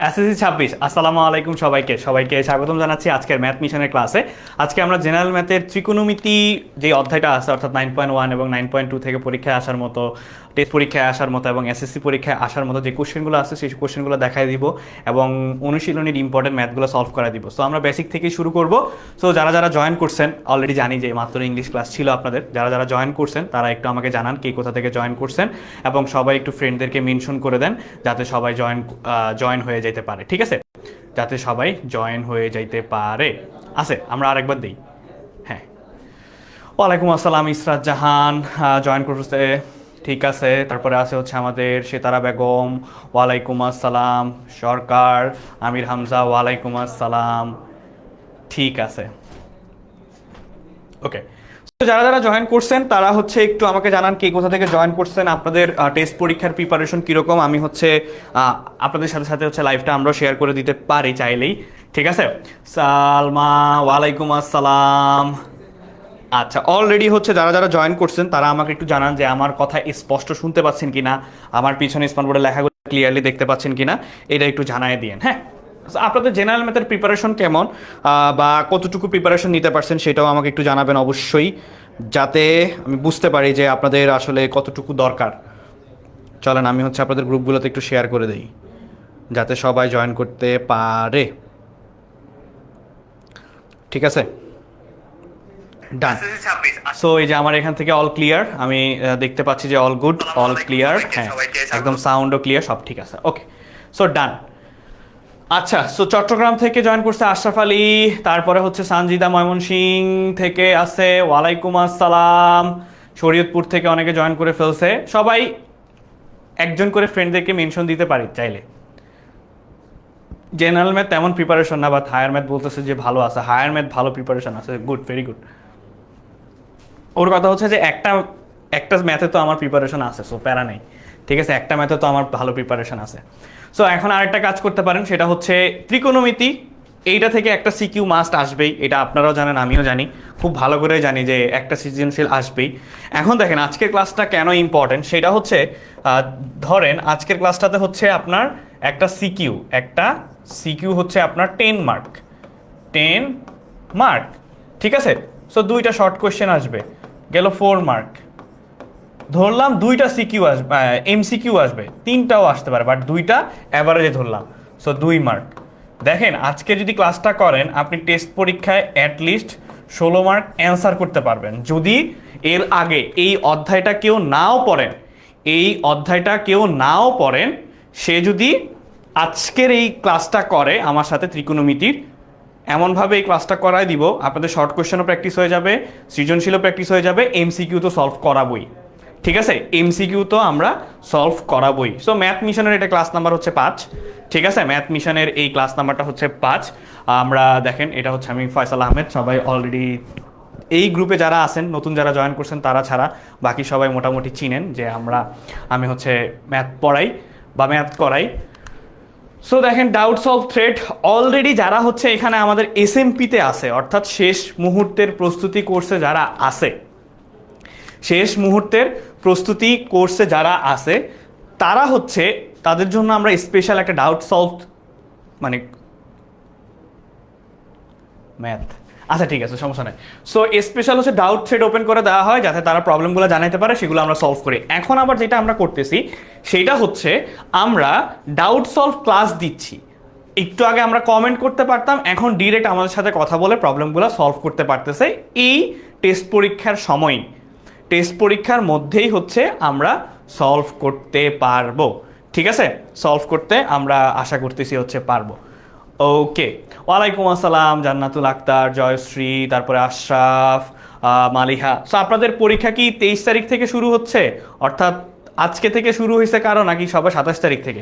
SSC 26 আসসালামু আলাইকুম সবাইকে সবাইকে স্বাগতম জানাচ্ছি আজকের ম্যাথ মিশনের ক্লাসে। আজকে আমরা জেনারেল ম্যাথের ত্রিকোণমিতি যে অধ্যায়টা আছে অর্থাৎ 9.1 এবং 9.2 থেকে পরীক্ষায় আসার মতো, টেস্ট পরীক্ষায় আসার মতো এবং এসএসসি পরীক্ষায় আসার মতো যে কোশ্চেনগুলো আছে সেই কোশ্চেনগুলো দেখাই দিব এবং অনুশীলনীর ইম্পর্টেন্ট ম্যাথগুলো সলভ করে দিব। সো আমরা বেসিক থেকেই শুরু করব। সো যারা যারা জয়েন করছেন অলরেডি জানি যে মাত্র ইংলিশ ক্লাস ছিল আপনাদের, যারা যারা জয়েন করছেন তারা একটু আমাকে জানান কে কোথা থেকে জয়েন করছেন এবং সবাই একটু ফ্রেন্ডদেরকে মেনশন করে দেন যাতে সবাই জয়েন হয়ে যেতে পারে, ঠিক আছে? যাতে সবাই জয়েন হয়ে যাইতে পারে। আছে, আমরা আরেকবার দিই। হ্যাঁ, ওয়ালাইকুম আসসালাম ইসরাত জাহান জয়েন করতে, ঠিক আছে। তারপরে আছে হচ্ছে আমাদের সেতারা বেগম, ওয়ালাইকুম আসসালাম। সরকার, আমির হামজা, ওয়ালাইকুম আসসালাম। ঠিক আছে, ওকে। যারা যারা জয়েন করছেন তারা হচ্ছে একটু আমাকে জানান কে কোথা থেকে জয়েন করছেন, আপনাদের টেস্ট পরীক্ষার প্রিপারেশন কীরকম। আমি হচ্ছে আপনাদের সাথে সাথে হচ্ছে লাইভটা আমরা শেয়ার করে দিতে পারি চাইলেই, ঠিক আছে। সালমা, ওয়ালাইকুম আসসালাম। আচ্ছা, অলরেডি হচ্ছে যারা যারা জয়েন করছেন তারা আমাকে একটু জানান যে আমার কথা স্পষ্ট শুনতে পাচ্ছেন কিনা, আমার পিছনে স্মার্ট বোর্ডে লেখাগুলো ক্লিয়ারলি দেখতে পাচ্ছেন কিনা, এটা একটু জানাই দিন। হ্যাঁ, আপনাদের জেনারেল ম্যাথের প্রিপারেশন কেমন বা কতটুকু প্রিপারেশন নিতে পারছেন সেটাও আমাকে একটু জানাবেন অবশ্যই, যাতে আমি বুঝতে পারি যে আপনাদের আসলে কতটুকু দরকার। চলেন আমি হচ্ছে আপনাদের গ্রুপগুলোতে একটু শেয়ার করে দিই যাতে সবাই জয়েন করতে পারে, ঠিক আছে? ডান। সো এই যে আমার এখান থেকে অল ক্লিয়ার, আমি দেখতে পাচ্ছি যে অল গুড, অল ক্লিয়ার। হ্যাঁ, একদম সাউন্ডও ক্লিয়ার, সব ঠিক আছে। ওকে, সো ডান। আচ্ছা, সো চট্টগ্রাম থেকে জয়েন করছে আশরাফ আলী, তারপরে হচ্ছে সানজিদা ময়মনসিং থেকে আছে, ওয়ালাইকুম আসসালাম। শরীয়তপুর থেকে অনেকে জয়েন করে ফেলছে। সবাই একজন করে ফ্রেন্ডদেরকে মেনশন দিতে পারি চাইলে। জেনারেল ম্যাথ তেমন প্রিপারেশন না, বাট হায়ার ম্যাথ বলতেছে যে ভালো আছে, হায়ার ম্যাথ ভালো প্রিপারেশন আছে, গুড, ভেরি গুড। ওর কথা হচ্ছে যে একটা একটা ম্যাথে তো আমার প্রিপারেশন আছে, সো প্যারা নেই, ঠিক আছে? একটা ম্যাথে তো আমার ভালো প্রিপারেশন আছে। সো এখন আরেকটা কাজ করতে পারেন, সেটা হচ্ছে ত্রিকোণমিতি। এইটা থেকে একটা সিকিউ মাস্ট আসবেই, এটা আপনারাও জানেন, আমিও জানি, খুব ভালো করে জানি যে একটা সৃজনশীল আসবেই। এখন দেখেন আজকের ক্লাসটা কেন ইম্পর্টেন্ট, সেটা হচ্ছে ধরেন আজকের ক্লাসটাতে হচ্ছে আপনার একটা সিকিউ হচ্ছে আপনার 10 মার্ক, 10 মার্ক, ঠিক আছে? সো দুইটা শর্ট কোয়েশ্চেন আসবে, গেল 4 মার্ক। ধরলাম দুইটা সিকিউ আসবে, এমসিকিউ আসবে, তিনটাও আসতে পারে, বাট দুইটা অ্যাভারেজে ধরলাম, সো 2 মার্ক। দেখেন আজকে যদি ক্লাসটা করেন আপনি টেস্ট পরীক্ষায় অ্যাটলিস্ট 16 মার্ক অ্যান্সার করতে পারবেন, যদি এর আগে এই অধ্যায়টা কেউ নাও পড়েন, সে যদি আজকের এই ক্লাসটা করে আমার সাথে ত্রিকোণমিতির, এমনভাবে এই ক্লাসটা করাই দিব আপনাদের শর্ট কোয়েশ্চেনও প্র্যাকটিস হয়ে যাবে, সৃজনশীলও প্র্যাকটিস হয়ে যাবে, এমসিকিউ তো সলভ করাবই, ঠিক আছে? এমসিকিউ তো আমরা সলভ করাবই। সো ম্যাথ মিশনের এটা ক্লাস নাম্বার হচ্ছে 5, ঠিক আছে? ম্যাথ মিশনের এই ক্লাস নাম্বারটা হচ্ছে 5। আমরা দেখেন এটা হচ্ছে আমি ফয়সাল আহমেদ, সবাই অলরেডি এই গ্রুপে যারা আছেন, নতুন যারা জয়েন করছেন তারা ছাড়া বাকি সবাই মোটামুটি চিনেন যে আমি হচ্ছে ম্যাথ পড়াই বা ম্যাথ করাই। সো দেখেন ডাউট সলভ থ্রেড অলরেডি যারা হচ্ছে এখানে আমাদের এসএমপিতে আছে, অর্থাৎ শেষ মুহূর্তের প্রস্তুতি কোর্সে যারা আছে, তারা হচ্ছে তাদের জন্য আমরা স্পেশাল একটা ডাউট সলভ মানে ম্যাথ, আচ্ছা ঠিক আছে সমস্যা নাই। সো স্পেশাল হচ্ছে ডাউট থ্রেড ওপেন করে দেওয়া হয় যাতে তারা প্রবলেমগুলো জানাতে পারে, সেগুলো আমরা সলভ করি। এখন আবার যেটা আমরা করতেছি সেটা হচ্ছে আমরা ডাউট সলভ ক্লাস দিচ্ছি। একটু আগে আমরা কমেন্ট করতে পারতাম, এখন ডিরেক্ট আমাদের সাথে কথা বলে প্রবলেমগুলো সলভ করতে পারতেছে এই টেস্ট পরীক্ষার মধ্যেই হচ্ছে আমরা সলভ করতে পারবো, ঠিক আছে? সলভ করতে আমরা আশা করতেছি হচ্ছে পারবো। ওকে, ওয়ালাইকুম আসসালাম জান্নাতুল আক্তার, জয়শ্রী, তারপরে আশরাফ, মালিহা। সো আপনাদের পরীক্ষা কি 23 তারিখ থেকে শুরু হচ্ছে, অর্থাৎ আজকে থেকে শুরু হয়েছে কারো, নাকি সবাই 27 তারিখ থেকে?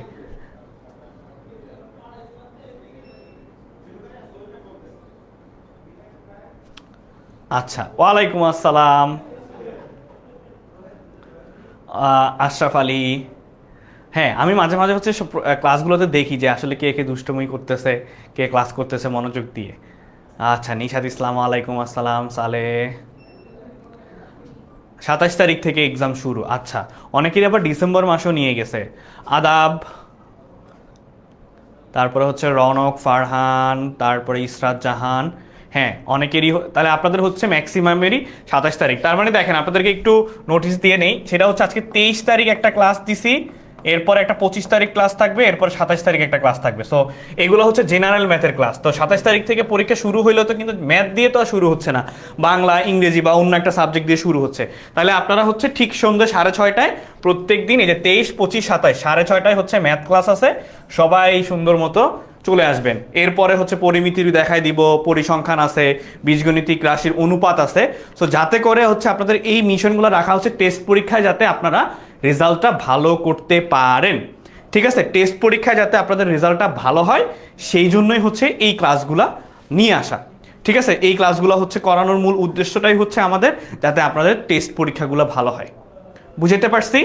আচ্ছা, ওয়ালাইকুম আসসালাম আশরাফ আলী। হ্যাঁ, আমি মাঝে মাঝে হচ্ছে ক্লাসগুলোতে দেখি যে আসলে কে কে দুষ্টুমি করতেছে, কে ক্লাস করতেছে মনোযোগ দিয়ে। আচ্ছা, নিশাদ ইসলাম, ওয়ালাইকুম আসসালাম। সালে 27 তারিখ থেকে এক্সাম শুরু, আচ্ছা। অনেকেরই আবার ডিসেম্বর মাসও নিয়ে গেছে। আদাব, তারপরে হচ্ছে রনক, ফারহান, তারপরে ইসরাত জাহান। হ্যাঁ, অনেকেরই তাহলে আপনাদের হচ্ছে ম্যাক্সিমামেরই 27 তারিখ। তার মানে দেখেন আপনাদেরকে একটু নোটিশ দিয়ে নেই, সেটা হচ্ছে আজকে 23 তারিখ একটা ক্লাস দিছি, এরপর একটা 25 তারিখ ক্লাস থাকবে, এরপর 27 তারিখ একটা ক্লাস থাকবে। সো এগুলো হচ্ছে জেনারেল ম্যাথের ক্লাস। তো 27 তারিখ থেকে পরীক্ষা শুরু হইলেও তো কিন্তু ম্যাথ দিয়ে তো আর শুরু হচ্ছে না, বাংলা, ইংরেজি বা অন্য একটা সাবজেক্ট দিয়ে শুরু হচ্ছে। তাহলে আপনারা হচ্ছে ঠিক সন্ধ্যে 6:30টায় প্রত্যেক দিন, এই যে 23, 25, 27, 6:30টায় হচ্ছে ম্যাথ ক্লাস আছে, সবাই সুন্দর মতো চলে আসবেন। এরপরে হচ্ছে পরিমিতির দেখাই দিব, পরিসংখ্যান আছে, বীজগণিতিক রাশির অনুপাত আছে। সো যাতে করে হচ্ছে আপনাদের এই মিশনগুলো রাখা হচ্ছে টেস্ট পরীক্ষায় যাতে আপনারা রেজাল্টটা ভালো করতে পারেন। ঠিক আছে, টেস্ট পরীক্ষায় যাতে আপনাদের রেজাল্টটা ভালো হয় সেই জন্যই হচ্ছে এই ক্লাসগুলা নিয়ে আসা। ঠিক আছে, এই ক্লাসগুলো হচ্ছে করানোর মূল উদ্দেশ্যটাই হচ্ছে আমাদের যাতে আপনাদের টেস্ট পরীক্ষাগুলো ভালো হয়। বুঝতে পারছি?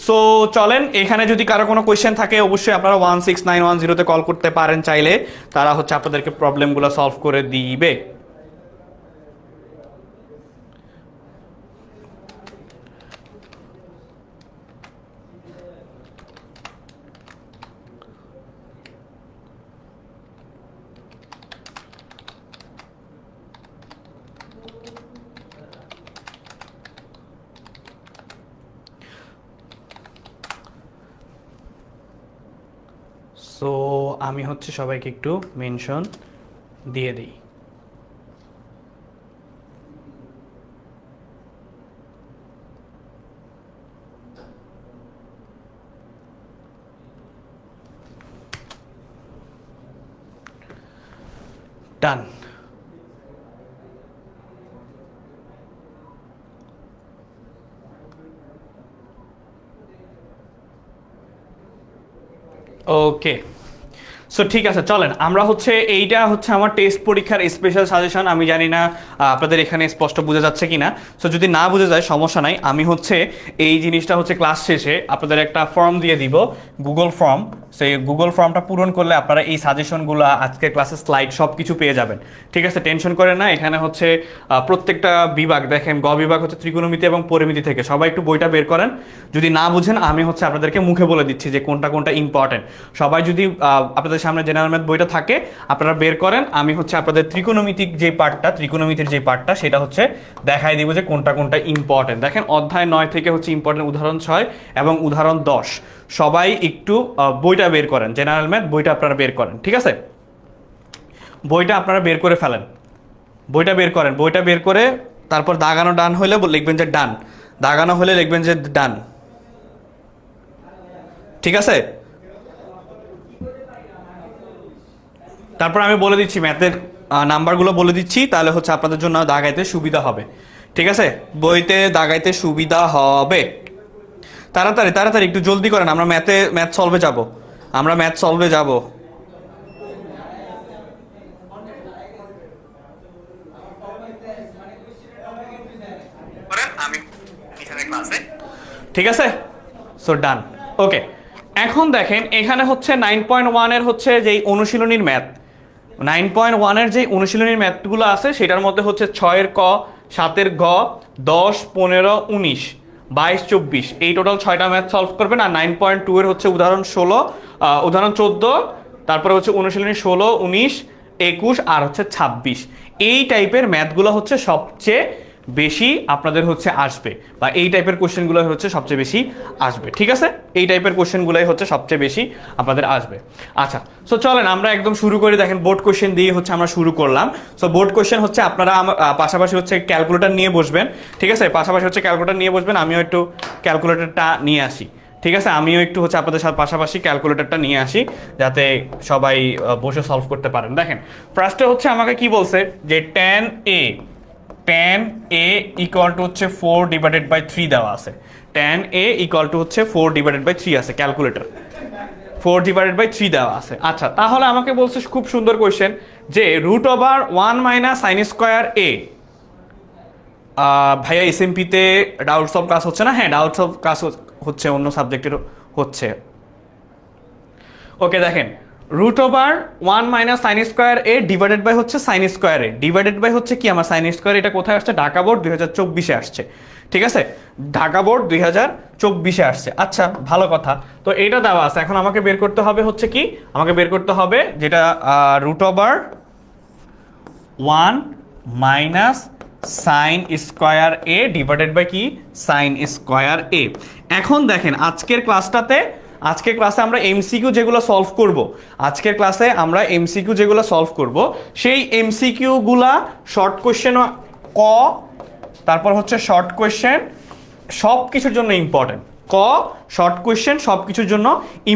সো চলেন, এখানে যদি কারো কোনো কোয়েশ্চেন থাকে অবশ্যই আপনারা 16910-তে কল করতে পারেন, চাইলে তারা হচ্ছে আপনাদেরকে প্রবলেমগুলো সলভ করে দিবে। সো আমি হচ্ছে সবাইকে একটু মেনশন দিয়ে দিই। ডান। ওকে, সো ঠিক আছে, চলেন আমরা হচ্ছে এইটা হচ্ছে আমার টেস্ট পরীক্ষার স্পেশাল সাজেশন। আমি জানি না আপনাদের এখানে স্পষ্ট বোঝা যাচ্ছে কিনা। সো যদি না বোঝা যায় সমস্যা নাই, আমি হচ্ছে এই জিনিসটা হচ্ছে ক্লাস শেষে আপনাদের একটা ফর্ম দিয়ে দিব, গুগল ফর্ম। সেই গুগল ফর্মটা পূরণ করলে আপনারা এই সাজেশনগুলো, আজকের ক্লাসের স্লাইড সব কিছু পেয়ে যাবেন। ঠিক আছে, টেনশন করেন না। এখানে হচ্ছে প্রত্যেকটা বিভাগ দেখেন, গ বিভাগ হচ্ছে ত্রিকোণমিতি এবং পরিমিতি থেকে। সবাই একটু বইটা বের করেন, যদি না বুঝেন আমি হচ্ছে আপনাদেরকে মুখে বলে দিচ্ছি যে কোনটা কোনটা ইম্পর্টেন্ট। সবাই যদি আপনাদের সামনে জেনারেল ম্যাথ বইটা থাকে আপনারা বের করেন, আমি হচ্ছে আপনাদের ত্রিকোণমিতিক যে পার্টটা, ত্রিকোণমিতির যে পার্টটা সেটা হচ্ছে দেখাই দিব যে কোনটা কোনটা ইম্পর্টেন্ট। দেখেন অধ্যায় 9 থেকে হচ্ছে ইম্পর্টেন্ট উদাহরণ 6 এবং উদাহরণ 10। সবাই একটু বইটা বের করেন, জেনারেল ম্যাথ বইটা আপনারা বের করেন। ঠিক আছে, বইটা আপনারা বের করে ফেলেন, বইটা বের করেন, বইটা বের করে তারপর দাগানো ডান হলে লিখবেন যে ডান, দাগানো হলে লিখবেন যে ডান। ঠিক আছে, তারপর আমি বলে দিচ্ছি ম্যাথের নাম্বারগুলো বলে দিচ্ছি, তাহলে হচ্ছে আপনাদের জন্য দাগাইতে সুবিধা হবে। ঠিক আছে, বইতে দাগাইতে সুবিধা হবে। তাড়াতাড়ি তাড়াতাড়ি একটু জলদি করেন, আমরা ম্যাথ সলভে যাব, আমরা ম্যাথ সলভে যাব। ঠিক আছে, সো ডান। ওকে, এখন দেখেন এখানে হচ্ছে 9.1-এর হচ্ছে যেই অনুশীলনীর ম্যাথ, 9.1-এর যে অনুশীলনীর ম্যাথগুলো আছে সেটার মধ্যে হচ্ছে 6-এর ক, 7-এর ঘ, 10, 15, 19, 22, 24, এই টোটাল 6টা ম্যাথ সলভ করবেন। আর 9.2-এর হচ্ছে উদাহরণ 16, উদাহরণ 14, তারপরে হচ্ছে অনুশীলনী 16, 19, 21 আর হচ্ছে 26। এই টাইপের ম্যাথগুলো হচ্ছে সবচেয়ে বেশি আপনাদের হচ্ছে আসবে, বা এই টাইপের কোশ্চেনগুলো হচ্ছে সবচেয়ে বেশি আসবে। ঠিক আছে, এই টাইপের কোশ্চেনগুলোই হচ্ছে সবচেয়ে বেশি আপনাদের আসবে। আচ্ছা, সো চলেন আমরা একদম শুরু করি। দেখেন বোর্ড কোশ্চেন দিয়ে হচ্ছে আমরা শুরু করলাম। সো বোর্ড কোশ্চেন হচ্ছে আপনারা পাশাপাশি হচ্ছে ক্যালকুলেটর নিয়ে বসবেন। ঠিক আছে, পাশাপাশি হচ্ছে ক্যালকুলেটর নিয়ে বসবেন, আমিও একটু ক্যালকুলেটরটা নিয়ে আসি। ঠিক আছে, আমিও একটু হচ্ছে আপনাদের সাথে পাশাপাশি ক্যালকুলেটরটা নিয়ে আসি যাতে সবাই বসে সলভ করতে পারেন। দেখেন ফার্স্টে হচ্ছে আমাকে কি বলছে যে tan a ইকুয়াল টু হচ্ছে 4/3 দেওয়া আছে। tan a ইকুয়াল টু হচ্ছে 4/3 আছে, ক্যালকুলেটর 4/3 দেওয়া আছে। আচ্ছা, তাহলে আমাকে বলছে খুব সুন্দর কোয়েশ্চেন যে √1 - sin স্কোয়ার a। ভাইয়া এসএমপিতে ডাউটস অফ ক্লাস হচ্ছে না? হ্যাঁ, ডাউটস অফ ক্লাস হচ্ছে, অন্য সাবজেক্টের হচ্ছে। ওকে, দেখেন √1 - sin square A divided by হচ্ছে sin square A, divided by হচ্ছে কি আমার sin স্কোয়ার, এটা কোথায় আসছে? ঢাকা বোর্ড 2024-এ আসছে। ঠিক আছে, ঢাকা বোর্ড 2024-এ আসছে। আচ্ছা, ভালো কথা। তো এটা দেওয়া আছে, এখন আমাকে বের করতে হবে হচ্ছে কি, আমাকে বের করতে হবে যেটা √1 minus sine square A divided by কি, সাইন স্কোয়ার এ। এখন দেখেন আজকের ক্লাসে আমরা এমসিকিউ যেগুলো সলভ করব, আজকের ক্লাসে আমরা এমসিকিউ যেগুলো সলভ করব, সেই এমসিকিউ গুলা শর্ট কোশ্চেন ক, তারপর হচ্ছে শর্ট কোশ্চেন সব কিছুর জন্য ইম্পর্টেন্ট, ক শর্ট কোশ্চেন সব কিছুর জন্য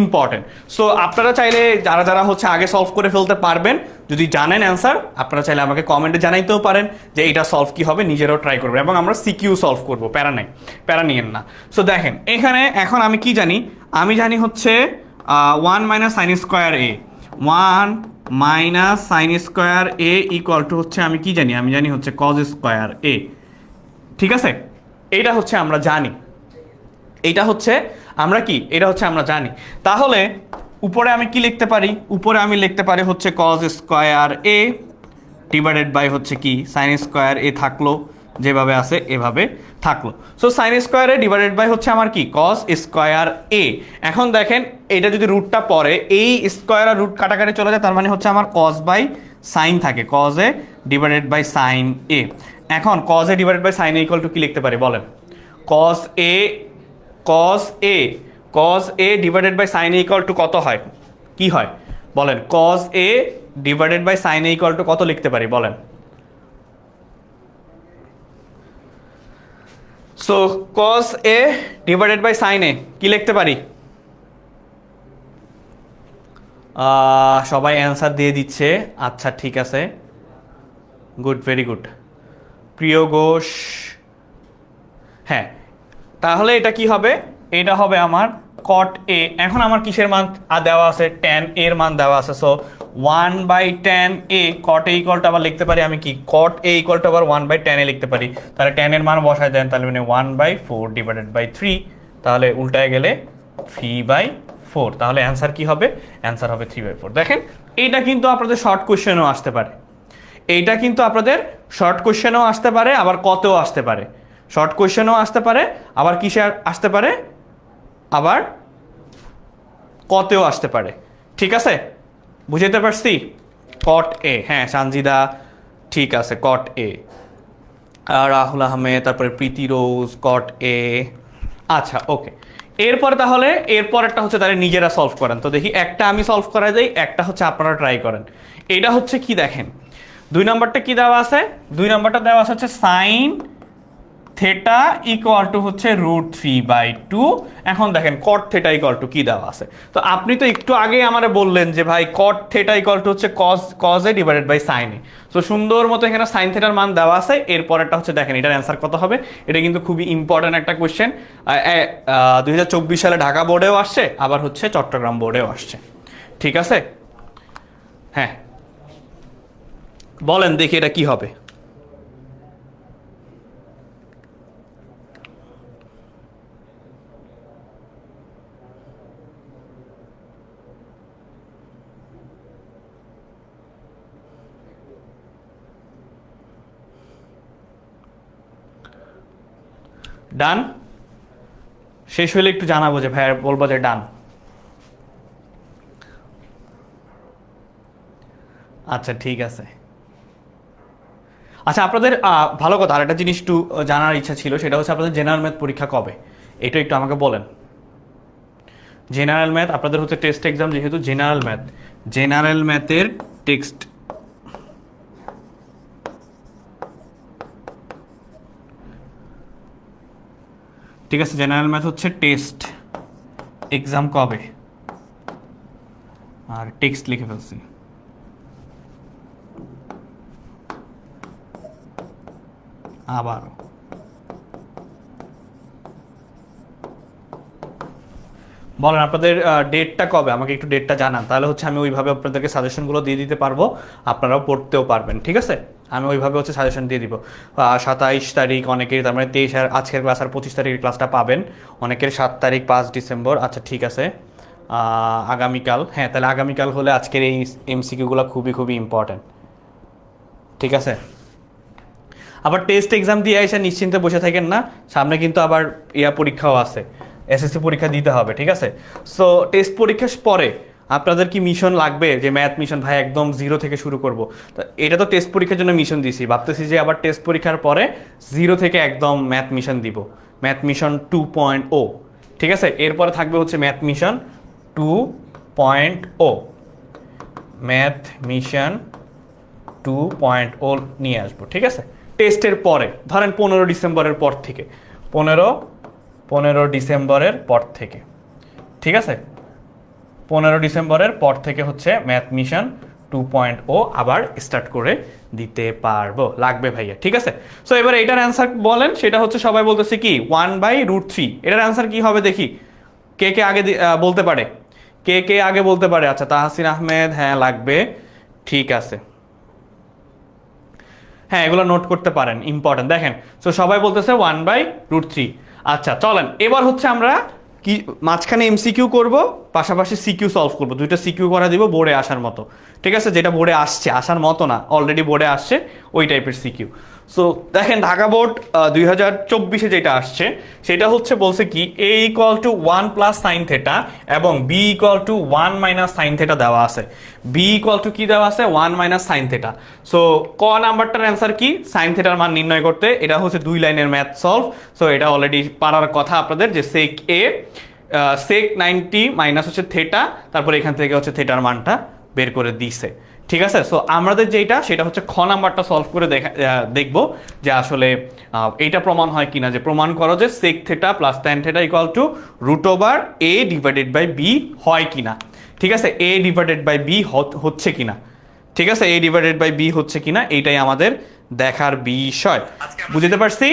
ইম্পর্টেন্ট। সো আপনারা চাইলে যারা যারা হচ্ছে আগে সলভ করে ফেলতে পারবেন, যদি জানেন অ্যান্সার, আপনারা চাইলে আমাকে কমেন্টে জানাইতেও পারেন যে এটা সলভ কি হবে, নিজেরাও ট্রাই করবেন, এবং আমরা সিকিউ সলভ করবো, প্যারা নিয়েন না। সো দেখেন এখানে এখন আমি কি জানি, আমি জানি হচ্ছে 1 minus sine square A, 1 minus sine square A equal to হচ্ছে আমি কি জানি, আমি জানি হচ্ছে কজ স্কোয়ার এ। ঠিক আছে, এইটা হচ্ছে আমরা জানি, এটা হচ্ছে আমরা জানি। তাহলে উপরে আমি কি লিখতে পারি, উপরে আমি লিখতে পারি হচ্ছে cos square A divided by হচ্ছে কি সাইন স্কোয়ার এ, থাকলো যেভাবে আছে এভাবে থাকলো। So sine square A divided by হচ্ছে আমার কি কজ স্কোয়ার এ। এখন দেখেন এটা যদি রুটটা পড়ে, এই স্কোয়ার আর রুট কাটাকাটি চলে যায়, তার মানে হচ্ছে আমার কজ বাই সাইন থাকে, cos A divided by sine A. এখন cos A divided by sine A equal to কি লিখতে পারি বলেন, cos A divided by sine A equal to কত হয়, কি হয় বলেন, cos A divided by sine A equal to কত লিখতে পারি বলেন। So cos A divided by sine A কি লিখতে পারি, সবাই অ্যান্সার দিয়ে দিচ্ছে, আচ্ছা ঠিক আছে, গুড, ভেরি গুড, প্রিয় ঘোষ। হ্যাঁ, তাহলে এটা কি হবে, এটা হবে আমার কট এ। এখন আমার কিসের মান দেওয়া আছে, ট্যান এর মান দেওয়া আছে। সো 1 বাই ট্যান এ, কট এ ইকুয়ালটা আবার লিখতে পারি আমি কি, কট এ ইকুয়ালটা আবার 1 বাই ট্যান এ লিখতে পারি। তাহলে ট্যান এর মান বসায় দেন, তাহলে মানে 1/4 ডিভাইডেড বাই 3, তাহলে উল্টায় গেলে 3/4। তাহলে অ্যান্সার কি হবে, অ্যান্সার হবে 3/4। দেখেন এইটা কিন্তু আপনাদের শর্ট কোশ্চেনও আসতে পারে, এইটা কিন্তু আপনাদের শর্ট কোশ্চেনও আসতে পারে, আবার কতেও আসতে পারে, শর্ট কোশ্চেনও আসতে পারে, আবার কিসে আসতে পারে, আবার কতেও আসতে পারে। ঠিক আছে, বুঝাইতে পারছি, কট এ। হ্যাঁ সানজিদা ঠিক আছে, কট এ। রাহুল আহমেদ, তারপরে প্রীতি রোজ, কট এ। আচ্ছা ওকে, এরপরে তাহলে এরপরেরটা হচ্ছে তাহলে নিজেরা সলভ করেন। তো দেখি একটা আমি সলভ করা যাই, একটা হচ্ছে আপনারা ট্রাই করেন। এটা হচ্ছে কি দেখেন, 2 নম্বরটা কি দেওয়া আছে, 2 নম্বরটা দেওয়া আছে হচ্ছে সাইন থেটা ইকুয়াল টু হচ্ছে √3/2। এখন দেখেন কট থেটা ইকুয়াল টু কি দেওয়া আছে, তো আপনি তো একটু আগে আমারে বললেন যে ভাই কট থেটা ইকুয়াল টু হচ্ছে cos A divided by sine A. তো সুন্দর মতো এখানে সাইন থেটার মান দেওয়া আছে। এরপরেরটা হচ্ছে দেখেন এটার অ্যান্সার কত হবে, এটা কিন্তু খুবই ইম্পর্টেন্ট একটা কোয়েশ্চেন, 2024 সালে ঢাকা বোর্ডেও আসছে, আবার হচ্ছে চট্টগ্রাম বোর্ডেও আসছে। ঠিক আছে, হ্যাঁ বলেন দেখি এটা কি হবে। ডান, শেষ হলে একটু জানাবো যে ভাই, বলবো যে ডান। আচ্ছা ঠিক আছে। আচ্ছা আপনাদের ভালো কথা, আরেকটা জিনিস একটু জানার ইচ্ছা ছিল, সেটা হচ্ছে আপনাদের জেনারেল ম্যাথ পরীক্ষা কবে, এটা একটু আমাকে বলেন। জেনারেল ম্যাথ আপনাদের হচ্ছে টেস্ট এক্সাম, যেহেতু জেনারেল ম্যাথের টেক্সট, ঠিক আছে, জেনারেল ম্যাথ হচ্ছে টেস্ট এক্সাম কবে, আর টেক্সট লিখে ফেলছি। আবার বলেন আপনাদের ডেটটা কবে, আমাকে একটু ডেটটা জানান, তাহলে হচ্ছে আমি ওইভাবে আপনাদেরকে সাজেশনগুলো দিয়ে দিতে পারবো, আপনারাও পড়তেও পারবেন। ঠিক আছে, আমি ওইভাবে হচ্ছে সাজেশন দিয়ে দিব। 27 তারিখ অনেকের, তার মানে 23 আর আজকের ক্লাস আর 25 তারিখের ক্লাসটা পাবেন, অনেকের 7 তারিখ 5 ডিসেম্বর। আচ্ছা ঠিক আছে, আগামীকাল, হ্যাঁ তাহলে আগামীকাল হলে আজকের এই এমসিকিউগুলো খুবই খুবই ইম্পর্ট্যান্ট। ঠিক আছে, আবার টেস্ট এক্সাম দিয়ে এসে নিশ্চিন্তে বসে থাকেন না, সামনে কিন্তু আবার পরীক্ষাও আছে, এসএসসি পরীক্ষা দিতে হবে, ঠিক আছে? সো টেস্ট পরীক্ষার পরে আপনাদের কি মিশন লাগবে যে ম্যাথ মিশন ভাই একদম জিরো থেকে শুরু করব? তো এটা তো টেস্ট পরীক্ষার জন্য মিশন দিছি, ভাবতেছি যে আবার টেস্ট পরীক্ষার পরে জিরো থেকে একদম ম্যাথ মিশন দিব, ম্যাথ মিশন 2.0, ঠিক আছে? এরপরে থাকবে হচ্ছে ম্যাথ মিশন 2.0, ম্যাথ মিশন 2.0 নিয়ে আসবো, ঠিক আছে? টেস্টের পরে ধরেন 15 ডিসেম্বরের পর থেকে, 15 ডিসেম্বরের পর থেকে, ঠিক আছে? 15 ডিসেম্বরের পর থেকে হচ্ছে ম্যাথ মিশন 2.0 আবার স্টার্ট করে দিতে পারবো, লাগবে ভাইয়া, ঠিক আছে? সো এবার এটার অ্যান্সার বলেন, সেটা হচ্ছে সবাই বলতেছে কি 1/√3, এটার অ্যান্সার কি হবে দেখি, কে কে আগে বলতে পারে, কে কে আগে বলতে পারে? আচ্ছা তাহসিন আহমেদ, হ্যাঁ লাগবে, ঠিক আছে, হ্যাঁ এগুলো নোট করতে পারেন, ইম্পর্টেন্ট। দেখেন তো সবাই বলতেছে 1/√3। আচ্ছা চলেন এবার হচ্ছে আমরা কি মাঝখানে এমসিকিউ করব, পাশাপাশি সিকিউ সলভ করব, দুইটা সিকিউ করা দিব বোর্ডে আসার মতো, ঠিক আছে? যেটা বোর্ডে আসছে, আসার মতো না, অলরেডি বোর্ডে আসছে ওই টাইপের সিকিউ। সো দেখেন ঢাকা বোর্ড 2024-এ যেটা আসছে সেটা হচ্ছে বলছে কি a = 1 + sin θ এবং b = 1 - sin θ দেওয়া আছে, b = কি দেওয়া আছে 1 - sin θ। সো ক নাম্বারটার অ্যান্সার কি, sin θ এর মান নির্ণয় করতে, এটা হচ্ছে 2 লাইনের ম্যাথ সলভ। সো এটা অলরেডি পারার কথা আপনাদের, যে sec a sec 90 মাইনাস হচ্ছে থেটা, তারপর এখান থেকে হচ্ছে থেটার মানটা বের করে দিছে, ঠিক আছে? সো আমাদের যেটা সেটা হচ্ছে খ নাম্বারটা সলভ করে দেখবো যে আসলে এইটা প্রমাণ হয় কিনা, যে প্রমাণ করো যে sec θ + tan θ = √a/b হয় কিনা, ঠিক আছে? a/b হচ্ছে কিনা, ঠিক আছে? a/b হচ্ছে কিনা এইটাই আমাদের দেখার বিষয়, বুঝতে পারছি?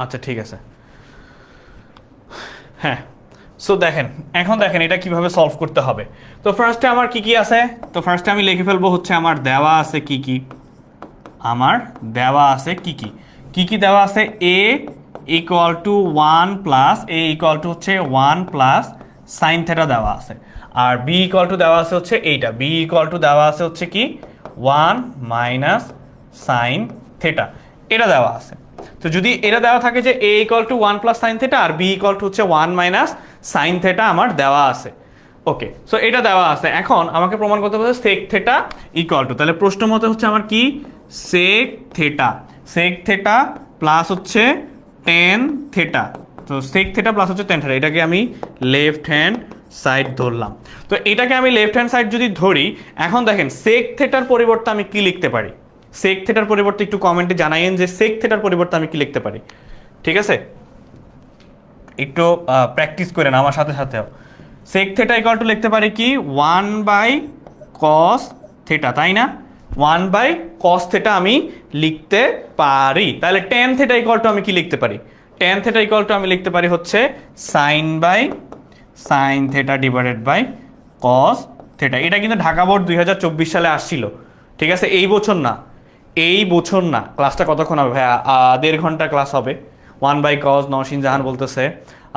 আচ্ছা ঠিক আছে, হ্যাঁ। সো দেখেন এখন দেখেন এটা কিভাবে সলভ করতে হবে। তো ফার্স্টে আমার কি কি আছে, তো ফার্স্টে আমি লিখে ফেলবো হচ্ছে আমার দেওয়া আছে কি কি, আমার দেওয়া আছে কি কি, কি কি দেওয়া আছে, a = 1 প্লাস হচ্ছে 1 প্লাস সাইন থেটা দেওয়া আছে, আর b = দেওয়া আছে হচ্ছে এইটা, b = দেওয়া আছে হচ্ছে কি 1 মাইনাস সাইন থেটা, এটা দেওয়া আছে। তো যদি এটা দেওয়া থাকে যে a = 1 প্লাস সাইন থেটা আর b = হচ্ছে 1 মাইনাস সাইন থেটা আমার দেওয়া আছে, ওকে? সো এটা দেওয়া আছে, এখন আমাকে প্রমাণ করতে হবে sec θ = তাহলে প্রশ্ন মতে হচ্ছে আমার কি sec θ প্লাস হচ্ছে tan θ, তো sec θ প্লাস হচ্ছে tan θ, এটাকে আমি লেফট হ্যান্ড সাইড ধরলাম। তো এটাকে আমি লেফট হ্যান্ড সাইড যদি ধরি, এখন দেখেন sec θ এর পরিবর্তে আমি কি লিখতে পারি, sec θ এর পরিবর্তে একটু কমেন্টে জানাইন যে sec θ এর পরিবর্তে আমি কি লিখতে পারি, ঠিক আছে? একটু প্র্যাকটিস করেন আমার সাথে সাথেও। sec θ = লিখতে পারি কি 1/cos θ, তাই না? 1/cos θ আমি লিখতে পারি। তাহলে tan θ = আমি কি লিখতে পারি, tan θ = আমি লিখতে পারি হচ্ছে sin θ / cos θ। এটা কিন্তু ঢাকা বোর্ড 2024 সালে আসছিল, ঠিক আছে? এই বছর না, এই বছর না। ক্লাসটা কতক্ষণ হবে ভাইয়া? 1.5 ঘন্টা ক্লাস হবে। 1/cos, নওশিন জাহান বলতেছে,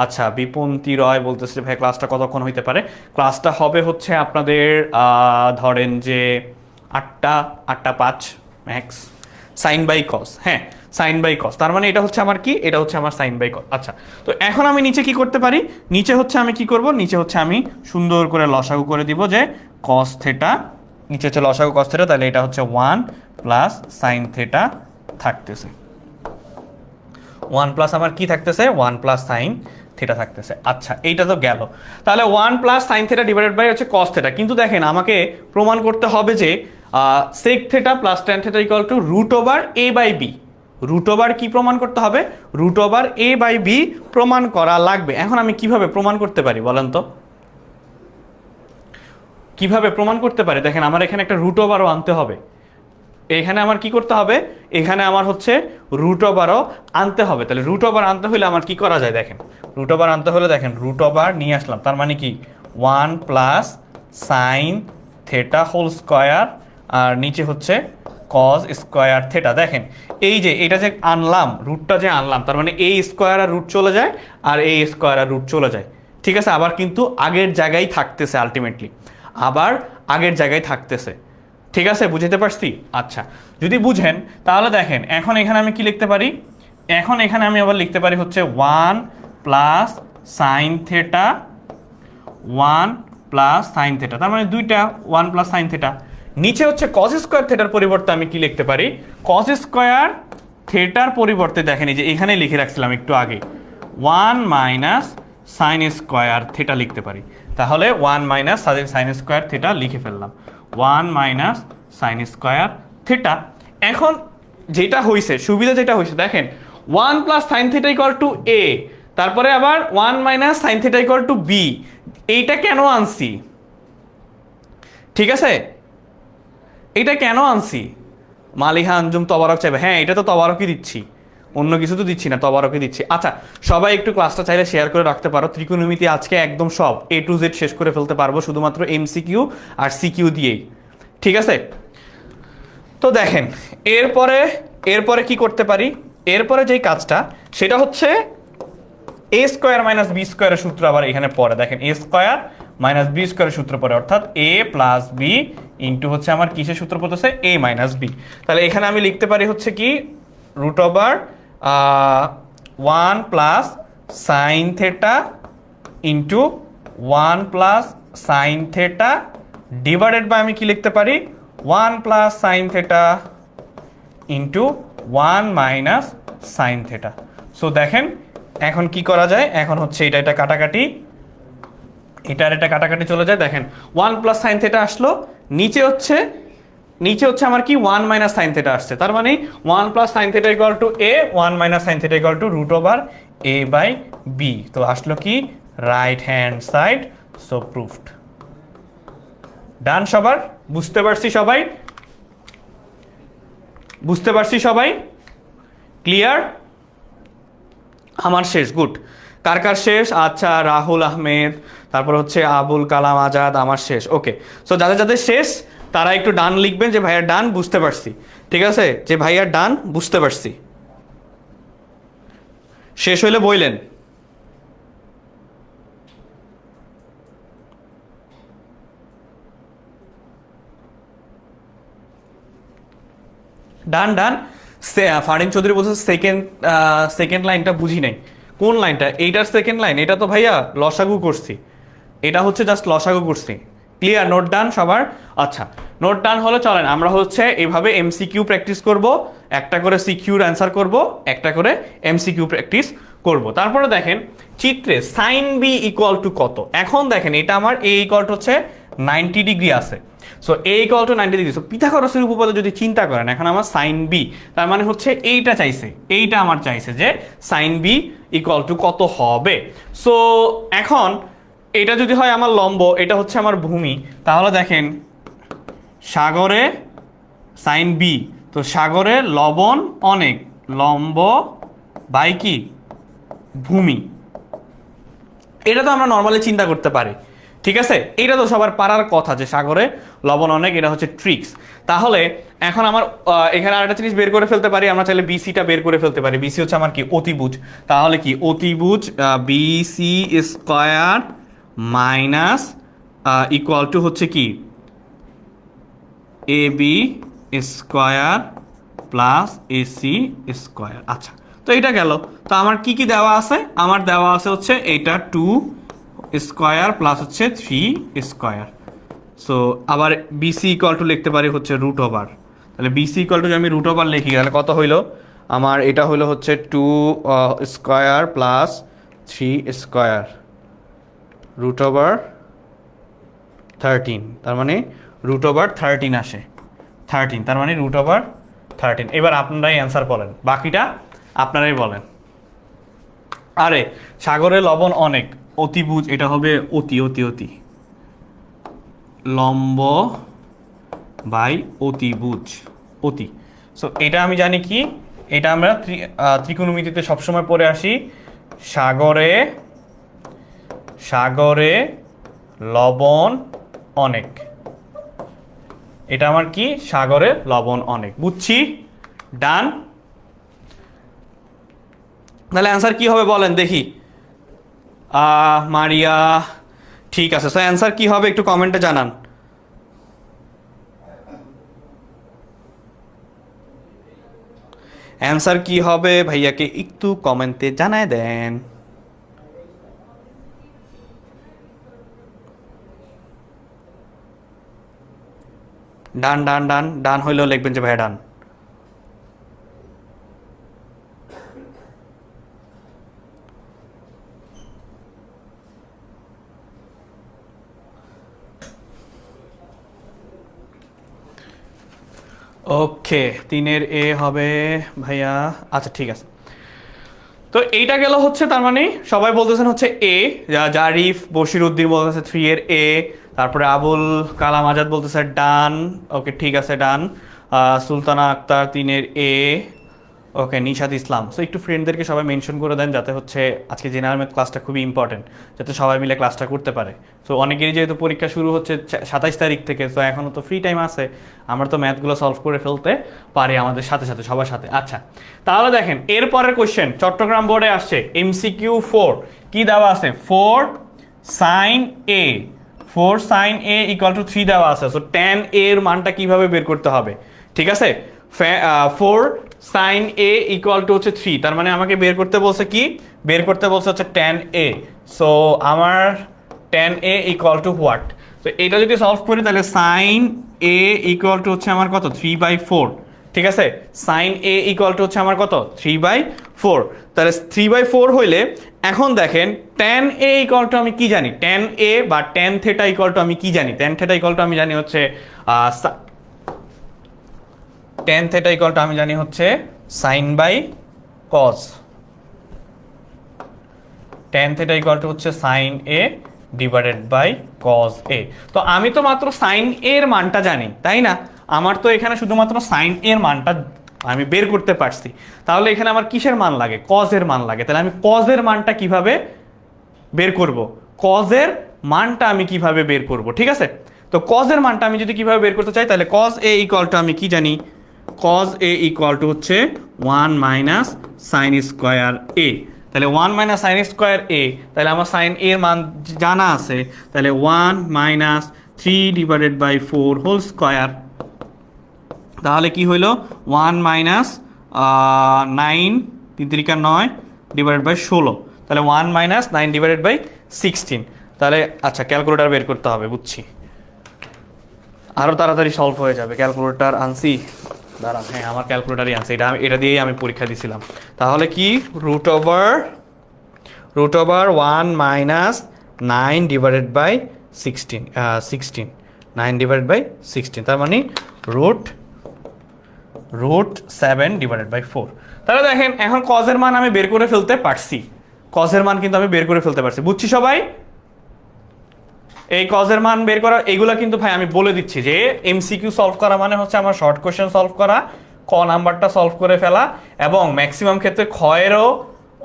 আচ্ছা বিপন্তি রয় বলতেছে ভাই ক্লাসটা কতক্ষণ হইতে পারে? ক্লাসটা হবে হচ্ছে আপনাদের ধরেন যে 8টা 5 ম্যাক্স, সাইন বাই কস, হ্যাঁ সাইন বাই কস, তার মানে এটা হচ্ছে আমার কি, এটা হচ্ছে আমার সাইন বাই কস। আচ্ছা তো এখন আমি নিচে কি করতে পারি, নিচে হচ্ছে আমি কি করব, নিচে হচ্ছে আমি সুন্দর করে লসাগু করে দিব যে কস থেটা, নিচে হচ্ছে লসাগু কস থেটা, তাহলে এটা হচ্ছে 1 প্লাস সাইন থেটা থাকতেছে, 1 প্লাস আমার কি থাকতেছে 1 প্লাস সাইন থেটা থাকতেছে। আচ্ছা এইটা তো গেল, তাহলে 1 plus sine theta divided by হচ্ছে কস থেটা, কিন্তু দেখেন আমাকে প্রমাণ করতে হবে যে sec theta plus tan theta equal to √a/b, √, কি প্রমাণ করতে হবে, √a/b প্রমাণ করা লাগবে। এখন আমি কিভাবে প্রমাণ করতে পারি বলেন তো, কিভাবে প্রমাণ করতে পারি? দেখেন আমার এখানে একটা √ও আনতে হবে, এখানে আমার কি করতে হবে, এখানে আমার হচ্ছে √ও আনতে হবে। তাহলে √ও আনতে হলে আমার কি করা যায়, দেখেন √ও আনতে হলে দেখেন √ও নিয়ে আসলাম, তার মানে কি 1 plus sine theta whole square আর নিচে হচ্ছে কজ স্কোয়ার থেটা। দেখেন এই যে এটা যে আনলাম, রুটটা যে আনলাম, তার মানে এই স্কোয়ার আর রুট চলে যায়, আর এই স্কোয়ার আর রুট চলে যায়। ঠিক আছে, আবার কিন্তু আগের জায়গায় থাকতেছে, আলটিমেটলি আবার আগের জায়গায় থাকতেছে। ঠিক আছে, বুঝতে পারছি? আচ্ছা, যদি বুঝেন তাহলে দেখেন এখন এখানে আমি কি লিখতে পারি, এখন এখানে আমি আবার লিখতে পারি হচ্ছে 1 plus sine theta, 1 plus sine theta, তার মানে দুইটা 1 প্লাস সাইন থেটা। নিচে হচ্ছে কজ স্কোয়ার থেটার পরিবর্তে আমি কি লিখতে পারি, কজ স্কোয়ার থেটার পরিবর্তে দেখেন এই যে এখানে লিখে রাখছিলাম একটু আগে 1 মাইনাস সাইন স্কোয়ার থেটা লিখতে পারি। তাহলে 1 মাইনাস সাইন স্কোয়ার থেটা লিখে ফেললাম, 1 মাইনাস সাইন স্কোয়ার থেটা। এখন যেটা হয়েছে, সুবিধা যেটা হয়েছে দেখেন 1 plus sine theta equal to A, তারপরে আবার 1 minus sine theta equal to B. এইটা কেন আনছি? ঠিক আছে, এটা কেন আনছি? মালিহা আঞ্জুম তবারক চাইবে, হ্যাঁ এটা তো তবারকই দিচ্ছি, অন্য কিছু তো দিচ্ছি না, তবারকই দিচ্ছি। আচ্ছা, সবাই একটু ক্লাসটা চাইলে শেয়ার করে রাখতে পারো। ত্রিকোণমিতি আজকে একদম সব A to Z শেষ করে ফেলতে পারবো শুধুমাত্র MCQ আর CQ দিয়েই। ঠিক আছে, তো দেখেন এরপরে কি করতে পারি, এরপরে যেই কাজটা সেটা হচ্ছে এ স্কোয়ার মাইনাস বি স্কোয়ারের সূত্র আবার এখানে পড়ে। দেখেন এ স্কোয়ার মাইনাস বি স্কোয়ারের সূত্র পড়ে, অর্থাৎ এ প্লাস বি ইন্টু হচ্ছে আমার কিসের সূত্র পড়তেছে, এ মাইনাস বি। তাহলে এখানে আমি লিখতে পারি হচ্ছে কি root over 1 plus sine theta into 1 plus sine theta divided by আমি কি লিখতে পারি 1 plus sine theta into 1 minus sine theta. So দেখেন এখন কি করা যায়, এখন হচ্ছে এটা কাটাকাটি, এটা কাটাকাটি চলে যায়। দেখেন 1 প্লাস সাইন থেটা আসলো, নিচে হচ্ছে আমার কি 1 মাইনাস সাইন থেটা আসছে, তার মানে 1 plus sine theta equal to A, 1 minus sine theta equal to root over A by B. তো আসলো কি right hand side, so proved. Done সবার? বুঝতে পারছি সবাই? বুঝতে পারছি সবাই? ক্লিয়ার? আমার শেষ, গুড। কার কার শেষ? আচ্ছা, রাহুল আহমেদ, তারপর হচ্ছে আবুল কালাম আজাদ, আমার শেষ। ওকে, সো যাদের শেষ তারা একটু ডান লিখবেন যে ভাইয়া ডান, বুঝতে পারছি। ঠিক আছে, যে ভাইয়া ডান, বুঝতে পারছি। শেষ হইলে বইলেন। ডান ডান। ফারিন চৌধুরী বলছে সেকেন্ড লাইনটা বুঝি নাই। কোন লাইনটা? এইটার সেকেন্ড লাইন? এটা তো ভাইয়া লসাগু করছি, এটা হচ্ছে জাস্ট লসাগু করছি। ক্লিয়ার? নোট ডান সবার? আচ্ছা, নোট ডান হলে চলেন আমরা হচ্ছে এইভাবে এমসিকিউ প্র্যাকটিস করব, একটা করে সিকিউর অ্যান্সার করব, একটা করে এমসিকিউ প্র্যাকটিস করব। তারপরে দেখেন চিত্রে সাইন বি ইকুয়াল টু কত। এখন দেখেন এটা আমার এ ইকুয়াল টু হচ্ছে 90 ডিগ্রি আছে, so A equal to 90 degree. So পিথাগোরাসের উপপাদ্য যদি চিন্তা করেন, এখন আমার সাইন বি, তার মানে হচ্ছে এইটা চাইছে, এইটা আমার চাইছে যে সাইন বি ইকুয়াল টু কত হবে। সো এখন এটা যদি হয় আমার লম্ব, এটা হচ্ছে আমার ভূমি, তাহলে দেখেন সাগরে সাইন বি, তো সাগরে লবণ অনেক, লম্ব বাই কি ভূমি, এটা তো আমরা নর্মালি চিন্তা করতে পারি। ঠিক আছে, এটা তো সবার পারার কথা যে সাগরে লবণ অনেক, এটা হচ্ছে ট্রিক্স। তাহলে এখন আমার এখানে আরেকটা জিনিস বের করে ফেলতে পারি, আমরা চাইলে বিসিটা বের করে ফেলতে পারি। বিসি হচ্ছে আমার কি অতিভুজ, তাহলে কি অতিভুজ BC square minus equal to হচ্ছে কি A B square plus AC square. আচ্ছা, তো এটা গেল। তো আমার কি কি দেওয়া আছে? আমার দেওয়া আছে হচ্ছে এটা 2 স্কোয়ার প্লাস হচ্ছে 3 স্কোয়ার। সো আবার বিসি ইকুয়াল টু লিখতে পারি হচ্ছে রুট ওভার। তাহলে বিসি ইকুয়াল টু যদি আমি রুট ওভার লিখি তাহলে কত হইলো আমার? এটা হইলো হচ্ছে 2 square plus 3 square root over 13, তার মানে রুট ওভার 13 আসে, 13, তার মানে রুট ওভার 13। এবার আপনারাই অ্যান্সার বলেন, বাকিটা আপনারাই বলেন। আরে সাগরে লবণ অনেক, অতিভুজ, এটা হবে অতি অতি অতি, লম্ব বাই অতিভুজ অতি। সো এটা আমি জানি কি, এটা আমরা ত্রিকোণমিতিতে সবসময় পড়ে আসি, সাগরে লবণ অনেক। এটা আমার কি সাগরে লবণ অনেক, বুঝছি, ডান। তাহলে অ্যান্সার কি হবে বলেন দেখি। মারিয়া, ঠিক আছে। সো অ্যান্সার কি হবে একটু কমেন্টে জানান। অ্যান্সার কি হবে ভাইয়াকে একটু কমেন্টে জানায় দেন। ডান ডান ডান ডান হইলেও লিখবেন যে ভাইয়া ডান। ওকে, 3-এর এ হবে ভাইয়া। আচ্ছা ঠিক আছে। তো এইটা গেল হচ্ছে, তার মানে সবাই বলতেছেন হচ্ছে এ, জারিফ বশির উদ্দিন বলতেছে 3-এর এ, তারপরে আবুল কালাম আজাদ বলতেছে ডান। ওকে ঠিক আছে, ডান। সুলতানা আক্তার 3-এর এ। ওকে, নিশাদ ইসলাম। সো একটু ফ্রেন্ডদেরকে সবাই মেনশন করে দেন, যাতে হচ্ছে আজকে জেনারেল ম্যাথ ক্লাসটা খুবই ইম্পর্টেন্ট, যাতে সবাই মিলে ক্লাসটা করতে পারে। সো অনেকেরই যেহেতু পরীক্ষা শুরু হচ্ছে 27 তারিখ থেকে, তো এখনও তো ফ্রি টাইম আছে, আমরা তো ম্যাথগুলো সলভ করে ফেলতে পারি আমাদের সাথে সাথে, সবার সাথে। আচ্ছা, তাহলে দেখেন এরপরের কোশ্চেন চট্টগ্রাম বোর্ডে আসছে MCQ 4, কি দেওয়া আছে 4 sin A, 4 sin A equal to 3 দেওয়া আছে। সো tan A এর মানটা কিভাবে বের করতে হবে, ঠিক আছে। 4 sin A ইকুয়াল টু হচ্ছে 3, তার মানে আমাকে বের করতে বলছে কি, বের করতে বলছে হচ্ছে tan A। সো আমার tan A equal to what. তো এটা যদি সলভ করি তাহলে sin A ইকুয়াল টু হচ্ছে আমার কত 3/4, ঠিক আছে। sin A ইকুয়াল টু হচ্ছে আমার কত 3/4। তাহলে 3/4 হইলে এখন দেখেন tan A ইকুয়াল টু আমি কি জানি, tan A বা tan থিটা ইকুয়াল টু আমি কি জানি, tan থিটা ইকুয়াল টু আমি জানি হচ্ছে tan থিটা ইকুয়াল টু আমি জানি হচ্ছে sin বাই cos, tan theta equal to হচ্ছে sin A divided by cos A। তো আমি তো মাত্র sin A এর মানটা জানি, তাই না। আমার তো এখানে শুধুমাত্র sin A এর মানটা আমি বের করতে পারছি। তাহলে এখানে আমার কিসের মান লাগে, cos এর মান লাগে। তাহলে আমি cos এর মানটা কিভাবে বের করব, cos এর মানটা আমি কিভাবে বের করব, ঠিক আছে। তো cos এর মানটা আমি যদি কিভাবে বের করতে চাই, তাহলে cos A ইকুয়াল টু আমি কি জানি, cos A ইকুয়াল টু হচ্ছে 1 মাইনাস সাইন স্কোয়ার A। তাহলে 1 মাইনাস সাইন স্কোয়ার A, তাহলে আমার সাইন এর মান জানা আছে। তাহলে 1 minus 3 divided by 4 whole square, তাহলে কি হইল 1 মাইনাস 9 3 3 9 ডিভাইডেড বাই 16, তাহলে 1 মাইনাস 9 ডিভাইডেড বাই 16। তাহলে আচ্ছা ক্যালকুলেটর বের করতে হবে, বুঝছি, আরও তাড়াতাড়ি সলভ হয়ে যাবে। ক্যালকুলেটর আনছি, দাঁড়ান, হ্যাঁ আমার ক্যালকুলেটারই আনছি, এটা দিয়েই আমি পরীক্ষা দিয়েছিলাম। তাহলে কি root over 1 minus 9 divided by 16 9 divided by 16, তার মানে রুট 7 ডিভাইডেড বাই 4। তাহলে দেখেন এখন কজের মান আমি বের করে ফেলতে পারছি, কজের মান কিন্তু আমি বের করে ফেলতে পারছি, বুঝছি সবাই। এই কজের মান বের করা এগুলা কিন্তু ভাই আমি বলে দিচ্ছি যে এমসিকিউ সলভ করা মানে হচ্ছে আমার শর্ট কোশ্চেন সলভ করা, ক নাম্বারটা সলভ করে ফেলা, এবং ম্যাক্সিমাম ক্ষেত্রে ক্ষয়েরও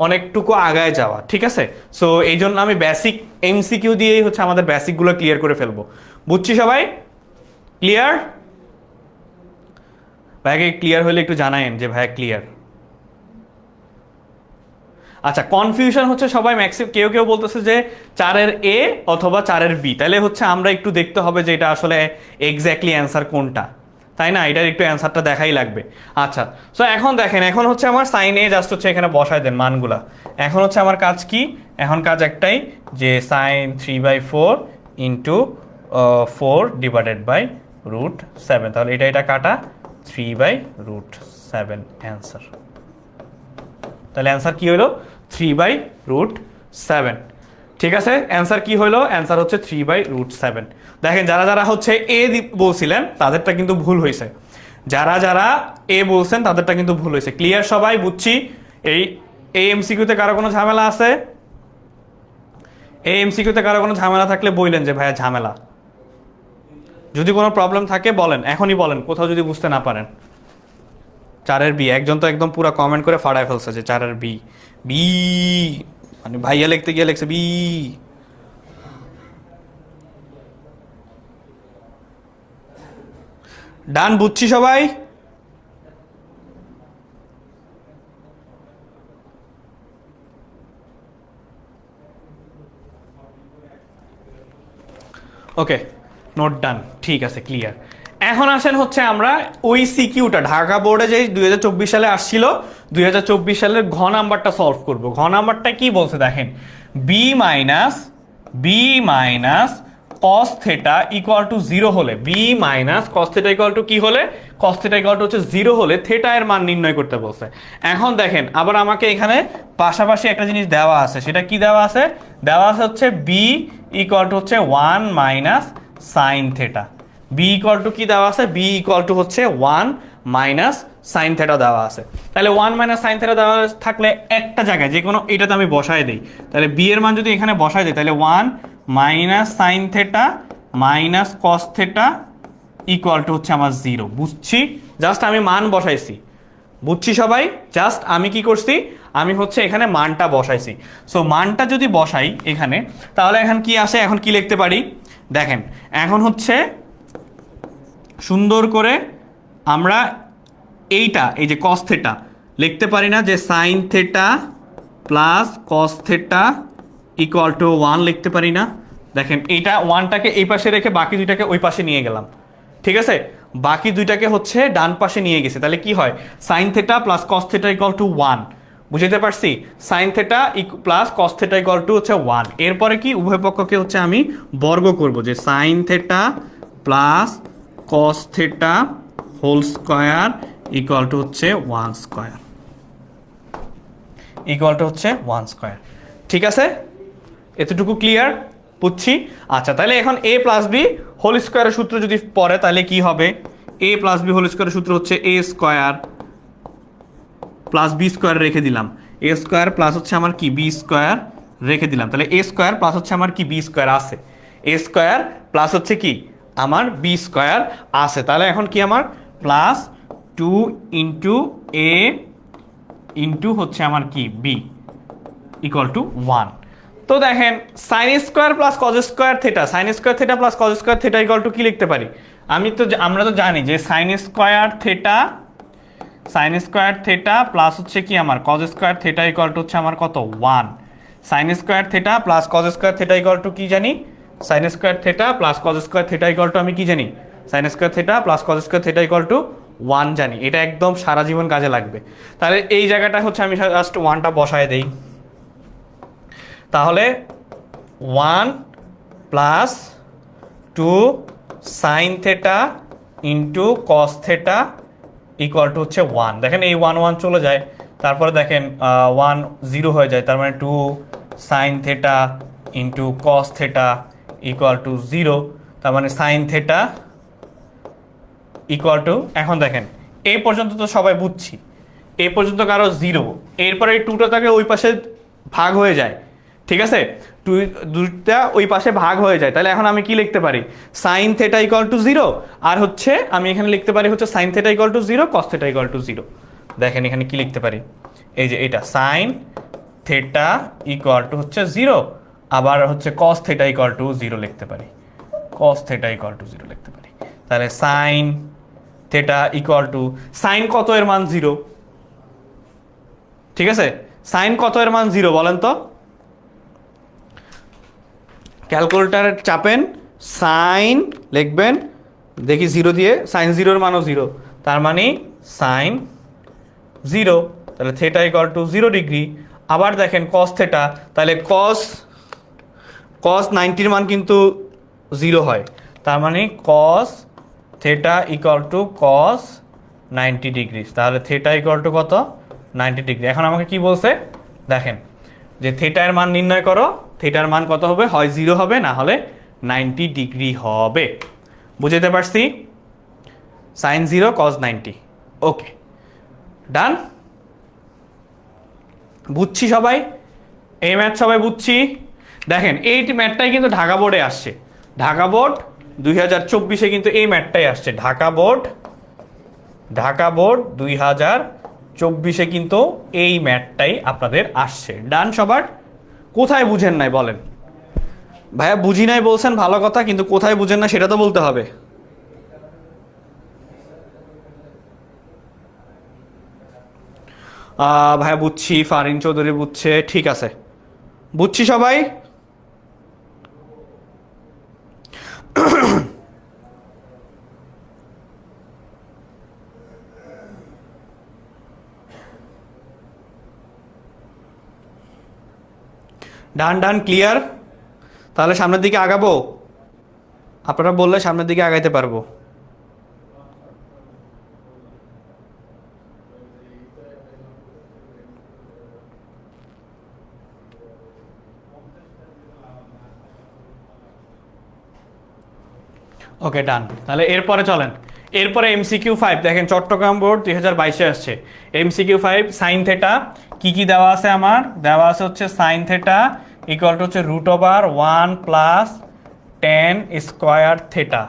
অনেকটুকু আগায় যাওয়া, ঠিক আছে। সো এই জন্য আমি বেসিক এমসিকিউ দিয়েই হচ্ছে আমাদের বেসিকগুলো ক্লিয়ার করে ফেলবো, বুঝছি সবাই। ক্লিয়ার ভাইকে, ক্লিয়ার হলে একটু জানায়েন যে ভাইয়া ক্লিয়ার। আচ্ছা, কনফিউশন হচ্ছে সবাই ম্যাক্সিমাম, কেউ কেউ বলতেছে যে 4-এর এ অথবা 4-এর বি, তাহলে হচ্ছে আমরা একটু দেখতে হবে যে এটা আসলে এক্স্যাক্টলি অ্যান্সার কোনটা, তাই না, এটার একটু অ্যান্সারটা দেখাই লাগবে। আচ্ছা, সো এখন দেখেন, এখন হচ্ছে আমার সাইন এ জাস্ট হচ্ছে এখানে বসায় দেন মানগুলা। এখন হচ্ছে আমার কাজ কি, এখন কাজ একটাই যে sine 3/4 into 4 divided by root 7, তাহলে এটা কাটা 3/√7 অ্যান্সার। তাহলে অ্যান্সার কি হলো 3/√7, ঠিক আছে। অ্যান্সার কি হলো, অ্যান্সার হচ্ছে 3/√7। দেখেন যারা যারা হচ্ছে এ বলছিলেন তাদেরটা কিন্তু ভুল হয়েছে, যারা যারা এ বলছেন তাদেরটা কিন্তু ভুল হয়েছে। ক্লিয়ার সবাই, বুঝছি। এই এমসিকিউতে কারো কোনো ঝামেলা আছে, এই এমসিকিউতে কারো কোনো ঝামেলা থাকলে বললেন যে ভাইয়া ঝামেলা, যদি কোনো প্রবলেম থাকে বলেন, এখনই বলেন কোথাও যদি বুঝতে না পারেন। 4-এর বি, একজন তো একদম পুরো কমেন্ট করে ফাড়ায় ফেলছে যে 4-এর বি, বি মানে ভাইয়া লিখতে গিয়ে লিখছে বি। ডান, বুঝছি সবাই? ওকে, নোট ডান, ঠিক আছে, ক্লিয়ার। এখন আসেন হচ্ছে আমরা ওই সিকিউটা ঢাকা বোর্ডে যে 2024 সালে আসছিল, 2024 সালের ঘ নাম্বারটা সলভ করব। ঘ নাম্বারটা কি বলছে দেখেন, B minus cos theta equal to 0 হলে, B minus cos theta equal to কি হলে, কস থেটা ইকুয়াল টু হচ্ছে 0 হলে থেটা এর মান নির্ণয় করতে বলছে। এখন দেখেন আবার আমাকে এখানে পাশাপাশি একটা জিনিস দেওয়া আছে, সেটা কি দেওয়া আছে? দেওয়া আছে হচ্ছে বি ইকুয়াল টু হচ্ছে 1 minus sine theta. B equal to কি দেওয়া আছে? বি ইকুয়াল টু হচ্ছে 1 মাইনাস সাইন থেটা দেওয়া আছে। তাহলে 1 মাইনাস সাইন থেটা দেওয়া থাকলে একটা জায়গায় যে কোনো এটাতে আমি বসায় দিই, তাহলে বি এর মান যদি এখানে বসায় দিই, তাহলে 1 minus sine theta minus cos theta equal to হচ্ছে আমার 0। বুঝছি? জাস্ট আমি মান বসাইছি। বুঝছি সবাই? জাস্ট আমি কি করছি, আমি হচ্ছে এখানে মানটা বসাইছি। সো মানটা যদি বসাই এখানে, তাহলে এখন কি আসে, এখন কি লিখতে পারি দেখেন, এখন হচ্ছে সুন্দর করে আমরা এইটা, এই যে কস থেটা লিখতে পারি না, যে sine theta plus cos theta equal to 1 লিখতে পারি না? দেখেন এইটা 1টাকে এই পাশে রেখে বাকি দুইটাকে ওই পাশে নিয়ে গেলাম, ঠিক আছে? বাকি দুইটাকে হচ্ছে ডান পাশে নিয়ে গেছে, তাহলে কি হয়, sign theta plus cos theta equal to 1। বুঝতে পারছি? Sign theta plus cos theta equal to হচ্ছে 1। এরপরে কি, উভয় পক্ষকে হচ্ছে আমি বর্গ করব, যে sine theta plus cos theta whole square equal to হচ্ছে 1 স্কয়ার, ইকুয়াল টু হচ্ছে 1 স্কয়ার। ঠিক আছে, এতটুকু ক্লিয়ার? বুঝছি। আচ্ছা, তাহলে এখন এ প্লাস বি হোল স্কয়ারের সূত্র যদি পড়ে, তাহলে কি হবে, এ প্লাস বি হোল স্কয়ারের সূত্র হচ্ছে এ স্কয়ার প্লাস বি স্কয়ার রেখে দিলাম, এ স্কয়ার প্লাস হচ্ছে আমার কি বি স্কয়ার রেখে দিলাম, তাহলে এ স্কয়ার প্লাস হচ্ছে আমার কি বি স্কয়ার আছে, এ স্কয়ার প্লাস হচ্ছে কি আমার বি স্কয়ার আছে। তাহলে এখন কি আমার প্লাস 2 ইন্টু এ ইন্টু হচ্ছে আমার কি বি ইকুয়াল টু 1। তো দেখেন sine square plus cos square theta, sine square theta plus cos square theta equal to কি লিখতে পারি, আমরা তো জানি যে সাইন স্কোয়ার থেটা প্লাস হচ্ছে কি আমার cause square theta equal to হচ্ছে আমার কত 1। Sign square theta plus cos square theta equal to কি জানি, sign square theta plus cos square theta equal to আমি কি জানি, sign square theta plus cos square theta equal to 1 জানি। এটা একদম সারা জীবন কাজে লাগবে। তাহলে এই জায়গাটা হচ্ছে আমি জাস্ট 1টা বসায় দেই, তাহলে 1 plus 2 sine theta into cos theta equal to হচ্ছে 1। দেখেন এই 1 1 চলে যায়, তারপরে দেখেন 1 0 হয়ে যায়, তার মানে 2 sine theta into cos theta equal to 0, তার মানে সাইন থেটা ইকুয়াল টু, এখন দেখেন এই পর্যন্ত তো সবাই বুঝছি, এই পর্যন্ত কারো 0, এরপরে এই 2টা থাকে ওই পাশে ভাগ হয়ে যায়, ঠিক আছে, দুইটা ওই পাশে ভাগ হয়ে যায়। তাহলে এখন আমি কি লিখতে পারি, সাইন থেটা ইকুয়াল টু 0, আর হচ্ছে আমি এখানে লিখতে পারি হচ্ছে sign theta equal to 0, cos theta equal to 0। দেখেন এখানে কি লিখতে পারি, এই যে এটা সাইন থেটা ইকুয়াল টু হচ্ছে 0, আবার হচ্ছে কস থেটা ইকুয়াল টু 0 লিখতে পারি, কস থেটা ইকুয়াল টু 0 লিখতে পারি। তাহলে sine theta equal to, sine কত এর মান 0, ঠিক আছে, সাইন কত এর মান 0 বলেন তো, ক্যালকুলেটারে চাপেন, সাইন লিখবেন, দেখি 0 দিয়ে, সাইন 0 এর মানও 0, তার মানে সাইন 0, তাহলে থেটা ইকুয়াল টু 0 ডিগ্রি। আবার দেখেন কস থেটা, তাহলে কস 90 মান কিন্তু 0 হয়, তার মানে cos theta equal to cos 90 degree, তাহলে থেটা ইকুয়াল টু কত 90 ডিগ্রি। এখন আমাকে কি বলছে দেখেন, যে থেটার মান নির্ণয় করো, থেটার মান কত হবে, হয় 0 হবে, না হলে 90 ডিগ্রি হবে। বুঝতে পারছি? সাইন 0 কস 90। ওকে, ডান। বুঝছি সবাই? এই ম্যাথ সবাই বুঝছি? দেখেন এই ম্যাথটাই কিন্তু ঢাকা বোর্ডে আসছে, ঢাকা বোর্ড 2024-এ কিন্তু এই ম্যাথটাই আসছে, ঢাকা বোর্ড 2024-এ কিন্তু এই ম্যাথটাই আপনাদের আসছে। ডান সবার? কোথায় বুঝেন নাই বলেন? ভাইয়া বুঝি নাই বলছেন ভালো কথা, কিন্তু কোথায় বুঝেন না সেটা তো বলতে হবে। ভাইয়া বুঝছি, ফারিন চৌধুরী বুঝছে, ঠিক আছে, বুঝছি সবাই। ডান ডান ক্লিয়ার। তাহলে সামনের দিকে আগাবো, আপনারা বললে সামনের দিকে আগাইতে পারবো। ওকে ডান, তাহলে এরপরে চলেন। এরপরে MCQ5 দেখেন, চট্টগ্রাম বোর্ড 2022-এ আসছে। MCQ5 সাইন থেটা কি কি দেওয়া আছে আমার? দেওয়া আছে হচ্ছে সাইন থেটা ইকুয়াল টু হচ্ছে √1 plus tan square theta.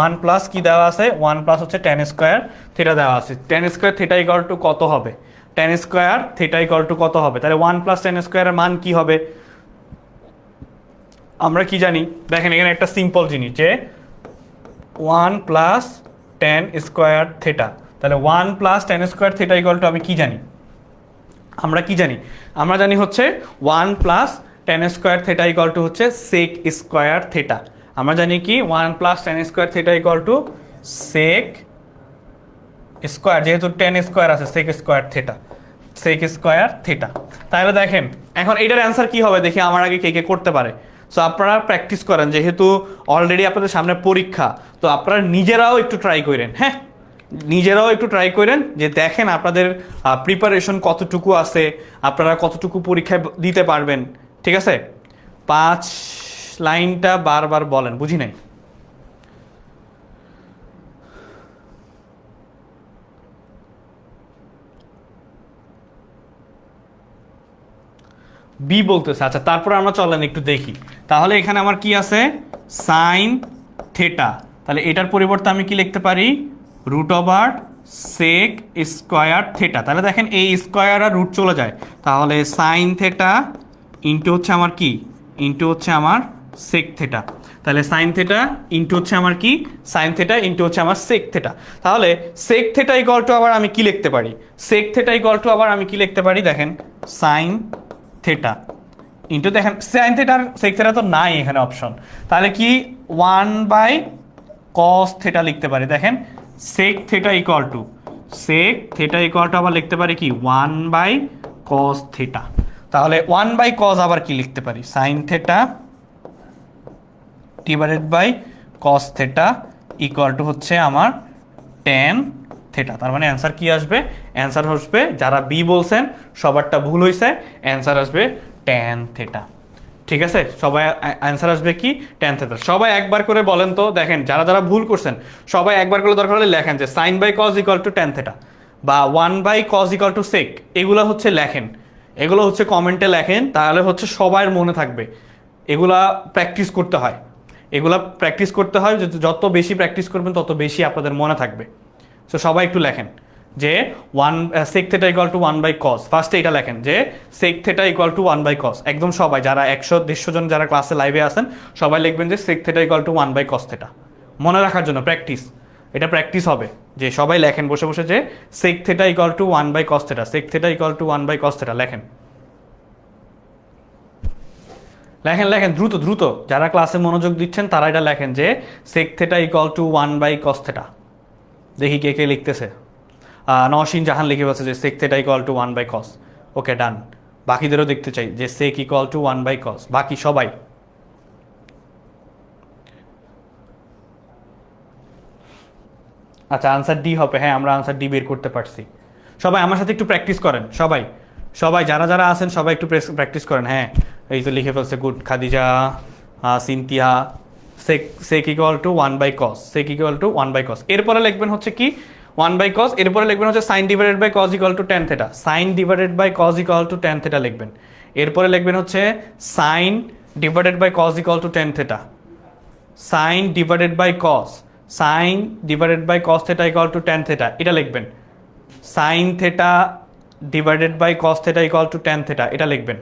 1 plus কি দেওয়া আছে? 1 প্লাস হচ্ছে টেন স্কোয়ার থেটা দেওয়া আছে। Ten square theta equal to কত হবে? Ten square theta equal to কত হবে? তাহলে 1 প্লাস টেন স্কোয়ারের মান কি হবে? আমরা কি জানি দেখেন, এখানে একটা সিম্পল জিনিস যে 1 প্লাস টেন স্কোয়ার থেটা। তাহলে 1 plus tan square theta equal to আমি কি জানি? আমরা কি জানি? আমরা জানি হচ্ছে 1 plus tan square theta equal to হচ্ছে সেক স্কোয়ার থেটা। আমরা জানি কি 1 plus tan square theta equal to sec square, যেহেতু টেন স্কোয়ার আছে, sec square theta, sec square theta. তাহলে দেখেন এখন এটার অ্যান্সার কি হবে দেখি আমার আগে কে কে করতে পারে। সো আপনারা প্র্যাকটিস করেন, যেহেতু অলরেডি আপনাদের সামনে পরীক্ষা, তো আপনারা নিজেরাও একটু ট্রাই করেন। হ্যাঁ, নিজেরাও একটু ট্রাই করেন যে দেখেন আপনাদের প্রিপারেশন কতটুকু আছে, আপনারা কতটুকু পরীক্ষায় দিতে পারবেন। ঠিক আছে, 5 লাইনটা বারবার বলেন, বুঝি নাই। বি বলতেছে, আচ্ছা তারপরে আমরা চলেন একটু দেখি। তাহলে এখানে আমার কি আছে? Sine theta. তাহলে এটার পরিবর্তে আমি কি লিখতে পারি? √, সেক স্কোয়ার থেটা। তাহলে দেখেন এই স্কোয়ার আর রুট চলে যায়, তাহলে সাইন থেটা ইন্টু হচ্ছে আমার কি? ইন্টু হচ্ছে আমার সেক থেটা। তাহলে সাইন থেটা ইন্টু হচ্ছে আমার কি? সাইন থেটা ইন্টু হচ্ছে আমার সেক থেটা। তাহলে সেক থেটা ইকুয়াল টু আবার আমি কি লিখতে পারি? সেক থেটা ইকুয়াল টু আবার আমি কি লিখতে পারি? দেখেন সাইন থেটা ইন্টু, দেখেন সাইন থেটার সেক থেটা তো নাই এখানে অপশন, তাহলে কি 1/cos থেটা লিখতে পারি। দেখেন sec theta equal to, sec theta equal to আবার লিখতে পারি কি? 1/cos theta. তাহলে 1/cos আবার কি লিখতে পারি? Sine theta divided by cos theta equal to হচ্ছে আমার tan থেটা। তার মানে অ্যান্সার কি আসবে? অ্যান্সার আসবে, যারা বি বলছেন সবারটা ভুল হয়েছে, অ্যান্সার আসবে tan থেটা। ঠিক আছে, সবাই অ্যান্সার আসবে কি? tan theta. সবাই একবার করে বলেন তো, দেখেন যারা যারা ভুল করছেন সবাই একবার করে দরকার হলে লেখেন যে sine by cos equal to tan theta বা 1/cos ইকুয়াল টু সেক, এগুলো হচ্ছে লেখেন, এগুলো হচ্ছে কমেন্টে লেখেন, তাহলে হচ্ছে সবার মনে থাকবে। এগুলা প্র্যাকটিস করতে হয়, এগুলা প্র্যাকটিস করতে হয়, যত বেশি প্র্যাকটিস করবেন তত বেশি আপনাদের মনে থাকবে। সো সবাই একটু লেখেন যে sec theta equal to 1/cos। ফার্স্টে এটা লেখেন যে sec theta equal to 1/cos। একদম সবাই যারা 100-150 জন যারা ক্লাসে লাইভে আছেন সবাই লিখবেন যে sec theta equal to 1/cos theta. মনে রাখার জন্য প্র্যাকটিস, এটা প্র্যাকটিস হবে যে সবাই লেখেন বসে বসে যে sec theta equal to 1/cos theta, sec theta equal to 1/cos theta. লেখেন লেখেন লেখেন দ্রুত দ্রুত, যারা ক্লাসে মনোযোগ দিচ্ছেন তারা এটা লেখেন যে sec theta equal to 1/cos theta. দেখি কে কে লিখতেছে। নওশিন জাহান লিখে বলছে যে sec theta equal to 1/cos। Okay done, বাকিদেরও দেখতে চাই যে সেক ইকুয়াল টু 1/cos। বাকি সবাই আচ্ছা আনসার ডি হবে। হ্যাঁ, আমরা আনসার ডি বের করতে পারছি। সবাই আমার সাথে একটু প্র্যাকটিস করেন, সবাই সবাই যারা যারা আছেন সবাই একটু প্র্যাকটিস করেন। হ্যাঁ, এই তো লিখে ফেলছে, good. Khadija, Sinthia, sec sec equal to 1/cos, sec equal to 1/cos। এরপরে লিখবেন হচ্ছে কি? 1/cos। এরপরে লিখবেন হচ্ছে sine divided by cos equal to tan theta, sine divided by cos equal to tan theta লিখবেন। এরপরে লিখবেন হচ্ছে sine divided by cos equal to tan theta, sine divided by cos, sine divided by cos theta equal to tan theta, এটা লিখবেন। Sine theta divided by cos theta equal to tan theta, এটা লিখবেন।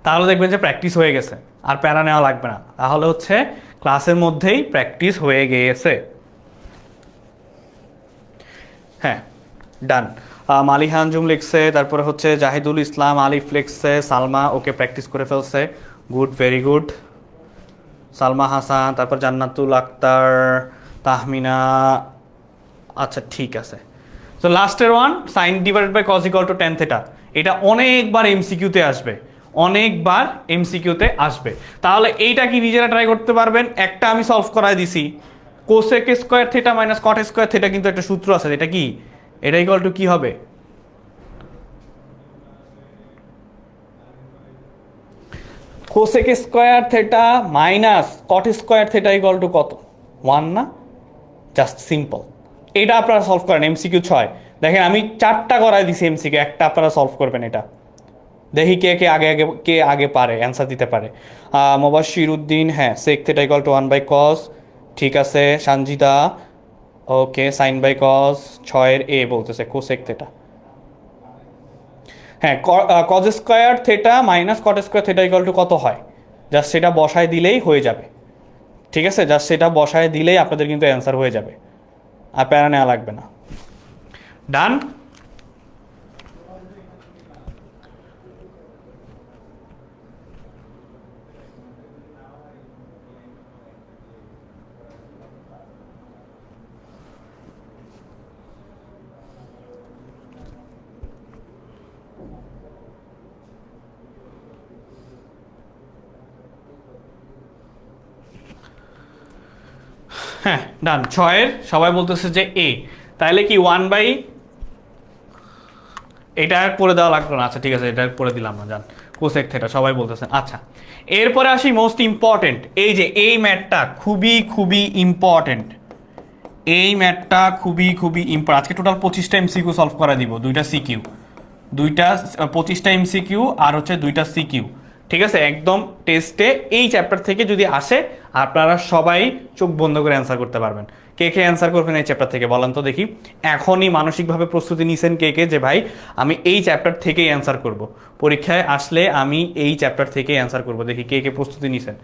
তাহলে দেখবেন যে practice হয়ে গেছে, আর প্যারা নেওয়া লাগবে না। তাহলে হচ্ছে ক্লাসের মধ্যেই প্র্যাকটিস হয়ে গিয়েছে। হ্যাঁ, ডান। মালিহা আঞ্জুম লিখছে, তারপরে হচ্ছে জাহিদুল ইসলাম আলিফ লিখছে, সালমা ওকে প্র্যাকটিস করে ফেলছে, good, very good. Salma Hasan, তারপর জান্নাতুল আক্তার, তাহমিনা, আচ্ছা ঠিক আছে। তো লাস্টের one, sine divided by cos equal to tan theta, এটা অনেকবার এমসিকিউতে আসবে, অনেকবার এমসিকিউতে আসবে। তাহলে এইটা কি নিজেরা ট্রাই করতে পারবেন? একটা আমি সলভ করাই দিছি, cosec square theta minus cot square theta, কিন্তু একটা সূত্র আছে, এটা কি, এটা ইকুয়াল টু কি হবে? Cosec square theta minus cot square theta equal to কত? 1 না? Just simple. এটা আপনারা সলভ করেন, এমসিকিউ 6। দেখেন আমি 4টা করাই দিছি এমসিকিউ, একটা আপনারা সলভ করবেন। এটা দেখি কে কে আগে আগে কে আগে পারে অ্যান্সার দিতে পারে। মোবাশির উদ্দিন, হ্যাঁ, sec theta equal to 1 by cos, ঠিক আছে। Sanjida, okay, sine by cos, 6 এ বলতেছে কোসেক থেটা, হ্যাঁ, cos square theta minus cot square theta equal to কত হয়, জাস্ট সেটা বসায় দিলেই হয়ে যাবে। ঠিক আছে, জাস্ট সেটা বসায় দিলেই আপনাদের কিন্তু অ্যান্সার হয়ে যাবে, আর প্যারা নেওয়া লাগবে না। ডান। হ্যাঁ ডান। 6 সবাই বলতেছে যে এ, তাহলে কি 1 বাই, এটা করে দেওয়া লাগলো না, আচ্ছা ঠিক আছে, এটা করে দিলাম না, জান কোসেক থেটা সবাই বলতেছেন। আচ্ছা, এরপরে আসি মোস্ট ইম্পর্টেন্ট, এই যে এই ম্যাথটা খুবই খুবই ইম্পর্টেন্ট, এই ম্যাথটা খুবই খুবই ইম্পর্টেন্ট। আজকে টোটাল 25টা এমসিকিউ সলভ করা দিব, 2টা সিকিউ, 25টা এমসিকিউ আর হচ্ছে 2টা সিকিউ। ঠিক আছে, একদম টেস্টে এই চ্যাপ্টার থেকে যদি আসে আপনারা সবাই চোখ বন্ধ করে অ্যান্সার করতে পারবেন। কে কে অ্যান্সার করবেন এই চ্যাপ্টার থেকে বলেন তো দেখি? এখনই মানসিকভাবে প্রস্তুতি নিছেন কে কে, যে ভাই আমি এই চ্যাপ্টার থেকেই অ্যান্সার করব, পরীক্ষায় আসলে আমি এই চ্যাপ্টার থেকেই অ্যান্সার করব? দেখি কে কে প্রস্তুতি নিছেন,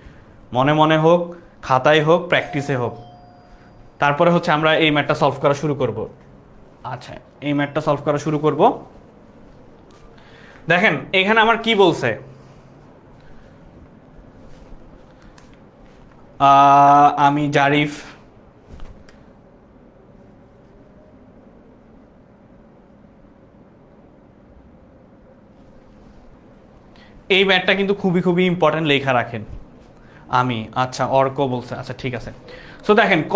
মনে মনে হোক, খাতায় হোক, প্র্যাকটিসে হোক। তারপরে হচ্ছে আমরা এই ম্যাথটা সলভ করা শুরু করব। আচ্ছা, এই ম্যাথটা সলভ করা শুরু করব। দেখেন এখানে আমার কি বলছে, আমি জারিফ, এই ম্যাথটা কিন্তু খুবই খুবই ইম্পর্টেন্ট, লেখা রাখেন। আমি, আচ্ছা অর্ক বলছে, আচ্ছা ঠিক আছে। সো দেখেন ক,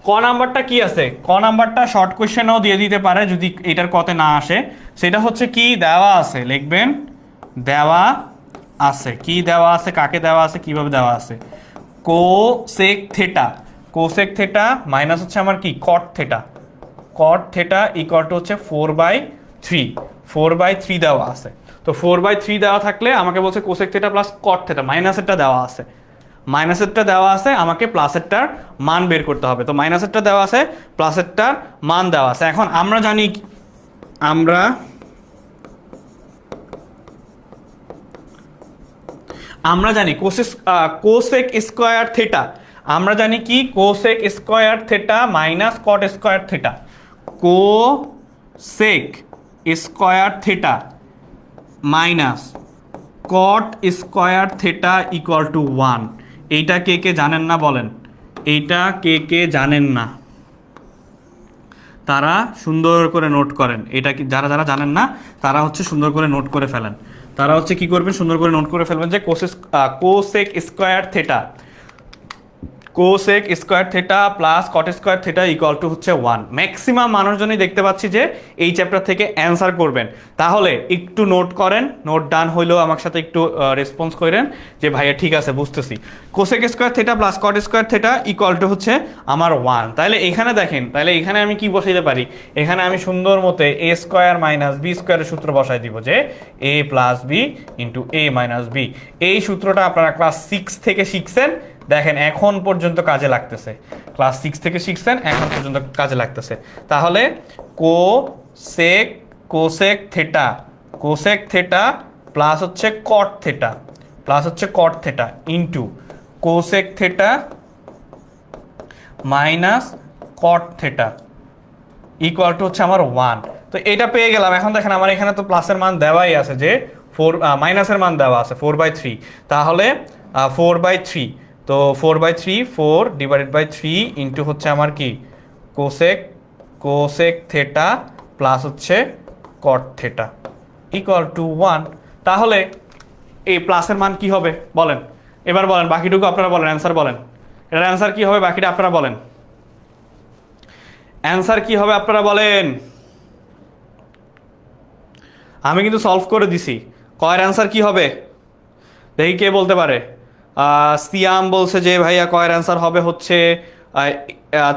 ক নাম্বারটা কি আছে, ক নাম্বারটা শর্ট কোয়েশ্চেনও দিয়ে দিতে পারে যদি এটার কতে না আসে। সেটা হচ্ছে কি দেওয়া আছে, লিখবেন দেওয়া আছে, কি দেওয়া আছে, কাকে দেওয়া আছে, কিভাবে দেওয়া আছে। Cosec theta, cosec theta minus হচ্ছে আমার কি কট theta, caught theta equal to হচ্ছে 4/3, 4/3 দেওয়া আছে। তো 4/3 দেওয়া থাকলে আমাকে বলছে cosec theta plus cot theta, মাইনাসেরটা দেওয়া আছে, মাইনাসেরটা দেওয়া আছে, আমাকে প্লাসেরটার মান বের করতে হবে। তো মাইনাসেরটা দেওয়া আছে, প্লাসেরটার মান দেওয়া আছে। এখন আমরা জানি, আমরা জানি কোসেক স্কোয়ার থেটা, আমরা জানি কি cosec square theta minus cot square theta, cosec square theta minus cot square theta equal to 1। এইটা কে কে জানেন না বলেন? এইটা কে কে জানেন না তারা সুন্দর করে নোট করেন। এটা কি যারা যারা জানেন না তারা হচ্ছে সুন্দর করে নোট করে ফেলেন। তারা হচ্ছে কি করবেন, সুন্দর করে নোট করে ফেলবেন যে cosec square theta, cosec square theta plus caught square theta equal to হচ্ছে 1। ম্যাক্সিমাম মানুষজনই দেখতে পাচ্ছি যে এই চ্যাপ্টার থেকে অ্যান্সার করবেন। তাহলে একটু নোট করেন, নোট ডান হইলেও আমার সাথে একটু রেসপন্স করেন যে ভাইয়া ঠিক আছে বুঝতেছি। Cosec square theta plus caught square theta equal to হচ্ছে আমার 1। তাহলে এখানে দেখেন, তাহলে এখানে আমি কি বসাইতে পারি, এখানে আমি সুন্দর মতে এ স্কোয়ার মাইনাস বি স্কোয়ারের সূত্র বসাই দিব, যে এ প্লাস বি ইন্টু এ মাইনাস বি। এই সূত্রটা আপনারা ক্লাস 6 থেকে শিখছেন, দেখেন এখন পর্যন্ত কাজে লাগতেছে। ক্লাস 6 থেকে শিখছেন, এখন পর্যন্ত কাজে লাগতেছে। তাহলে cosec theta, cosec theta plus হচ্ছে কট থেটা, প্লাস হচ্ছে কট theta into cosec theta minus caught theta equal to হচ্ছে আমার 1। তো তো এটা পেয়ে গেলাম। এখন দেখেন আমার এখানে তো প্লাসের মান দেওয়াই আছে, যে মাইনাসের মান দেওয়া আছে 4/3, তাহলে 4/3, তো 4/3 4 ডিভাইডেড বাই 3 ইন্টু হচ্ছে আমার কি কোসেক থেটা প্লাস হচ্ছে কট থেটা ইকুয়াল টু 1। তাহলে এই প্লাসের মান কি হবে বলেন, এবার বলেন, বাকিটুকু আপনারা বলেন, অ্যান্সার বলেন, এটার অ্যান্সার কি হবে, বাকিটা আপনারা বলেন, অ্যান্সার কি হবে আপনারা বলেন। আমি কিন্তু সলভ করে দিছি, কয়ের অ্যান্সার কি হবে দেখি কে বলতে পারে। সিয়াম বলছে যে ভাইয়া কয়ের অ্যান্সার হবে হচ্ছে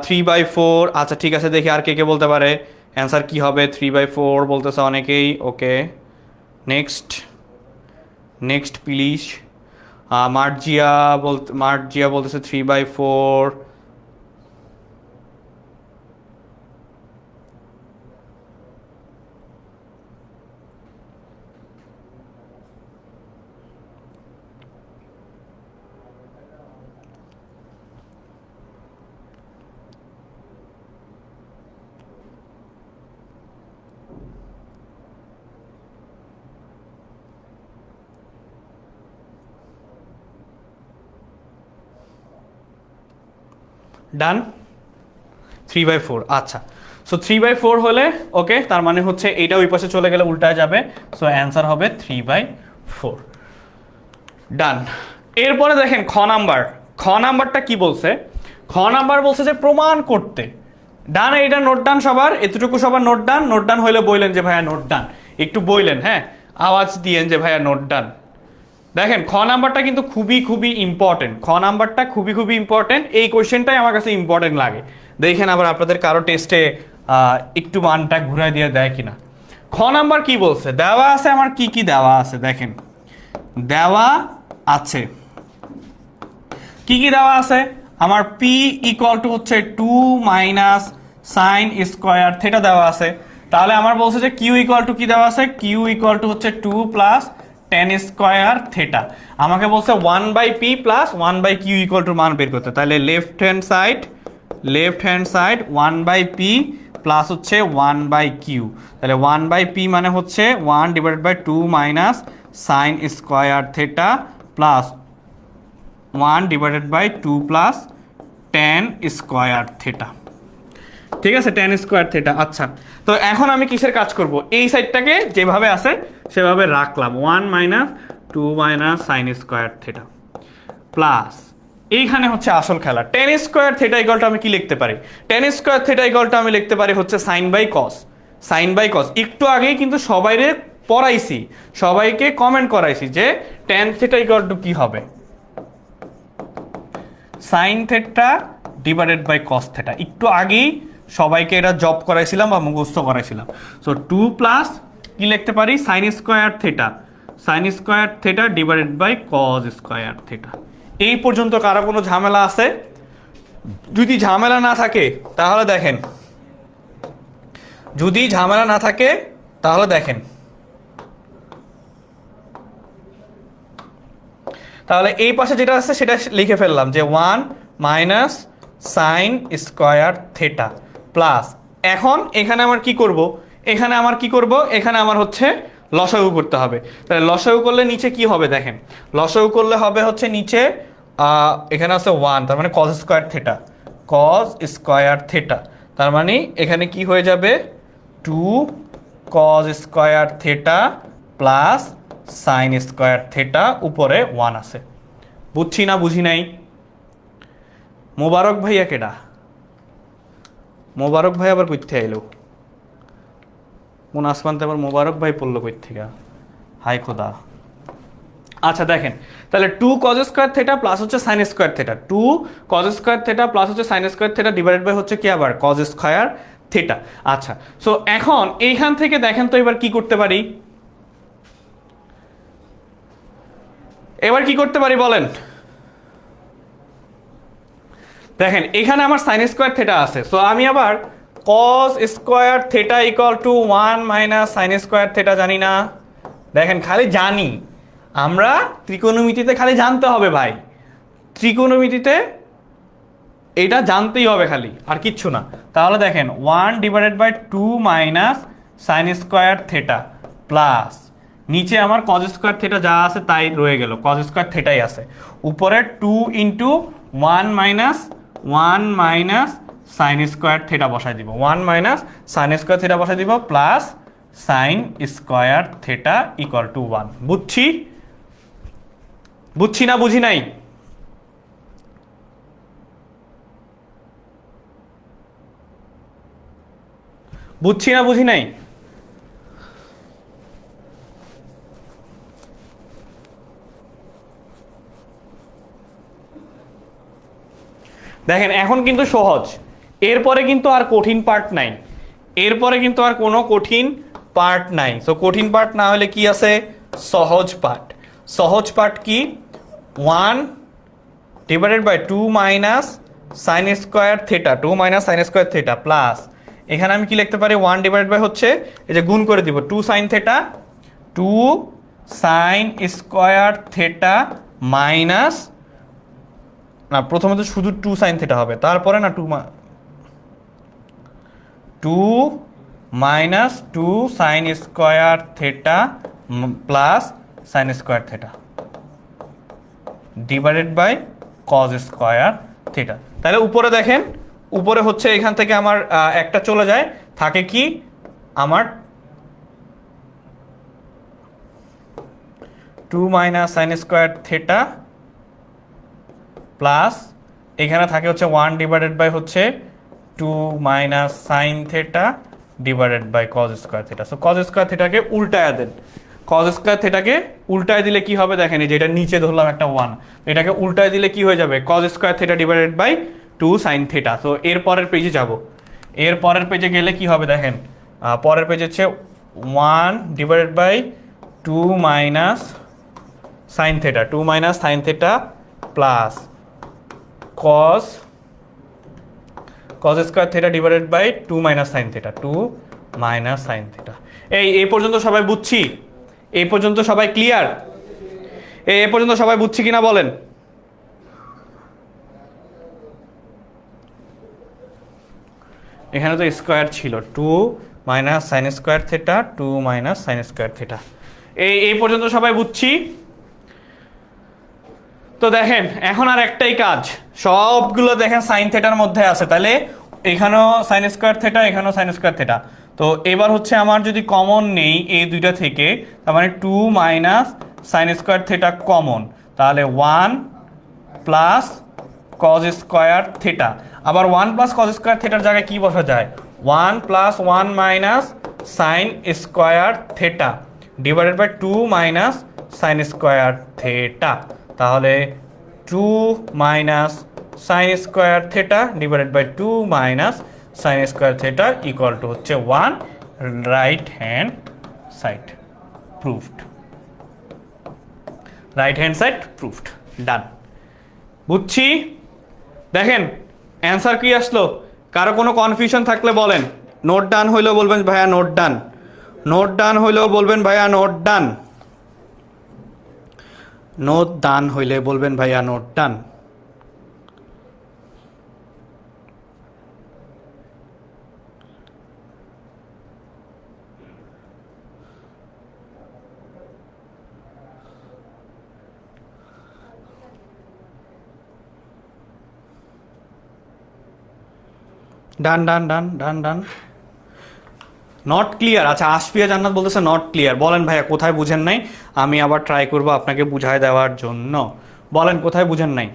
3/4। আচ্ছা ঠিক আছে, দেখি আর কে কে বলতে পারে অ্যান্সার কি হবে। 3/4 বলতেছে অনেকেই, okay. Next next please. Marzia বলতেছে 3/4। ডান, 3/4। আচ্ছা, সো 3/4 হলে ওকে, তার মানে হচ্ছে এইটা ওই পাশে চলে গেলে উল্টায় যাবে, সো অ্যান্সার হবে 3/4। ডান। এরপরে দেখেন খ নাম্বারটা কি বলছে। খ নাম্বার বলছে যে প্রমাণ করতে। ডান, এটা নোট ডান সবার, এতটুকু সবার নোট ডান। নোট ডান হইলে বললেন যে ভাইয়া নোট ডান, একটু বললেন, হ্যাঁ আওয়াজ দিয়েন যে ভাইয়া নোট ডান। দেখেন খ নাম্বারটা কিন্তু খুবই খুবই ইম্পর্টেন্ট, খ নাম্বারটা খুবই খুবই ইম্পর্টেন্ট। এই কোয়েশ্চেনটাই আমার কাছে ইম্পর্টেন্ট লাগে। দেখেন আবার আপনাদের কারো টেস্টে একটু মানটা ঘুরাই দিয়ে দেয় কিনা। খ নাম্বার কি বলছে, দেওয়া আছে আমার কি কি দেওয়া আছে দেখেন, দেওয়া আছে কি কি দেওয়া আছে আমার। পি ইকুয়াল টু হচ্ছে 2 মাইনাস সাইন স্কোয়ার থেটা দেওয়া আছে। তাহলে আমার বলছে যে কিউ ইকুয়াল টু কি দেওয়া আছে, কিউ ইকুয়াল টু হচ্ছে 2 প্লাস টেন স্কোয়ার থেটা। আমাকে বলছে 1/p প্লাস 1/কিউ ইকুয়াল টু মান বের করতে। তাহলে left hand side 1/p plus হচ্ছে 1/কিউ। তাহলে 1/p মানে হচ্ছে 1 divided by 2 minus sine square theta plus 1 divided by 2 plus tan square theta. ঠিক আছে, টেন স্কোয়ার থেটা। আচ্ছা, তো এখন আমি কিসের কাজ করব, এই সাইডটাকে যেভাবে আছে সেভাবে রাখলাম, 1 minus 2 minus sine square theta plus এইখানে হচ্ছে আসল খেলা, টেন স্কোয়ার থেটা ইকুয়ালটা আমি কি লিখতে পারি, টেন স্কোয়ার থেটা ইকুয়ালটা আমি লিখতে পারি হচ্ছে সাইন বাই কস। একটু আগেই কিন্তু সবাইরে পড়াইছি, সবাইকে কমেন্ট করাইছি যে টেন থেটা ইকুয়াল টু কি হবে, sine theta divided by cos theta. একটু আগেই সবাইকে এটা জব করাইছিলাম বা মুখস্থ করাইছিলাম। সো 2 প্লাস কি লিখতে পারি, sine square theta divided by cos square theta. এই পর্যন্ত কারো কোনো ঝামেলা আছে? যদি ঝামেলা না থাকে তাহলে দেখেন, তাহলে এই পাশে যেটা আছে সেটা লিখে ফেললাম যে 1 minus sine square theta plus, এখন এখানে আমার কি করব, এখানে আমার হচ্ছে লসাগু করতে হবে। তাহলে লসাগু করলে নিচে কি হবে দেখেন, লসাগু করলে হবে হচ্ছে নিচে এখানে আছে 1, তার মানে কস স্কোয়ার থেটা, তার মানে এখানে কি হয়ে যাবে 2 কস square theta plus sine square theta, উপরে 1 আছে। বুঝছি না বুঝি নাই? মোবারক ভাইয়া কেডা? মোবারক ভাই আবার কইতে আইলো কোন আসমানতে আবার মোবারক ভাই পড়লো কই থেকে, হাই খোদা। আচ্ছা দেখেন, তাহলে 2 কজ স্কোয়ার থেটা প্লাস হচ্ছে sine square theta, 2 cos square theta plus হচ্ছে sine square theta divided by হচ্ছে কি আবার কজ স্কোয়ার থেটা। আচ্ছা, সো এখন এইখান থেকে দেখেন তো এবার কি করতে পারি, বলেন। দেখেন এখানে আমার সাইন স্কোয়ার থেটা আছে, সো আমি আবার কস square theta equal to 1 minus sine square theta জানি না। দেখেন খালি জানি, আমরা ত্রিকোণমিতিতে খালি জানতে হবে ভাই, ত্রিকোণমিতিতে এটা জানতেই হবে খালি, আর কিচ্ছু না। তাহলে দেখেন 1 divided by 2 minus sine square theta plus নিচে আমার কজ স্কোয়ার থেটা যা আছে তাই রয়ে গেল, কজ স্কোয়ার থেটাই আছে, উপরে 2 into 1 minus sine square theta বসাই দিব, 1 মাইনাস সাইন স্কোয়ার থেটা বসাই দিব plus sine square theta equal to 1। বুঝছি না বুঝি নাই? বুঝছি না বুঝি নাই? দেখেন এখন কিন্তু সহজ, এরপরে কিন্তু আর কঠিন পার্ট নাই, এরপরে কিন্তু আর কোনো কঠিন পার্ট নাই। সো কঠিন পার্ট না হলে কি আছে? সহজ পার্ট। সহজ পার্ট কি? 1 divided by 2 minus sine square theta, 2 minus sine square theta plus এখানে আমি কি লিখতে পারি? 1 ডিভাইডেড বাই হচ্ছে এই যে গুণ করে দিব 2 sine theta, 2 sine square theta minus, না প্রথমত শুধু 2 সাইন থেটা হবে, তারপরে না 2 minus 2 sine square theta plus sine square theta divided by cos square theta. তাহলে উপরে দেখেন, উপরে হচ্ছে এখান থেকে আমার একটা চলে যায়, থাকে কি আমার 2 minus sine square theta plus এখানে থাকে হচ্ছে 1 ডিভাইডেড বাই হচ্ছে 2 minus sine theta divided by cos square theta. So cos square থেটাকে উল্টায়া দেন, কজ স্কোয়ার থেটাকে উল্টায় দিলে কি হবে দেখেন, এই যে এটা নিচে ধরলাম একটা 1, এটাকে উল্টায় দিলে কি হয়ে যাবে? Cos square theta divided by 2 sine theta. তো এর পরের পেজে যাব, এর পরের পেজে গেলে কি হবে দেখেন, পরের পেজে হচ্ছে 1 divided by 2 minus sine theta, 2 minus sine theta plus cos square theta divided by 2 minus sine theta, 2 minus sine theta. এই পর্যন্ত সবাই বুঝছি? এই পর্যন্ত সবাই ক্লিয়ার? এই পর্যন্ত সবাই বুঝছি কিনা বলেন? এখানে তো স্কোয়ার ছিল, 2 minus sine square theta, 2 minus sine square theta. এই পর্যন্ত সবাই বুঝছি? তো দেখেন এখন আর একটাই কাজ, সবগুলো দেখেন সাইন থেটার মধ্যে আছে, তাহলে এখানেও সাইন স্কোয়ার থেটা, এখানেও সাইন স্কোয়ার থেটা। তো এবার হচ্ছে আমার যদি কমন নেই এই দুইটা থেকে, তার মানে 2 minus sine square theta common, তাহলে 1 প্লাস কজ স্কোয়ার থেটা। আবার 1 প্লাস কজ স্কোয়ার থেটার জায়গায় কি বসা যায়? 1 প্লাস 1 minus sine square theta divided by 2 minus sine square theta. তাহলে 2 minus sine square theta divided by 2 minus sine square theta equal to হচ্ছে 1, right hand side proved. Right hand side proved, done. বুঝছি? দেখেন answer কি আসলো? কারো কোনো confusion থাকলে বলেন। নোট ডান হইলেও বলবেন ভাইয়া নোট ডান, নোট ডান হইলেও বলবেন ভাইয়া নোট ডান, নোট ডান হইলে বলবেন ভাইয়া note done. Done done done done done. Not clear? আচ্ছা আশফিয়া জান্নাত বলতেছে নট ক্লিয়ার। বলেন ভাইয়া কোথায় বুঝেন নাই, আমি আবার ট্রাই করব আপনাকে বুঝায় দেওয়ার জন্য। বলেন কোথায় বুঝেন নাই?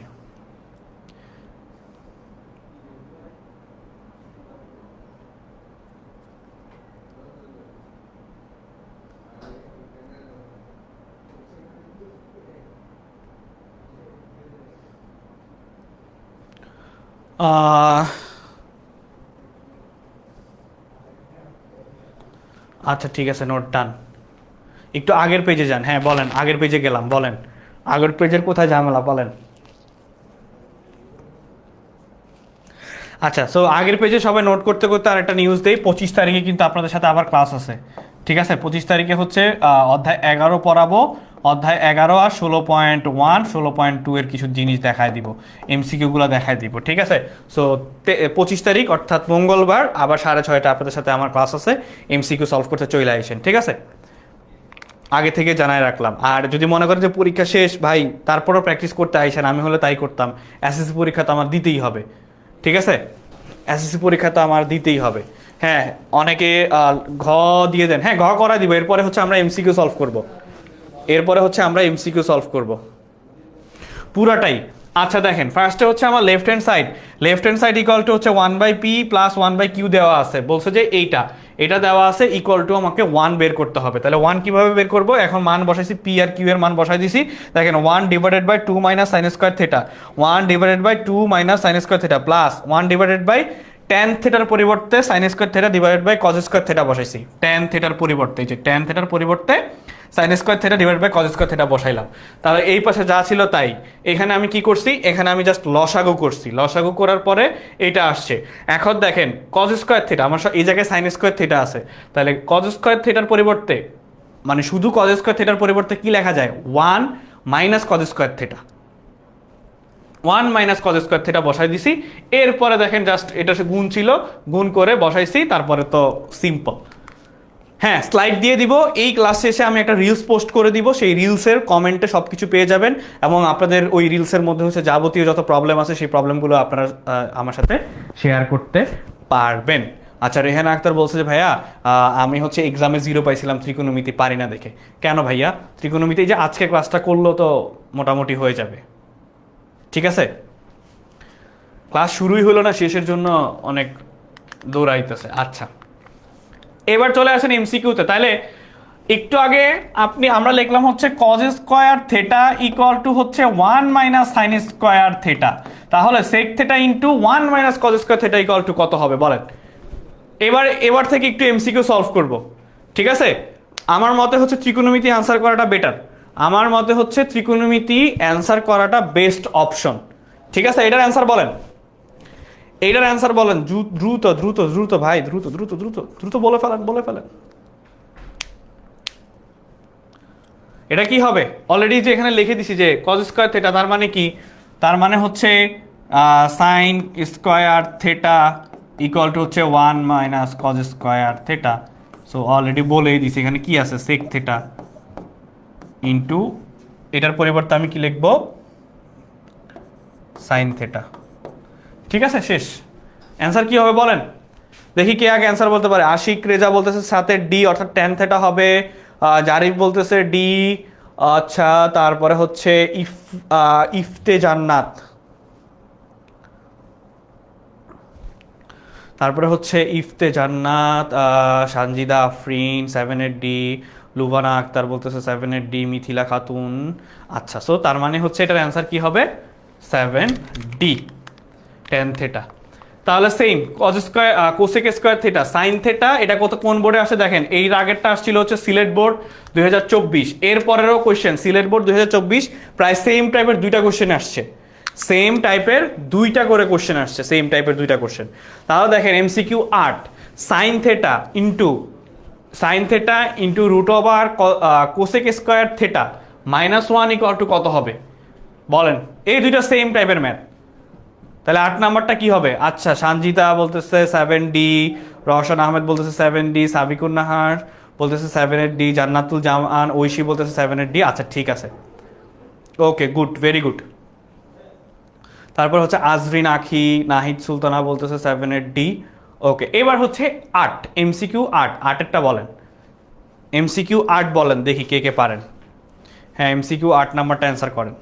আচ্ছা ঠিক আছে, নোট ডান। একটু আগের পেজে যান। হ্যাঁ বলেন, আগের পেজে গেলাম, বলেন আগের পেজের কোথায় ঝামেলা বলেন। আচ্ছা সো আগের পেজে সবাই নোট করতে করতে আর একটা নিউজ দেই, 25 তারিখে কিন্তু আপনাদের সাথে আবার ক্লাস আছে, ঠিক আছে? 25 তারিখে হচ্ছে অধ্যায় 11 পড়াবো, অধ্যায় 11 আর 16.1 16.2 এর কিছু জিনিস দেখায় দিব, এমসিকিউগুলো দেখায় দিব, ঠিক আছে? সো 25 তারিখ অর্থাৎ মঙ্গলবার আবার 6:30 আপনাদের সাথে আমার ক্লাস আছে, এমসিকিউ সলভ করতে চলে আসেন, ঠিক আছে? আগে থেকে জানাই রাখলাম। আর যদি মনে করেন যে পরীক্ষা শেষ ভাই তারপরও প্র্যাকটিস করতে আইসেন, আমি হলে তাই করতাম। এসএসসি পরীক্ষা তো আমার দিতেই হবে, ঠিক আছে? এসএসসি পরীক্ষা তো আমার দিতেই হবে। হ্যাঁ, অনেকে ঘ দিয়ে দেন, হ্যাঁ ঘ করা দিব, এরপরে হচ্ছে আমরা এমসিকিউ সলভ করব, এরপরে হচ্ছে আমরা এমসিকিউ সলভ করব পুরাটাই। আচ্ছা দেখেন, ফার্স্টে হচ্ছে আমার left hand side equal to হচ্ছে 1/p প্লাস 1/q দেওয়া আছে, বলছে যে এটা দেওয়া আছে ইকুয়াল টু আমাকে 1 বের করতে হবে। তাহলে 1 কিভাবে বের করব? এখন মান বসাইছি, p আর q এর মান বসাই দিছি। দেখেন 1 divided by 2 minus sine square theta, 1 divided by 2 minus sine square theta plus 1 divided by tan থিটার পরিবর্তে sine square theta divided by cos square theta বসাইছি। tan থিটার পরিবর্তে, এই যে tan থিটার পরিবর্তে sine square theta divide by cos square theta বসাইলাম। তাহলে এই পাশে যা ছিল তাই, এখানে আমি কি করছি? এখানে আমি জাস্ট লসাগু করছি, লসাগু করার পরে এটা আসছে। এখন দেখেন কজ স্কয়ার থিটা আমার এই জায়গায় সাইন স্কয়ার থিটা আছে, তাহলে কজ স্কয়ার থিটার পরিবর্তে মানে শুধু কজ স্কয়ার থিটার পরিবর্তে কি লেখা যায়? 1 minus cos square theta, 1 minus cos square theta বসাই দিছি। এরপরে দেখেন জাস্ট এটা গুণ ছিল, গুণ করে বসাইছি, তারপরে তো সিম্পল। হ্যাঁ, স্লাইড দিয়ে দিব, এই ক্লাস শেষে আমি একটা রিলস পোস্ট করে দিব, সেই রিলসের কমেন্টে সব কিছু পেয়ে যাবেন এবং আপনাদের ওই রিলসের মধ্যে হচ্ছে যাবতীয় যত প্রবলেম আছে সেই প্রবলেমগুলো আপনারা আমার সাথে শেয়ার করতে পারবেন। আচ্ছা, রেহানা আক্তার বলছে যে ভাইয়া আমি হচ্ছে এক্সামে 0 পাইছিলাম, ত্রিকোণমিতি পারি না দেখে। কেন ভাইয়া? ত্রিকোণমিতি যে আজকে ক্লাসটা করলো তো মোটামুটি হয়ে যাবে, ঠিক আছে? ক্লাস শুরুই হলো না, শেষের জন্য অনেক দৌড়াইতেছে। আচ্ছা, এবার চলে আসেন এমসিকিউতে। তাহলে একটু আগে আমরা লিখলাম হচ্ছে cos square theta equal to হচ্ছে 1 মাইনাস সাইন স্কয়ার থিটা। তাহলে sec theta into 1 minus cos square theta equal to কত হবে বলেন? এবার থেকে একটু এমসিকিউ সলভ করব, ঠিক আছে? আমার মতে হচ্ছে ত্রিকোণমিতি অ্যান্সার করাটা বেটার, আমার মতে হচ্ছে ত্রিকোণমিতি অ্যান্সার করাটা বেস্ট অপশন, ঠিক আছে? এটার অ্যান্সার বলেন, এইটার অ্যান্সার বলেন, দ্রুত দ্রুত দ্রুত ভাই, দ্রুত দ্রুত দ্রুত দ্রুত বলে ফেলেন। এটা কি হবে? অলরেডি যে এখানে লিখে দিছি যে কজ স্কয়ার থিটা, তার মানে কি? তার মানে হচ্ছে sign square theta equal to হচ্ছে 1 minus cos square theta. So already বলেই দিছি এখানে কি আছে, সেক থিটা ইন্টু এটার পরিবর্তে আমি কি লিখবো? সাইন থিটা, ঠিক আছে? শেষ। অ্যান্সার কি হবে বলেন দেখি, কে আগে অ্যান্সার বলতে পারে? আশিক রেজা বলতেছে সাথে ডি অর্থাৎ ট্যান থিটা হবে। জারিফ বলতেছে ডি। আচ্ছা, তারপরে হচ্ছে ইফতে জান্নাত, তারপরে হচ্ছে ইফতে জান্নাত, সানজিদা আফরিন 7 ডি, লুবানা আক্তার বলতেছে 7 ডি, মিথিলা খাতুন। আচ্ছা, সো তার মানে হচ্ছে এটার অ্যান্সার কি হবে? 7 ডি ট্যান থিটা। তাহলে same cause square cosec square theta sine theta, এটা কোন বোর্ডে আসে দেখেন? এই আগেরটা আসছিল হচ্ছে সিলেট বোর্ড 2024, এর পরেরও কোশ্চেন সিলেট বোর্ড 2024, প্রায় সেম টাইপের দুইটা কোশ্চেন আসছে, সেম টাইপের দুইটা করে কোশ্চেন আসছে, সেম টাইপের দুইটা কোশ্চেন। তাহলে দেখেন MCQ 8, sine theta into root over cosec square theta -1 equal to কত হবে বলেন? এই দুইটা সেম টাইপের ম্যাথ। তাহলে 8 নাম্বারটা কি হবে? আচ্ছা, সানজিদা বলতেছে 7 ডি, রওশন আহমেদ বলতেছে 7 ডি, সাবিকুন নাহার বলতেছে 7 ডি, জান্নাতুল জামান ঐশী বলতেছে 7 ডি। আচ্ছা, ঠিক আছে, ওকে, গুড, ভেরি গুড। তারপর হচ্ছে আজরিন আখি, নাহিদ সুলতানা বলতেছে 7 ডি। ওকে, এবার হচ্ছে 8, এমসিকিউ 8, 8এরটা বলেন, এমসিকিউ 8 বলেন দেখি কে কে পারেন। হ্যাঁ, এমসিকিউ 8 নাম্বারটা অ্যান্সার করেন।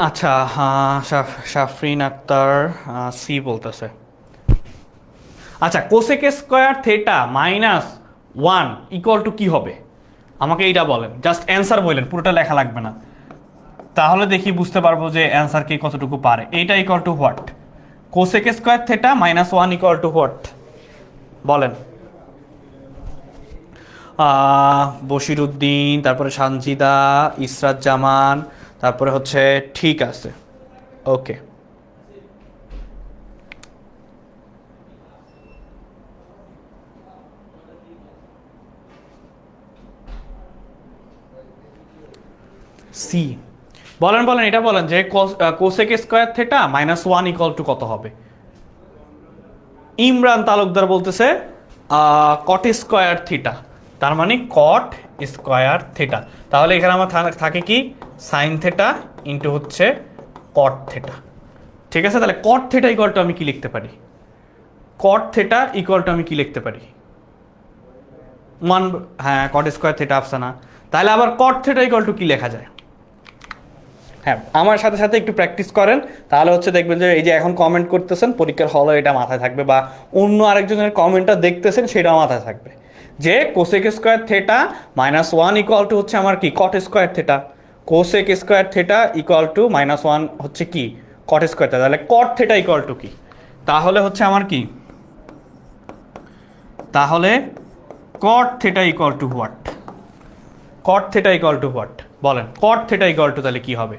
আচ্ছা, শাফরিন আক্তার সি বলতেছে। আচ্ছা, cosec square theta one equal to কী হবে আমাকে এইটা বলেন, জাস্ট অ্যান্সার বললেন, পুরোটা লেখা লাগবে না, তাহলে দেখি বুঝতে পারবো যে অ্যান্সার কে কতটুকু পারে। এইটা equal to what, cosec square theta minus one equal two what বলেন। বশিরউদ্দিন, তারপরে সানজিদা, ইসরাত জামান, তারপরে হচ্ছে ঠিক আছে, ওকে। সি বলেন বলেন, এটা বলেন যে cosec square theta minus one equal to কত হবে। ইমরান তালুকদার বলতেছে কট স্কোয়ার থিটা, তার মানে কট স্কোয়ার থিটা। তাহলে এখানে আমার থাকে কি সাইন থেটা ইন্টু হচ্ছে কট থেটা। ঠিক আছে, তাহলে কট থেটা ইকুয়াল টু আমি কি লিখতে পারি, কট থেটা ইকুয়াল টু আমি কি লিখতে পারি ওয়ান, হ্যাঁ কট স্কোয়ার থেটা আসছে না, তাহলে আবার কট থেটা ইকুয়াল টু কি লেখা যায়। হ্যাঁ আমার সাথে সাথে একটু প্র্যাকটিস করেন, তাহলে হচ্ছে দেখবেন যে এই যে এখন কমেন্ট করতেছেন পরীক্ষার হলে এটা মাথায় থাকবে, বা অন্য আরেকজনের কমেন্টটা দেখতেছেন সেটাও মাথায় থাকবে, যে cosec square theta minus one equal to হচ্ছে আমার কি কট square theta, cosec square theta equal two minus one হচ্ছে কি কট স্কোয়ার থেটা, তাহলে কট থেটা ইকুয়াল টু কি, তাহলে হচ্ছে আমার কি, তাহলে কট theta equal two what, caught theta equal two what বলেন, কট থেটা ইকুয়াল টু তাহলে কি হবে।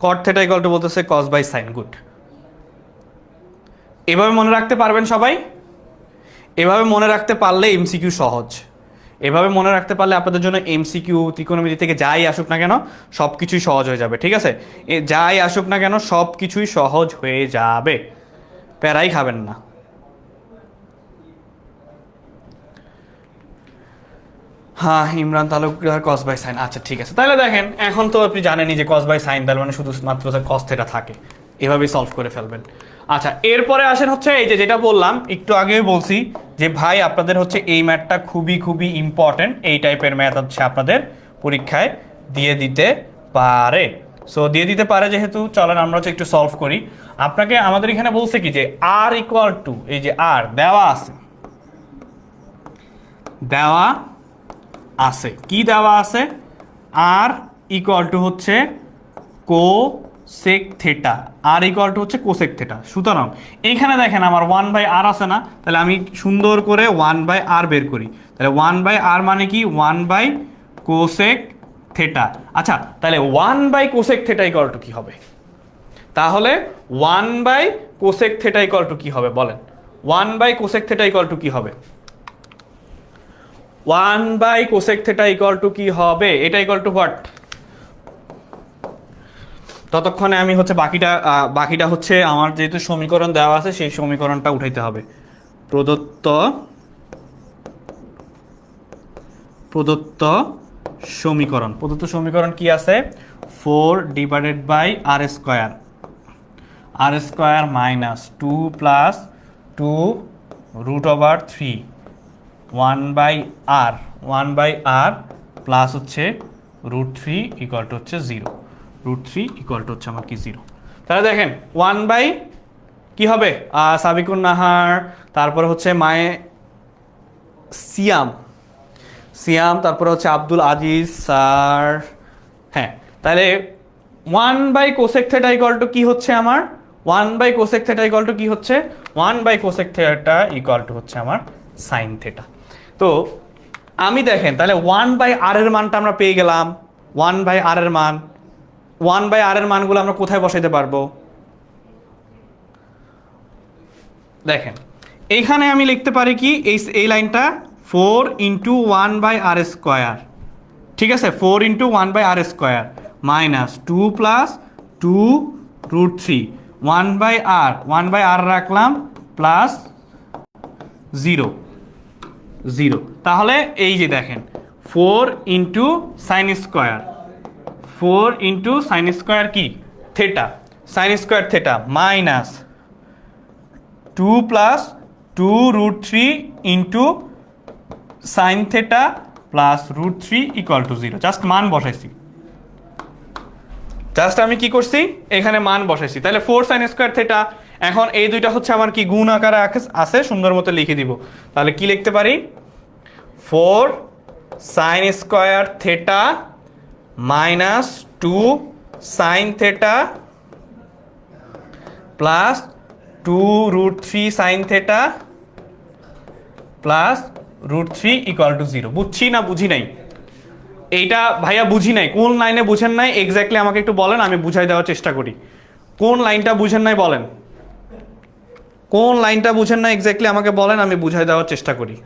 কট থেটা ইকুয়াল টু বলতেছে কস বাই সাইন, গুড। এভাবে মনে রাখতে পারবেন সবাই, এভাবে মনে রাখতে পারলে এমসিকিউ সহজ, এভাবে মনে রাখতে পারলে আপনাদের জন্য এমসিকিউ ত্রিকোণমিতি থেকে যাই আসুক না কেন সব কিছুই সহজ হয়ে যাবে। ঠিক আছে, যাই আসুক না কেন সব কিছুই সহজ হয়ে যাবে, প্যারাই খাবেন না। হ্যাঁ Imran Talukdar cos by sine, আচ্ছা ঠিক আছে, তাহলে দেখেন এখন তো আপনি জানেনই যে কস বাই সাইন তার মানে শুধুমাত্র কস থেটা থাকে, এভাবেই সলভ করে ফেলবেন। আচ্ছা এরপরে আসেন হচ্ছে এই যে যেটা বললাম একটু আগেই বলছি যে ভাই আপনাদের হচ্ছে এই ম্যাথটা খুবই খুবই ইম্পর্টেন্ট, এই টাইপের ম্যাথ হচ্ছে আপনাদের পরীক্ষায় দিয়ে দিতে পারে। সো দিয়ে দিতে পারে যেহেতু চলেন আমরা হচ্ছে একটু সলভ করি। আপনাকে আমাদের এখানে বলছে কি যে আর ইকুয়াল টু, এই যে আর দেওয়া আছে, দেওয়া আছে কি দেওয়া আছে, আর ইকুয়াল টু হচ্ছে cosec theta, r equal to হচ্ছে কোসেক থেটা। সুতরাং এইখানে দেখেন আমার ওয়ান বাই আর আছে না, তাহলে আমি সুন্দর করে ওয়ান বাই আর বের করি, তাহলে ওয়ান বাই আর মানে কি ওয়ান বাই কোসেক থেটা। আচ্ছা তাহলে one by cosec theta equal to কি হবে, তাহলে one by cosec theta equal to কি হবে বলেন, one by cosec theta equal to কি হবে, one by cosec theta equal to কি হবে, এটা ইকুয়াল টু হোয়াট। ততক্ষণে আমি হচ্ছে বাকিটা হচ্ছে আমার যেহেতু সমীকরণ দেওয়া আছে সেই সমীকরণটা উঠাইতে হবে। প্রদত্ত সমীকরণ কি আছে, 4 divided by R square minus 2 plus 2 root over 3 1 by r plus হচ্ছে রুট 3 ইকুয়াল টু হচ্ছে 0, রুট 3 ইকুয়াল টু হচ্ছে আমার কি 0। তাহলে দেখেন 1 বাই কি হবে সাবিকুন নাহার, তারপরে হচ্ছে মায়ে সিয়াম, তারপরে হচ্ছে আব্দুল আজিজ স্যার। হ্যাঁ তাহলে 1 by cosec theta equal to কি হচ্ছে আমার, 1 by cosec theta equal to কি হচ্ছে, 1 by cosec theta equal to হচ্ছে আমার সাইন থেটা। তো আমি দেখেন তাহলে 1 বাই আর এর মানটা আমরা পেয়ে গেলাম, 1 বাই আর এর মান, 1 বাই আর এর মানগুলো আমরা কোথায় বসাইতে পারবো, দেখেন এইখানে আমি লিখতে পারি কি এই লাইনটা 4 ইন্টু 1 বাই আর স্কোয়ার, ঠিক আছে 4 into 1 by R square minus 2 plus 2 root 3 1 by R রাখলাম প্লাস 0, তাহলে এই যে দেখেন 4 ইন্টু সাইন স্কোয়ার কি theta, sine square theta minus 2 plus 2 root 3 into sine theta plus root 3 equal to 0, just মান বসাইছি। জাস্ট আমি কি করছি, এখানে মান বসাইছি, তাহলে 4 সাইন স্কোয়ার থেটা। এখন এই দুইটা হচ্ছে আমার কি গুণ আকারে আছে, সুন্দর মতো লিখে দিব। তাহলে কি লিখতে পারি, 4 sign square theta minus 2 sine theta plus 2√3 sign theta plus √3 equal to 0। বুঝছি না বুঝি নাই? এইটা ভাইয়া বুঝি নাই, কোন লাইনে বুঝেন নাই এক্স্যাক্টলি আমাকে একটু বলেন, আমি বুঝাই দেওয়ার চেষ্টা করি। কোন লাইনটা বুঝেন নাই বলেন, কোন লাইনটা বুঝেন না এক্স্যাক্টলি আমাকে বলেন, আমি বুঝাই দেওয়ার চেষ্টা করি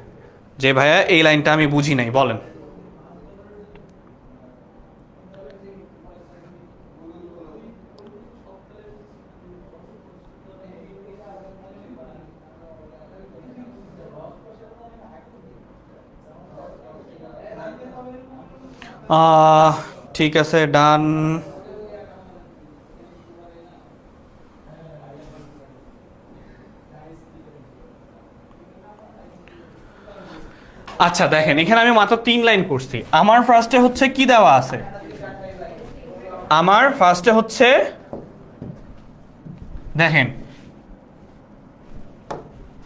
যে ভাইয়া এই লাইনটা আমি বুঝি নাই, বলেন। ঠিক আছে, ডান। আচ্ছা দেখেন, এখানে আমি মাত্র 3 লাইন করছি। আমার ফার্স্টে হচ্ছে কি দেওয়া আছে, আমার ফার্স্টে হচ্ছে দেখেন,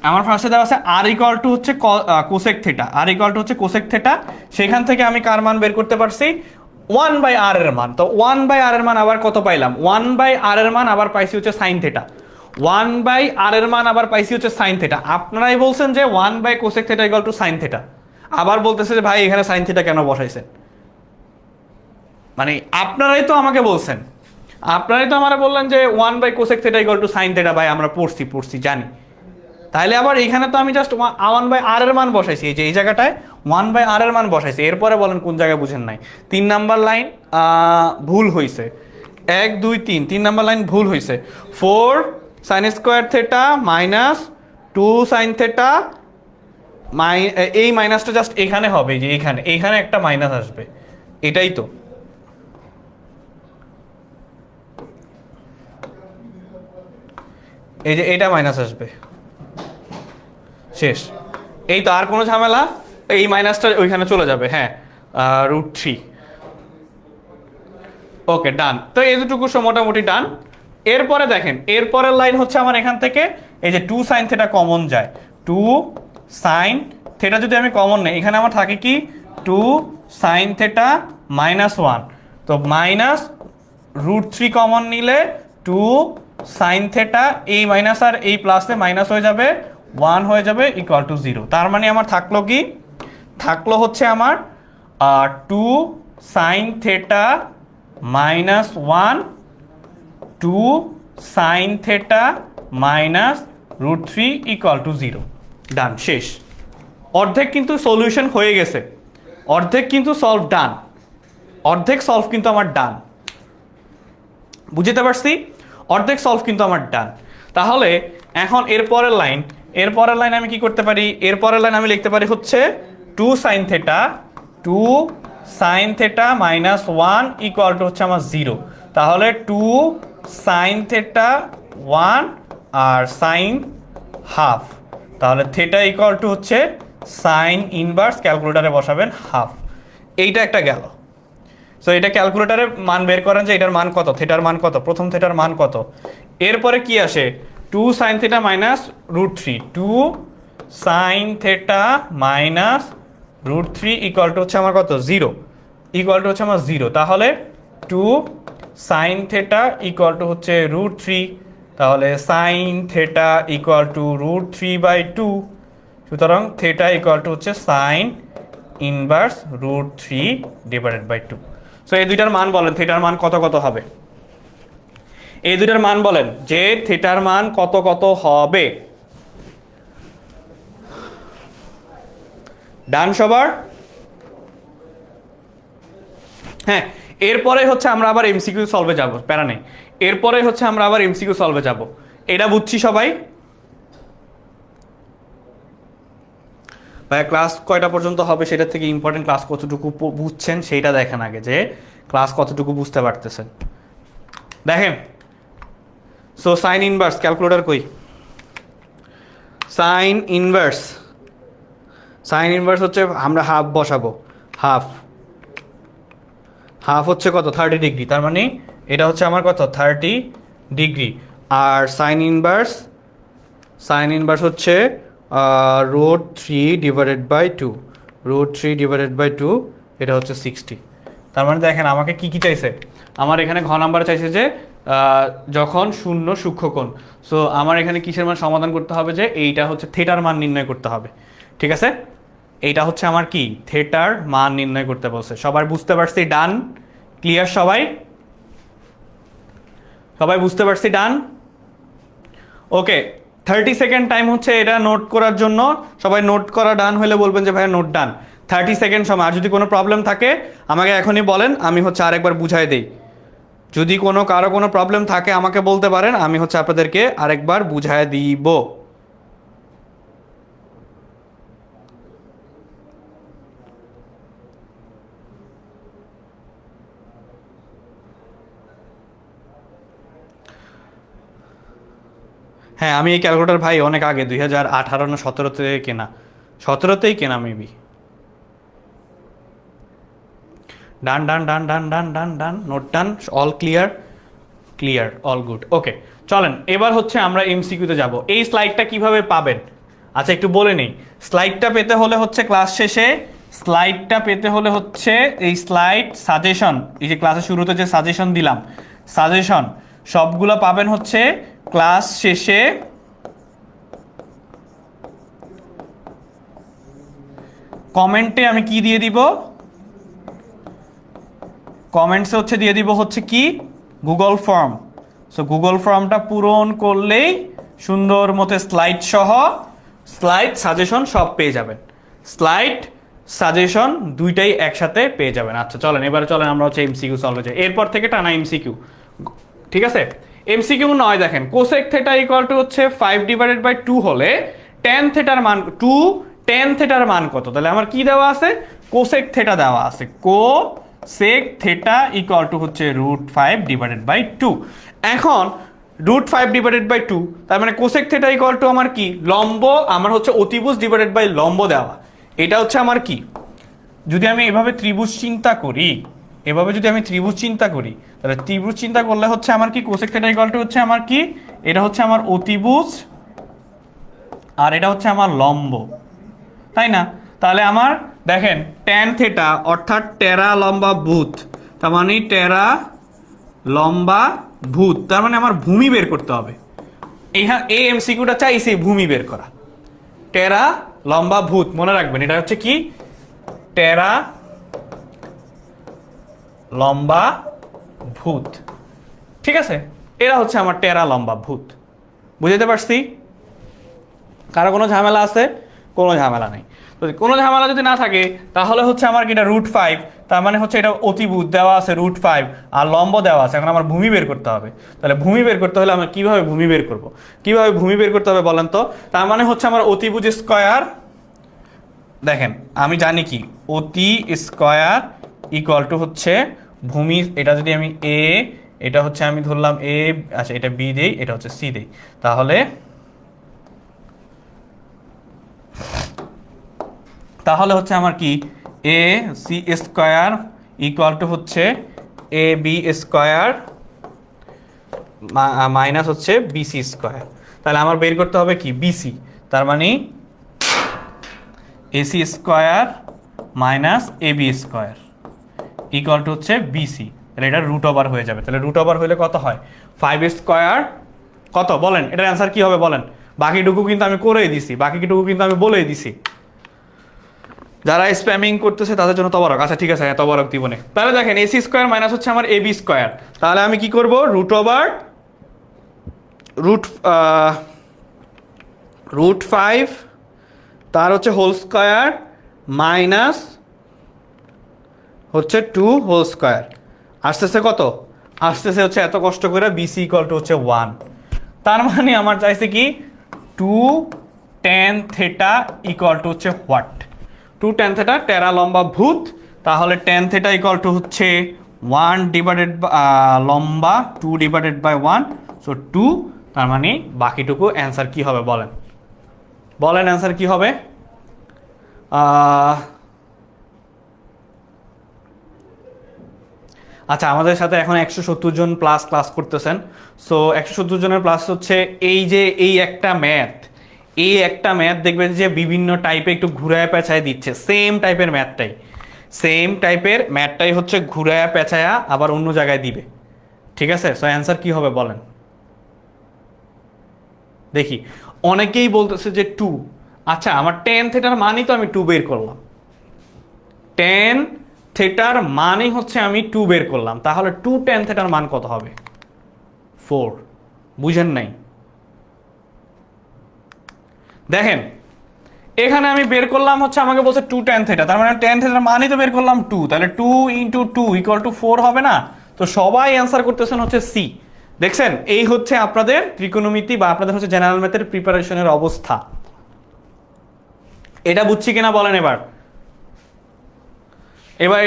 আমার ফার্স্টে দেওয়া আছে আর ইকুয়াল টু হচ্ছে cosec theta, r equal to হচ্ছে কোসেক থেটা। সেখান থেকে আমি কার মান বের করতে পারছি, 1/r এর মান। তো 1/r এর মান আবার কত পাইলাম, 1/r এর মান আবার পাইছি হচ্ছে সাইন থেটা, 1/r এর মান আবার পাইছি হচ্ছে সাইন থেটা। আপনারাই বলছেন যে one by cosec theta equal to sine theta, আবার বলতেছে যে ভাই এখানে সাইন থেটা কেন বসাইছেন। মানে আপনারাই তো আমাকে বলছেন, আপনারাই তো আমরা বললেন যে one by cosec theta equal to sine theta. ভাই আমরা পড়ছি জানি, তাহলে আবার এখানে তো আমি জাস্ট 1/r এর মান বসাইছি, এই যে এই জায়গাটায় 1/r এর মান বসাইছি। এরপরে বলেন কোন জায়গায় বুঝেন নাই। 3 নাম্বার লাইন ভুল হয়েছে, 1 2 3, 3 নাম্বার লাইন ভুল হয়েছে। 4 sign square theta minus 2 sine theta, এই মাইনাসটা জাস্ট এখানে হবে, যে এইখানে একটা মাইনাস আসবে, এটাই তো। এই যে এটা মাইনাস আসবে, শেষ। এই তো, আর কোনো ঝামেলা, এই মাইনাসটা ওইখানে চলে যাবে। হ্যাঁ, √3। ওকে, ডান। তো এই দুটুকু মোটামুটি ডান। এরপরে দেখেন, এরপরের লাইন হচ্ছে আমার এখান থেকে এই যে 2 সাইন থেটা কমন যায়, 2 সাইন থেটা যদি আমি কমন নেই, এখানে আমার থাকে কি 2 সাইন থেটা -1। তো মাইনাস √3 কমন নিলে 2 সাইন থেটা, এই মাইনাস আর এই প্লাসে মাইনাস হয়ে যাবে, 1 হয়ে যাবে ইকুয়াল টু 0। তার মানে আমার থাকলো কি, থাকলো হচ্ছে আমার 2 sine theta -1, 2 sine theta -√3 equal to 0। ডান, শেষ। অর্ধেক কিন্তু সলিউশন হয়ে গেছে, অর্ধেক কিন্তু সলভ ডান, অর্ধেক সলভ কিন্তু আমার ডান। বুঝতে পারছি, অর্ধেক সলভ কিন্তু আমার ডান। তাহলে এখন এরপরের লাইন আমি কি করতে পারি, এরপরের লাইন আমি লিখতে পারি হচ্ছে 2 সাইন থেটা -1 ইকুয়াল টু হচ্ছে আমার 0। তাহলে 2 সাইন থেটা 1 আর সাইন হাফ, তাহলে থেটা ইকুয়াল টু হচ্ছে সাইন ইনভার্স, ক্যালকুলেটারে বসাবেন হাফ। এইটা একটা গেল। সো এটা ক্যালকুলেটারে মান বের করেন যে এটার মান কত, থেটার মান কত, প্রথম থেটার মান কত। এরপরে কি আসে, 2 sine theta -√3, 2 sine theta -√3 equal to হচ্ছে আমার কত, 0, ইকুয়াল টু হচ্ছে আমার 0। তাহলে 2 সাইন থেটা ইকুয়াল টু হচ্ছে √3, তাহলে সাইন থেটা ইকুয়াল টু √3/2। সুতরাং থেটা ইকুয়াল টু হচ্ছে সাইন ইনভার্স √3/2। সো এই দুইটার মান বলেন, থেটার মান কত কত হবে, এই দুইটার মান বলেন যে থেটার মান কত কত হবে। ডান সবার? হ্যাঁ, এরপরে হচ্ছে আমরা আবার এমসিকিউ সলভে যাব, প্যারা নেই। এরপরে হচ্ছে আমরা আবার এমসিকিউ সলভে যাব, এটা বুঝছি সবাই? ভাই ক্লাস কয়টা পর্যন্ত হবে সেটা থেকে ইম্পর্টেন্ট ক্লাস কতটুকু বুঝছেন সেইটা দেখেন আগে, যে ক্লাস কতটুকু বুঝতে পারতেছেন। দেখেন, সো সাইন ইনভার্স, ক্যালকুলেটর কই, সাইন ইনভার্স হচ্ছে আমরা হাফ বসাবো, হাফ হাফ হচ্ছে কত 30 ডিগ্রি, তার মানে এটা হচ্ছে আমার কত 30 ডিগ্রি। আর সাইন ইনভার্স হচ্ছে √3/2, √3/2, এটা হচ্ছে 60। তার মানে দেখেন আমাকে কি কি চাইছে, আমার এখানে ঘ নাম্বার চাইছে যে যখন শূন্য সূক্ষ্মকোণ। সো আমার এখানে কিসের মান সমাধান করতে হবে, যে এইটা হচ্ছে থেটার মান নির্ণয় করতে হবে। ঠিক আছে, এইটা হচ্ছে আমার কি থেটার মান নির্ণয় করতে বলছে। সবাই বুঝতে পারছি? ডান, ক্লিয়ার সবাই? সবাই বুঝতে পারছি? ডান, ওকে। 30 সেকেন্ড টাইম হচ্ছে এটা নোট করার জন্য। সবাই নোট করা ডান হলে বলবেন যে ভাইয়া নোট ডান। 30 সেকেন্ড সময়। আর যদি কোনো প্রবলেম থাকে আমাকে এখনই বলেন, আমি হচ্ছে আরেকবার বুঝাই দেই। যদি কারো কোনো প্রবলেম থাকে আমাকে বলতে পারেন, আমি হচ্ছে আপনাদেরকে আরেকবার বুঝাই দিব। হ্যাঁ, আমি এই ক্যালকুলেটর ভাই অনেক আগে 2018 না 17-তে কেনা, 17-তেই কেনা maybe. Done done done done done done done, note done, all clear, clear, all good, okay. চলেন এবার হচ্ছে আমরা এমসিকিউতে যাব। এই স্লাইডটা কিভাবে পাবেন? আচ্ছা একটু বলে নেই। স্লাইডটা পেতে হলে হচ্ছে ক্লাস শেষে, স্লাইডটা পেতে হলে হচ্ছে এই স্লাইড সাজেশন, এই যে ক্লাসের শুরুতে যে সাজেশন দিলাম, সাজেশন সবগুলো পাবেন হচ্ছে ক্লাস শেষে। কমেন্টে আমি কি দিয়ে দিব? কমেন্টসে হচ্ছে দিয়ে দিব হচ্ছে কি গুগল ফর্ম। সো গুগল ফর্মটা পূরণ করলেই সুন্দর মতো স্লাইড সহ স্লাইড সাজেশন সব পেয়ে যাবেন। স্লাইড সাজেশন দুইটাই একসাথে পেয়ে যাবেন। আচ্ছা চলেন এবারে চলেন আমরা হচ্ছে এমসিকিউ সলভে যাই। এরপর থেকে টানা এমসিকিউ, ঠিক আছে? এমসিকিউ 9 দেখেন, কোসেক থেটা ইকুয়াল টু হচ্ছে 5/2 হলে ট্যান থেটার মান ট্যান থেটার মান কত? তাহলে আমার কি দেওয়া আছে? কোসেক থেটা দেওয়া আছে। কোসেক থেটা ইকুয়াল টু হচ্ছে √5/2। এখন √5/2, তার মানে কোসেক থেটা ইকুয়াল টু আমার কি লম্ব, আমার হচ্ছে অতিভুজ ডিভাইডেড বাই লম্ব দেওয়া। এটা হচ্ছে আমার কি, যদি আমি এভাবে ত্রিভুজ চিন্তা করি, এভাবে যদি আমি ত্রিভুজ চিন্তা করি, তাহলে ত্রিভুজ চিন্তা করলে হচ্ছে আমার কি কোসেক থিটা ইকুয়াল টু হচ্ছে আমার কি, এটা হচ্ছে আমার অতিভুজ আর এটা হচ্ছে আমার লম্ব, তাই না? তাহলে আমার দেখেন ট্যান থিটা অর্থাৎ টেরা লম্বা ভূত, তার মানে টেরা লম্বা ভূত, তার মানে আমার ভূমি বের করতে হবে। এই এমসিকিউটা চাইছি ভূমি বের করা। টেরা লম্বা ভূত, মনে রাখবেন এটা হচ্ছে কি টেরা লম্বা ভূত, ঠিক আছে? এরা হচ্ছে আমার টেরা লম্বা ভূত। বুঝতে পারছি? কারো কোনো ঝামেলা আছে? কোনো ঝামেলা নেই। যদি কোনো ঝামেলা যদি না থাকে তাহলে হচ্ছে আমার কি এটা √5, তার মানে হচ্ছে এটা অতিভুজ দেওয়া আছে √5 আর লম্ব দেওয়া আছে। এখন আমার ভূমি বের করতে হবে। তাহলে ভূমি বের করতে হলে আমরা কিভাবে ভূমি বের করব? কিভাবে ভূমি বের করতে হবে বলেন তো? তার মানে হচ্ছে আমার অতিভুজ স্কয়ার, দেখেন আমি জানি কি অতি স্কয়ার ইকুয়াল টু হচ্ছে ভূমি, এটা যদি আমি এ, এটা হচ্ছে আমি ধরলাম এ, আচ্ছা এটা বি দেই, এটা হচ্ছে সি দেই, তাহলে হচ্ছে আমার কি A C square equal to হচ্ছে এ বি স্কয়ার মাইনাস হচ্ছে বিসি স্কয়ার। তাহলে আমার বের করতে হবে কি বিসি, তার মানে AC square minus AB square equal to হচ্ছে বিসি। তাহলে এটা √ওভার হয়ে যাবে। তাহলে √ওভার হলে কত হয়? 5 স্কয়ার কত বলেন? এটার অ্যান্সার কি হবে বলেন? বাকিটুকু কিন্তু আমি করেই দিছি, বাকিটুকু কিন্তু আমি বলেই দিছি। যারা স্প্যামিং করতেছে তাদের জন্য তবারক। আচ্ছা ঠিক আছে, তবারক দিব না। তাহলে দেখেন এসি স্কয়ার মাইনাস হচ্ছে আমার এবি স্কয়ার, তাহলে আমি কি করব √5 তার হচ্ছে হোল স্কয়ার মাইনাস হচ্ছে 2 হোল স্কয়ার আসতেছে কত? আসতেছে হচ্ছে এত কষ্ট করে বিসি ইকুয়াল টু হচ্ছে 1। তার মানে আমার চাইছে কি 2 tan থেটা ইকুয়াল টু হচ্ছে হোয়াট? 2 tan থেটা টেরা লম্বা ভূত, তাহলে tan থেটা ইকুয়াল টু হচ্ছে 1 ডিভাইডেড লম্বা 2/1, সো 2। তার মানে বাকিটুকু অ্যান্সার কি হবে বলেন? বলেন অ্যান্সার কি হবে? আচ্ছা, আমাদের সাথে এখন 170 জন প্লাস ক্লাস করতেছেন। সো 170 জনের প্লাস হচ্ছে এই যে এই একটা ম্যাথ দেখবেন যে বিভিন্ন টাইপে একটু ঘুরায় পেঁচায় দিচ্ছে, সেম টাইপের ম্যাথটাই হচ্ছে ঘুরায়া পেঁচায়া আবার অন্য জায়গায় দিবে। ঠিক আছে, সো অ্যান্সার কি হবে বলেন দেখি। অনেকেই বলতেছে যে 2। আচ্ছা, আমার টেন থেটার মানই তো আমি 2 বের করলাম, টেন থেটার মানই হচ্ছে আমি 2 বের করলাম, তাহলে 2 টেন থেটার মান কত হবে? 4। বুঝেন নাই? দেখেন এখানে আমি বের করলাম হচ্ছে, আমাকে বলছে 2 টেন থেটা, তার মানে টেন থেটার মানই তো বের করলাম 2, তাহলে 2 ইন্টু 2 ইকুয়াল টু 4 হবে না? তো সবাই অ্যান্সার করতেছেন হচ্ছে সি। দেখছেন, এই হচ্ছে আপনাদের ত্রিকোণমিতি বা আপনাদের হচ্ছে জেনারেল ম্যাথের প্রিপারেশনের অবস্থা। এটা বুঝছি কিনা বলেন এবার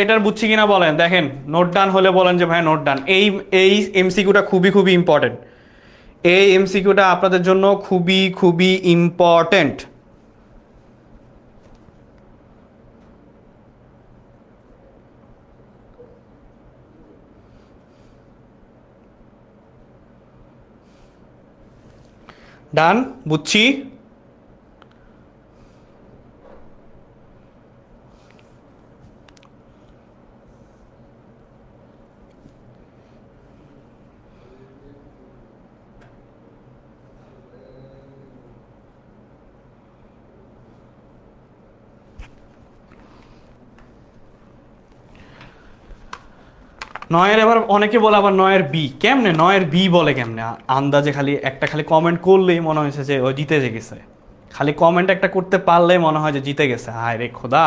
এটার বুঝছি কিনা বলেন। দেখেন, নোট ডান হলে বলেন যে ভাই নোট ডান। এই এই এমসিকিউটা খুবই খুবই ইম্পর্টেন্ট, এই এমসিকিউটা আপনাদের জন্য খুবই খুবই ইম্পর্টেন্ট। ডান, বুঝছি। নয়ের এবার অনেকে বলে আবার নয়ের বি কেমনে, নয়ের বি বলে কেমনে? আন্দাজে খালি কমেন্ট করলেই মনে হয়েছে যে ও জিতে গেছে, খালি কমেন্ট একটা করতে পারলেই মনে হয় যে জিতে গেছে। হায় রে খোদা।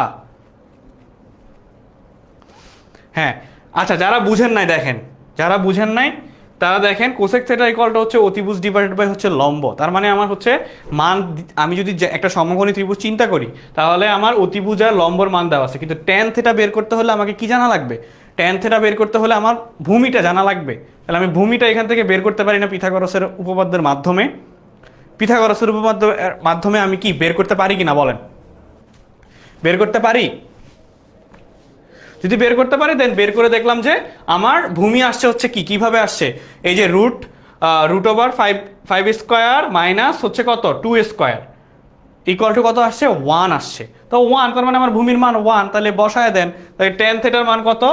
হ্যাঁ, আচ্ছা, যারা বুঝেন নাই দেখেন, যারা বুঝেন নাই তারা দেখেন কোসেক থিটা ইকুয়ালটা হচ্ছে অতিভুজ ডিভাইডেড বাই হচ্ছে লম্ব। তার মানে আমার হচ্ছে মান, আমি যদি একটা সমকোণী ত্রিভুজ চিন্তা করি তাহলে আমার অতিভুজ আর লম্বর মান দেওয়া আছে, কিন্তু ট্যান থিটা বের করতে হলে আমাকে কি জানা লাগবে? ট্যান থিটা বের করতে হলে আমার ভূমিটা জানা লাগবে। তাহলে আমি ভূমিটা এখান থেকে বের করতে পারি না পিথাগোরাসের উপপাদ্যের মাধ্যমে? পিথাগোরাসের উপপাদ্যের মাধ্যমে আমি কি বের করতে পারি কিনা বলেন? বের করতে পারি? যদি বের করতে পারি দেন বের করে দেখলাম যে আমার ভূমি আসছে হচ্ছে কি, কিভাবে আসছে? এই যে রুট ওভার 5 স্কোয়ার মাইনাস হচ্ছে কত 2 স্কোয়ার ইকুয়াল টু কত আসছে? 1 আসছে। তো 1, তার মানে আমার ভূমির মান 1, তাহলে বসায় দেন। তাহলে টেন থেটার মান কত?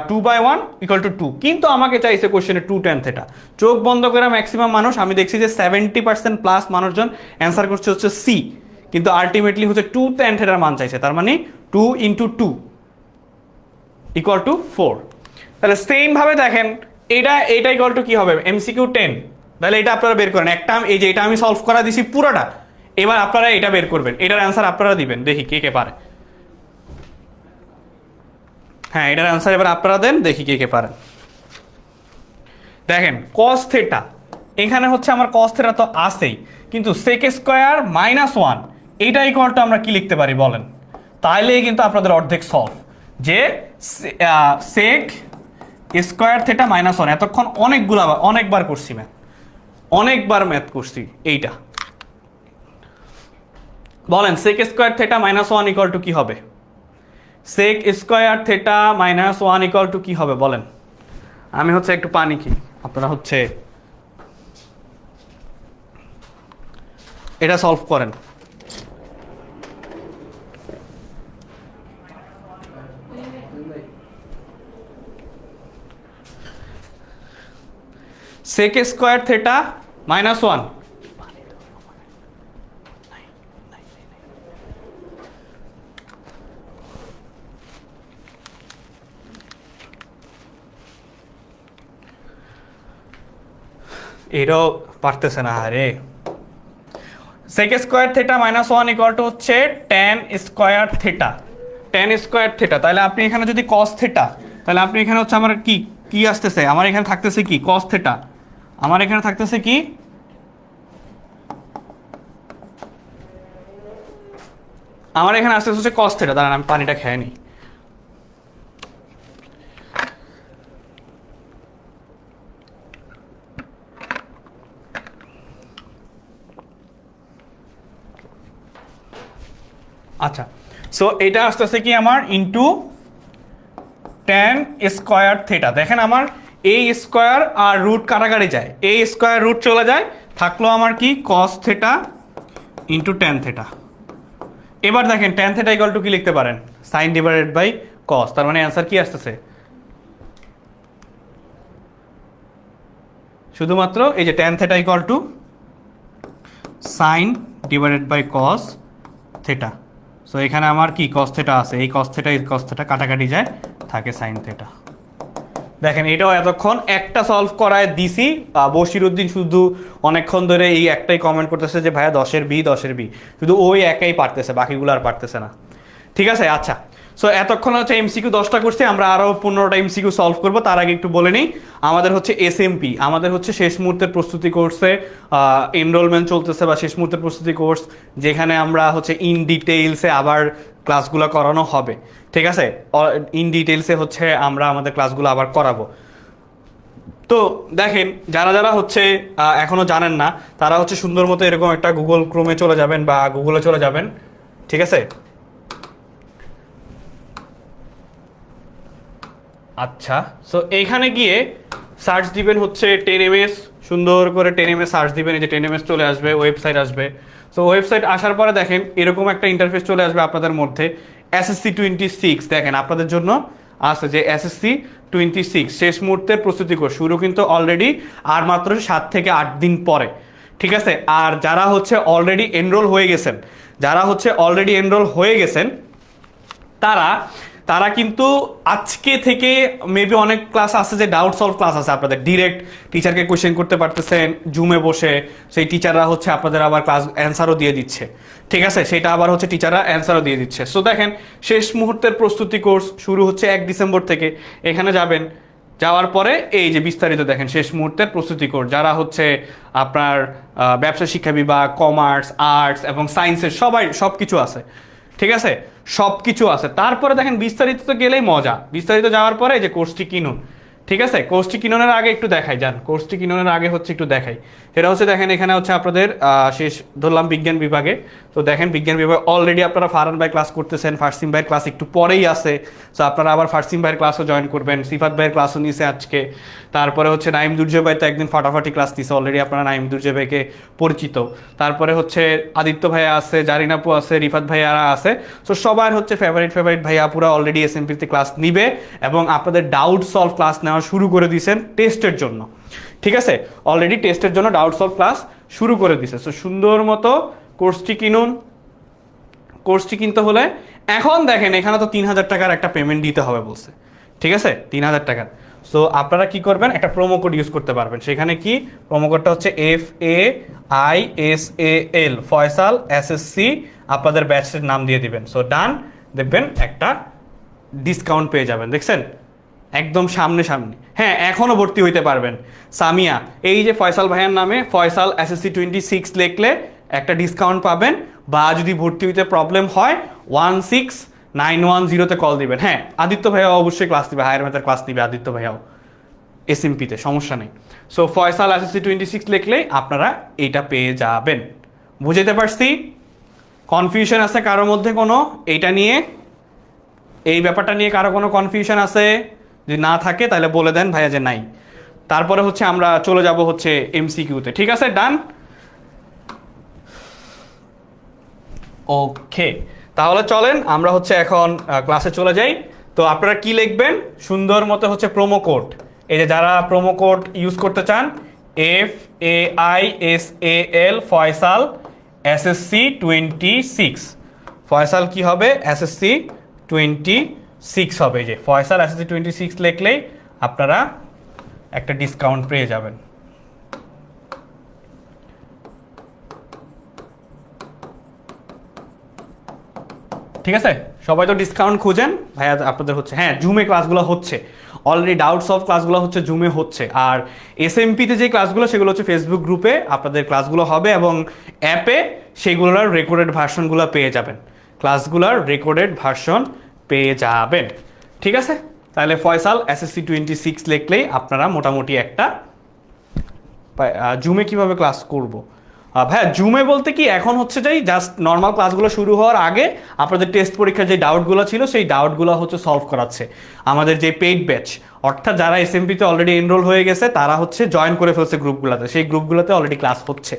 2/1 ইকুয়াল টু 2। কিন্তু আমাকে চাইছে কোশ্চেনে 2 টেন থেটা। চোখ বন্ধ করে ম্যাক্সিমাম মানুষ, আমি দেখছি যে 70% প্লাস মানুষজন অ্যান্সার করছে হচ্ছে সি, কিন্তু আলটিমেটলি হচ্ছে 2 টেন থেটার মান চাইছে, তার মানে 2 ইন্টু 2 ইকুয়াল টু 4। তাহলে সেম ভাবে দেখেন, এটা ইকুয়াল টু কি হবে? এমসিকিউ 10। তাহলে এটা আপনারা বের করেন। একটা এই যে এটা আমি সলভ করা দিছি পুরোটা, এবার আপনারা এটা বের করবেন, এটার অ্যান্সার আপনারা দিবেন, দেখি কে কে পারে। হ্যাঁ, এটার অ্যান্সার এবার আপনারা দেন, দেখি কে কে পারেন। দেখেন কস থেটা, এখানে হচ্ছে আমার কস থেটা তো আসেই, কিন্তু সেক স্কোয়ার মাইনাস 1 এইটা ইকুয়াল টু আমরা কি লিখতে পারি বলেন? তাইলেই কিন্তু আপনাদের অর্ধেক সলভ, যে সেক স্কোয়ার থেটা মাইনাস 1। এতক্ষণ অনেকবার করছি ম্যাথ, অনেকবার ম্যাথ করছি এইটা। বলেন sec square theta minus 1 equal to কি হবে? Sec square theta minus 1 equal to কি হবে বলেন? আমি হচ্ছে একটু পানি খাই, আপনারা হচ্ছে এটা সলভ করেন। সেক স্কোয়ার থেটা মাইনাস 1, এটাও পারতেছে না। আরে sec square theta minus 1 equal to হচ্ছে tan square theta, tan square theta. তাহলে আপনি এখানে যদি কস থেটা, তাহলে আপনি এখানে হচ্ছে আমার কি কি আসতেছে? আমার এখানে থাকতেছে কি কস থেটা, আমার এখানে থাকতেছে কি আমার এখানে আসতেছে হচ্ছে কস থেটা। দাঁড়ান আমি পানিটা খেয়ে নিই। আচ্ছা, সো এটা আসতেছে কি আমার ইন্টু ট্যান স্কোয়ার থিটা। দেখেন আমার এই স্কোয়ার আর রুট কাটাকাটি যায়, এই স্কোয়ার রুট চলে যায়, থাকলো আমার কি cos theta into tan theta. এবার দেখেন ট্যান থিটা ইকুয়াল টু কি লিখতে পারেন, সাইন ডিভাইডেড বাই কস। তার মানে অ্যান্সার কি আসতেছে, শুধুমাত্র এই যে tan theta equal to sine divided by cos theta. So এখানে আমার কি কস থিটা আছে, এই কস থিটা কাটাকাটি যায়, থাকে সাইন থিটা। দেখেন এটাও এতক্ষণ একটা সলভ করায় দিছি, বশিরউদ্দিন শুধু অনেকক্ষণ ধরে এই একটাই কমেন্ট করতেছে যে ভাইয়া 10-এর বি 10-এর বি, শুধু ওই একাই পারতেছে, বাকিগুলো আর পারতেছে না। ঠিক আছে, আচ্ছা। সো এতক্ষণ হচ্ছে এমসিকিউ 10টা করছি, আমরা আরও 15টা এমসিকিউ সলভ করবো। তার আগে একটু বলে নিই, আমাদের হচ্ছে এসএমপি, আমাদের হচ্ছে শেষ মুহূর্তের প্রস্তুতি কোর্সে এনরোলমেন্ট চলতেছে, বা শেষ মুহূর্তের প্রস্তুতি কোর্স, যেখানে আমরা হচ্ছে ইন ডিটেইলসে আবার ক্লাসগুলো করানো হবে। ঠিক আছে, ইন ডিটেইলসে হচ্ছে আমরা আমাদের ক্লাসগুলো আবার করাবো। তো দেখেন যারা যারা হচ্ছে এখনো জানেন না, তারা হচ্ছে সুন্দর মতো এরকম একটা গুগল ক্রোমে চলে যাবেন বা গুগলে চলে যাবেন। ঠিক আছে, আচ্ছা। সো এইখানে গিয়ে সার্চ দিবেন হচ্ছে 10ms, সুন্দর করে 10ms সার্চ দিবেন, এই যে 10ms চলে আসবে, ওয়েবসাইট আসবে। সো ওয়েবসাইট আসার পরে দেখেন এরকম একটা ইন্টারফেস চলে আসবে আপনাদের মধ্যে। এসএসসি 26 দেখেন আপনাদের জন্য আছে যে এসএসসি 26 শেষ মুহূর্তের প্রস্তুতি কোর্স শুরু কিন্তু অলরেডি আর মাত্র 7 থেকে 8 দিন পরে। ঠিক আছে, আর যারা হচ্ছে অলরেডি এনরোল হয়ে গেছেন, তারা কিন্তু আজকে থেকে মেবি অনেক ক্লাস আছে যে ডাউট সলভ ক্লাস আছে আপনাদের, ডিরেক্ট টিচারকে কোয়েশ্চেন করতে পারতেছেন জুমে বসে, সেই টিচাররা হচ্ছে আপনাদের আবার ক্লাস অ্যান্সারও দিয়ে দিচ্ছে। ঠিক আছে, সেটা আবার হচ্ছে টিচাররা অ্যান্সারও দিয়ে দিচ্ছে। সো দেখেন শেষ মুহূর্তের প্রস্তুতি কোর্স শুরু হচ্ছে 1 ডিসেম্বর থেকে। এখানে যাবেন, যাওয়ার পরে এই যে বিস্তারিত দেখেন শেষ মুহূর্তের প্রস্তুতি কোর্স, যারা হচ্ছে আপনার ব্যবসা শিক্ষা বিভাগ, কমার্স, আর্টস এবং সায়েন্সের সব কিছু আছে। ঠিক আছে, সব কিছু আছে। তারপরে দেখেন বিস্তারিত তো গেলেই মজা, বিস্তারিত যাওয়ার পরে যে কোর্সটি কিনুন। ঠিক আছে, কোর্সটি কিনুনের আগে একটু দেখাই, কোর্সটি কিনুনের আগে হচ্ছে একটু দেখাই। সেটা হচ্ছে দেখেন এখানে হচ্ছে আপনাদের শেষ ধরলাম বিজ্ঞান বিভাগে। তো দেখেন বিজ্ঞান বিভাগে অলরেডি আপনারা ফারহান ভাই ক্লাস করতেছেন, ফারসিম ভাইয়ের ক্লাস একটু পরেই আছে। সো আপনারা আবার ফারসিম ভাইয়ের ক্লাসও জয়েন করবেন, সিফাত ভাইয়ের ক্লাসও নিয়েছে আজকে। তারপরে হচ্ছে নাইম দুর্জয় ভাই তো একদিন ফাটাফাটি ক্লাস দিছে, অলরেডি আপনারা নাইম দুর্জয় ভাইকে পরিচিত। তারপরে হচ্ছে আদিত্য ভাইয়া আছে, জারিন আপু আছে, রিফাত ভাইয়ারা আছে। সো সবার হচ্ছে ফেভারিট ভাইয়া পুরা অলরেডি এসএমপিতে ক্লাস নিবে, এবং আপনাদের ডাউট সলভ ক্লাস নেওয়া শুরু করে দিয়েছেন টেস্টের জন্য। ঠিক আছে, অলরেডি টেস্টের জন্য ডাউট সলভ ক্লাস শুরু করে দিছে। সো সুন্দর মতো কোর্সটি কিনুন। কোর্সটি কিনতে হলে এখন দেখেন এখানে তো 3000 টাকার একটা পেমেন্ট দিতে হবে বলছে। ঠিক আছে, 3000 টাকার। সো আপনারা কি করবেন, একটা প্রোমো কোড ইউজ করতে পারবেন। সেখানে কি প্রোমো কোডটা হচ্ছে FAISAL, ফয়সাল SSC, আপনাদের ব্যাচের নাম দিয়ে দিবেন। সো ডান, দেখবেন একটা ডিসকাউন্ট পেয়ে যাবেন। দেখছেন একদম সামনে। হ্যাঁ, এখনও ভর্তি হইতে পারবেন। সামিয়া, এই যে ফয়সাল ভাইয়ার নামে ফয়সাল SSC 26 লিখলে একটা ডিসকাউন্ট পাবেন, বা যদি ভর্তি হইতে প্রবলেম হয় 16910-তে কল দিবেন। হ্যাঁ, আদিত্য ভাইয়া অবশ্যই ক্লাস দিবে, হায়ার ম্যাথের ক্লাস দিবে আদিত্য ভাইয়াও এসএমপিতে, সমস্যা নেই। সো ফয়সাল SSC 26 লিখলেই আপনারা এইটা পেয়ে যাবেন। বুঝতে পারছি? কনফিউশন আছে কারোর মধ্যে কোনো এইটা নিয়ে, এই ব্যাপারটা নিয়ে কারো কোনো কনফিউশন আছে? যদি না থাকে তাহলে বলে দেন ভাইয়া যে নাই। তারপরে হচ্ছে আমরা চলে যাব হচ্ছে এমসিকিউতে। ঠিক আছে, ডান। ওকে, তাহলে চলেন আমরা হচ্ছে এখন ক্লাসে চলে যাই। তো আপনারা কি লিখবেন, সুন্দর মতো হচ্ছে প্রোমো কোড, এই যে যারা প্রোমো কোড ইউজ করতে চান FAISAL ফয়সাল SSC 26, ফয়সাল কি হবে SSC 26 হবে। এই যে ফয়সাল SSC 26 লিখলেই আপনারা একটা ডিসকাউন্ট পেয়ে যাবেন। ঠিক আছে, সবাই তো ডিসকাউন্ট খুঁজেন ভাইয়া আপনাদের হচ্ছে। হ্যাঁ, জুমে ক্লাসগুলো হচ্ছে অলরেডি, ডাউট সলভ ক্লাসগুলো হচ্ছে জুমে হচ্ছে। আর এসএমপিতে যে ক্লাসগুলো সেগুলো হচ্ছে ফেসবুক গ্রুপে আপনাদের ক্লাসগুলো হবে, এবং অ্যাপে সেগুলোর রেকর্ডেড ভার্সনগুলো পেয়ে যাবেন, ক্লাসগুলোর রেকর্ডেড ভার্সন পেয়ে যাবেন। ঠিক আছে, তাহলে ফয়সাল SSC 26 লিখলেই আপনারা মোটামুটি একটা জুমে কিভাবে ক্লাস করব ভাইয়া জুমে বলতে কি এখন হচ্ছে যে জাস্ট নর্মাল ক্লাসগুলো শুরু হওয়ার আগে আপনাদের টেস্ট পরীক্ষার যে ডাউটগুলো ছিল সেই ডাউটগুলো হচ্ছে সলভ করাচ্ছে আমাদের যে পেইড ব্যাচ, অর্থাৎ যারা এসএমপিতে অলরেডি এনরোল হয়ে গেছে তারা হচ্ছে জয়েন করে ফেলছে গ্রুপগুলোতে, সেই গ্রুপগুলোতে অলরেডি ক্লাস হচ্ছে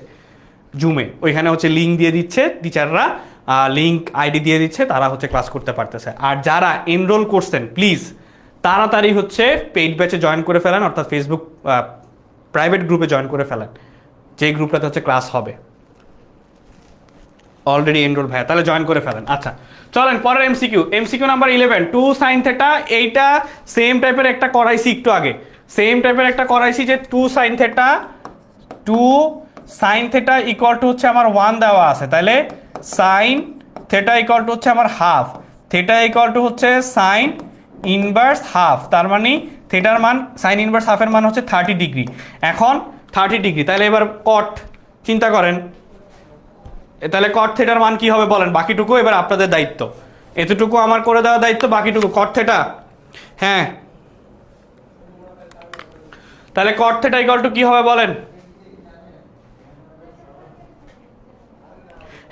জুমে। ওইখানে হচ্ছে লিঙ্ক দিয়ে দিচ্ছে টিচাররা, লিঙ্ক আইডি দিয়ে দিচ্ছে, তারা হচ্ছে ক্লাস করতে পারতেছে। আর যারা এনরোল করছেন প্লিজ তাড়াতাড়ি হচ্ছে পেইড ব্যাচে জয়েন করে ফেলেন, অর্থাৎ ফেসবুক প্রাইভেট গ্রুপে জয়েন করে ফেলেন, যে গ্রুপটাতে হচ্ছে ক্লাস হবে। অলরেডি এনরোল ভাইয়া, তাহলে জয়েন করে ফেলেন। আচ্ছা চলেন পরের এমসিকিউ নাম্বার 11, 2 sin θ। এইটা সেম টাইপের একটা করাইছি একটু আগে, সেম টাইপের একটা করাইছি যে 2 sin θ, 2 sin θ ইকুয়াল টু হচ্ছে আমার 1 দেওয়া আছে, তাহলে sin θ ইকুয়াল টু হচ্ছে আমার হাফ, θ ইকুয়াল টু হচ্ছে sin ইনভার্স হাফ, তার মানে থেটার মান sin ইনভার্স হাফের মান হচ্ছে 30 ডিগ্রি। এখন 30 ডিগ্রি, তাহলে এবার কট চিন্তা করেন, তাহলে কট থেটার মান কি হবে বলেন? বাকিটুকু এবার আপনাদের দায়িত্ব, এতটুকু আমার করে দেওয়া দায়িত্ব, বাকিটুকু কট থেটা। হ্যাঁ, তাহলে কট থেটা ইকুয়াল টু কি হবে বলেন?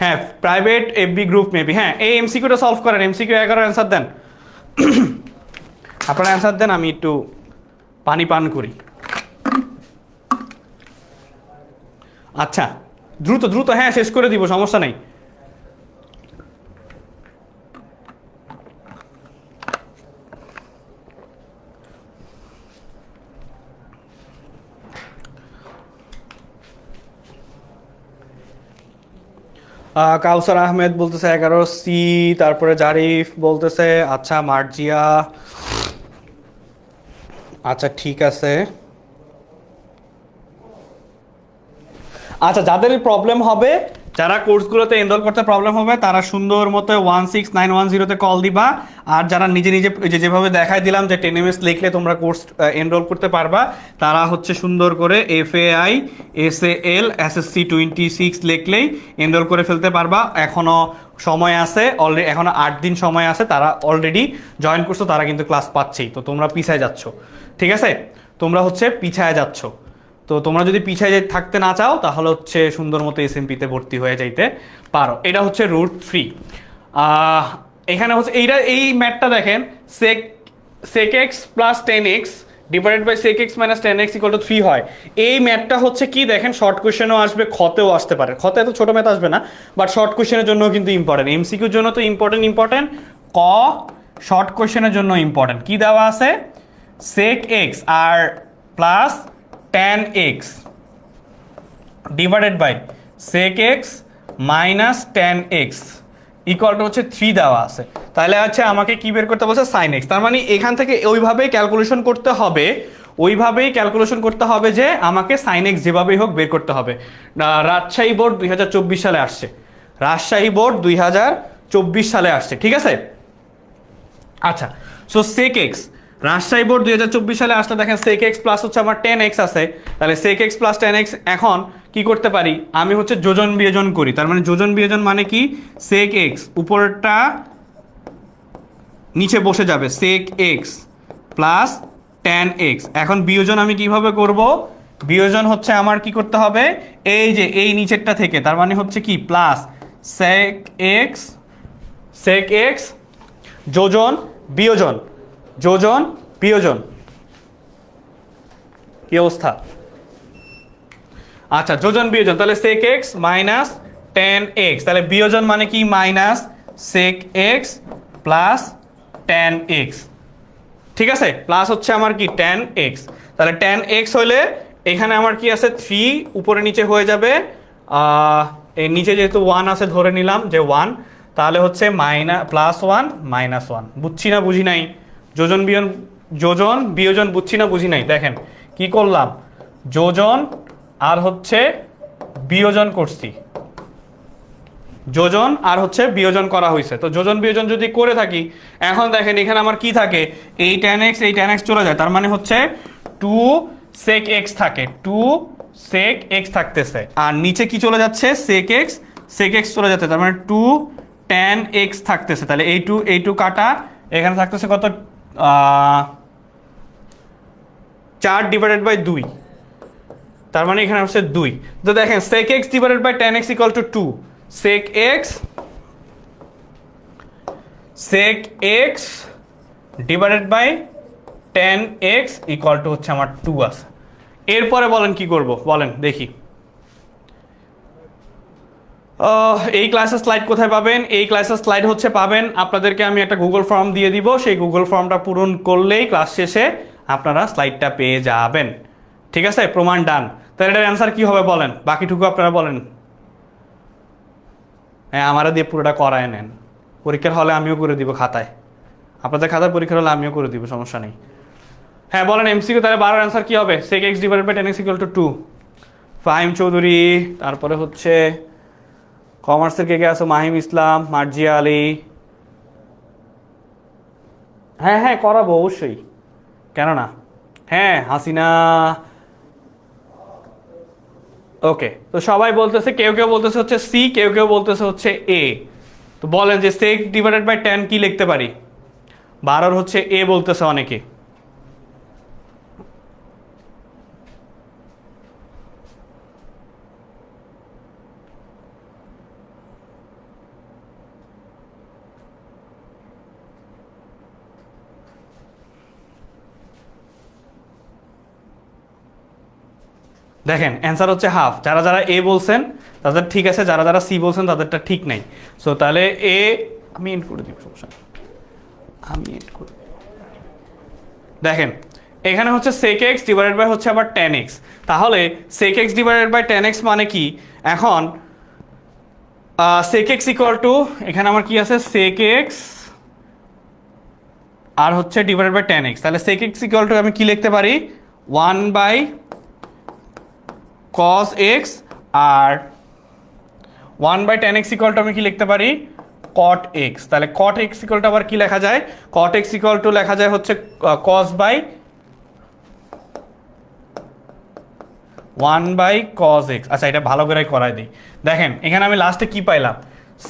হ্যাঁ, প্রাইভেট এফবি গ্রুপ মেবি। হ্যাঁ, এই এমসিকিউটা সলভ করেন, এমসিকিউ 11 অ্যান্সার দেন। আপনারা অ্যান্সার দেন, আমি একটু পানি পান করি। আচ্ছা দ্রুত দ্রুত, হ্যাঁ শেষ করে দিব, সমস্যা নেই। কাউসার আহমেদ বলতেছে 11C, তারপরে জারিফ বলতেছে আচ্ছা মার্জিয়া, আচ্ছা ঠিক আছে। আচ্ছা যাদের প্রবলেম হবে, যারা কোর্সগুলোতে এনরোল করতে প্রবলেম হবে, তারা সুন্দর মতো 16910-তে কল দিবা। আর যারা নিজে নিজে যেভাবে দেখাই দিলাম যে 10 MS লিখলে তোমরা কোর্স এনরোল করতে পারবা, তারা হচ্ছে সুন্দর করে FAI SAL SSC 26 লিখলেই এনরোল করে ফেলতে পারবা। এখনও সময় আছে, অলরেডি এখনও 8 দিন সময় আছে। তারা অলরেডি জয়েন করছো, তারা কিন্তু ক্লাস পাচ্ছেই। তো তোমরা পিছায় যাচ্ছ, ঠিক আছে? তোমরা হচ্ছে পিছায় যাচ্ছ। তো তোমরা যদি পিছায় থাকতে না চাও তাহলে হচ্ছে সুন্দর মতো এসএমপিতে ভর্তি হয়ে যাইতে পারো। এটা হচ্ছে √3। এখানে হচ্ছে এই ম্যাথটা দেখেন, sec x plus 10x divided by sec x minus 10x equal to 3 হয়। এই ম্যাথটা হচ্ছে কি দেখেন, শর্ট কোয়েশ্চেনও আসবে, খতেও আসতে পারে। খতে এত ছোট ম্যাথ আসবে না, বাট শর্ট কোয়েশ্চেনের জন্য কিন্তু ইম্পর্টেন্ট, এমসিকিউর জন্য তো ইম্পর্টেন্ট, শর্ট কোয়েশ্চেনের জন্য ইম্পর্টেন্ট। কি দেওয়া আছে? sec x আর plus tan x divided by sec x minus tan x equal to হচ্ছে 3 দেওয়া আছে। তাহলে হচ্ছে আমাকে কি বের করতে বলছে? sin x। তার মানে এখান থেকে ওইভাবেই ক্যালকুলেশন করতে হবে, যে আমাকে sin x যেভাবেই হোক বের করতে হবে। রাজশাহী বোর্ড 2024 সালে আসছে, ঠিক আছে? আচ্ছা, so sec x Rajshahi board 2024 সালে আসলে দেখেন sec x প্লাস হচ্ছে আমার 10x আছে, তাহলে sec x প্লাস 10x। এখন কি করতে পারি? আমি হচ্ছে যোজন বিয়োজন করি। তার মানে যোজন বিয়োজন মানে কি? sec x উপরটা নিচে বসে যাবে, sec x plus tan x। এখন বিয়োজন আমি কিভাবে করব? বিয়োজন হচ্ছে আমার কি করতে হবে? এই যে এই নিচেরটা থেকে, তার মানে হচ্ছে কি প্লাস sec x যোজন বিয়োজন, কি অবস্থা? আচ্ছা যোজন বিয়োজন, তাহলে sec x minus tan x, তাহলে বিয়োজন মানে কি? Minus sec x plus tan x, ঠিক আছে? প্লাস হচ্ছে আমার কি? tan x। তাহলে tan x হইলে এখানে আমার কি আছে? 3 উপরে নিচে হয়ে যাবে, এর নিচে যেহেতু 1 আছে ধরে নিলাম যে 1, তাহলে হচ্ছে প্লাস 1 মাইনাস 1। বুঝছি না বুঝি নাই? যোজন বিয়োজন বুঝছি না বুঝি নাই? দেখেন কি করলাম, যোজন আর হচ্ছে বিয়োজন করছি, যোজন আর হচ্ছে বিয়োজন করা হয়েছে। তো যোজন বিয়োজন যদি করে থাকি, এখন দেখেন এখানে আমার কি থাকে? এই tan x চলে যায়, তার মানে হচ্ছে 2 sec x থাকে, 2 sec x থাকতেছে। আর নিচে কি চলে যাচ্ছে? sec x চলে যাচ্ছে, তার মানে 2 tan x থাকতেছে। তাহলে এই 2 কাটা, এখানে থাকতেছে কত? 4 ডিভাইডেড বাই 2, তার মানে এখানে হচ্ছে 2। তো দেখেন sec x divided by tan x equal to 2, sec x divided by tan x equal to হচ্ছে আমার 2 আছে। এরপরে বলেন কি করব, বলেন দেখি। এই ক্লাসের স্লাইড কোথায় পাবেন? এই ক্লাসের স্লাইড হচ্ছে পাবেন, আপনাদেরকে আমি একটা গুগল ফর্ম দিয়ে দিব, সেই গুগল ফর্মটা পূরণ করলেই ক্লাস শেষে আপনারা স্লাইডটা পেয়ে যাবেন। ঠিক আছে, প্রমাণ ডান। তাহলে এটার অ্যান্সার কি হবে বলেন, বাকিটুকু আপনারা বলেন। হ্যাঁ, আমারা দিয়ে পুরোটা করায় নেন, পরীক্ষার হলে আমিও করে দিব খাতায়, আপনাদের খাতায় পরীক্ষার হলে আমিও করে দিব, সমস্যা নেই। হ্যাঁ বলেন এমসিকিউ, তাহলে 12 অ্যান্সার কি হবে? sec x divided by tan x equal to 2। Fahim Chowdhury, তারপরে হচ্ছে কমার্সের কে কে আছো? মাহিম ইসলাম, মার্জিয়া আলী। হ্যাঁ হ্যাঁ করাবো অবশ্যই, কেন না। হ্যাঁ হাসিনা, ওকে। তো সবাই বলতেছে, কেউ কেউ বলতেছে হচ্ছে সি, কেউ কেউ বলতেছে হচ্ছে এ। তো বলেন যে sec ডিভাইডেড বাই tan কি লিখতে পারি? 12 হচ্ছে এ বলতেছে অনেকে। দেখেন অ্যান্সার হচ্ছে হাফ। যারা যারা এ বলছেন তাদের ঠিক আছে, যারা যারা সি বলছেন তাদেরটা ঠিক নাই। সো তাহলে এ আমি এন্ড করে দিব, সমস্যা নেই, আমি এন্ড করে দিব। দেখেন এখানে হচ্ছে sec x ডিভাইডেড বাই হচ্ছে আবার tan x। তাহলে sec x divided by tan x মানে কি? এখন sec x ইকুয়াল টু, এখানে আমার কি আছে sec x আর হচ্ছে ডিভাইডেড বাই tan x। তাহলে sec x ইকুয়াল টু আমি কি লিখতে পারি? 1 বাই cos x, আর 1 by tan x equal to আমি কি লিখতে পারি? cot x। তাহলে cot x ইকুয়াল টু আবার কি লেখা যায়? cot x ইকুয়াল টু লেখা যায় হচ্ছে cos by 1 by cos x। আচ্ছা এটা ভালো করে করাই দিই। দেখেন এখানে আমি লাস্টে কি পাইলাম?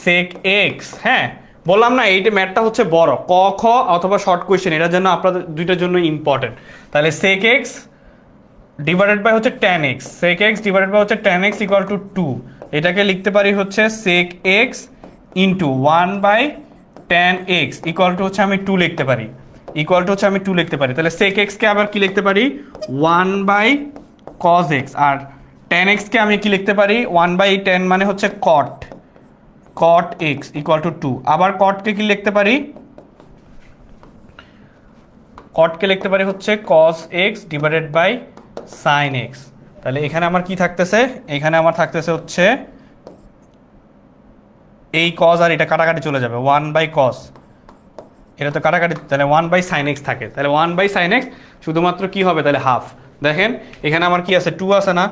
sec x। হ্যাঁ বললাম না এইটা ম্যাথটা হচ্ছে বড়, ক খ অথবা শর্ট কোয়েশ্চেন, এটার জন্য আপনাদের দুইটার জন্য ইম্পর্টেন্ট। তাহলে sec x ডিভাইডেড বাই হচ্ছে tan x, sec x divided by হচ্ছে tan x ইকুয়াল টু 2। এটাকে লিখতে পারি হচ্ছে sec x into 1 by tan x equal to হচ্ছে আমি 2 লিখতে পারি, ইকুয়াল টু হচ্ছে আমি 2 লিখতে পারি। তাহলে sec x কে আবার কি লিখতে পারি? 1 বাই cos x, আর tan x কে আমি কি লিখতে পারি? 1 বাই tan মানে হচ্ছে cot x ইকুয়াল টু 2। আবার cot কে কি লিখতে পারি? cot কে লিখতে পারি হচ্ছে cos x divided by sin x। তাহলে এখানে আমার কি থাকতেছে? এখানে আমার থাকতেছে হচ্ছে এই cos আর এটা কাটাকাটি চলে যাবে, 1 বাই cos, এটা তো কাটাকাটি, তাহলে 1 বাই sin x থাকে। তাহলে 1 বাই sin x শুধুমাত্র কি হবে? তাহলে হাফ। দেখেন এখানে আমার কি আছে? 2 আছে না?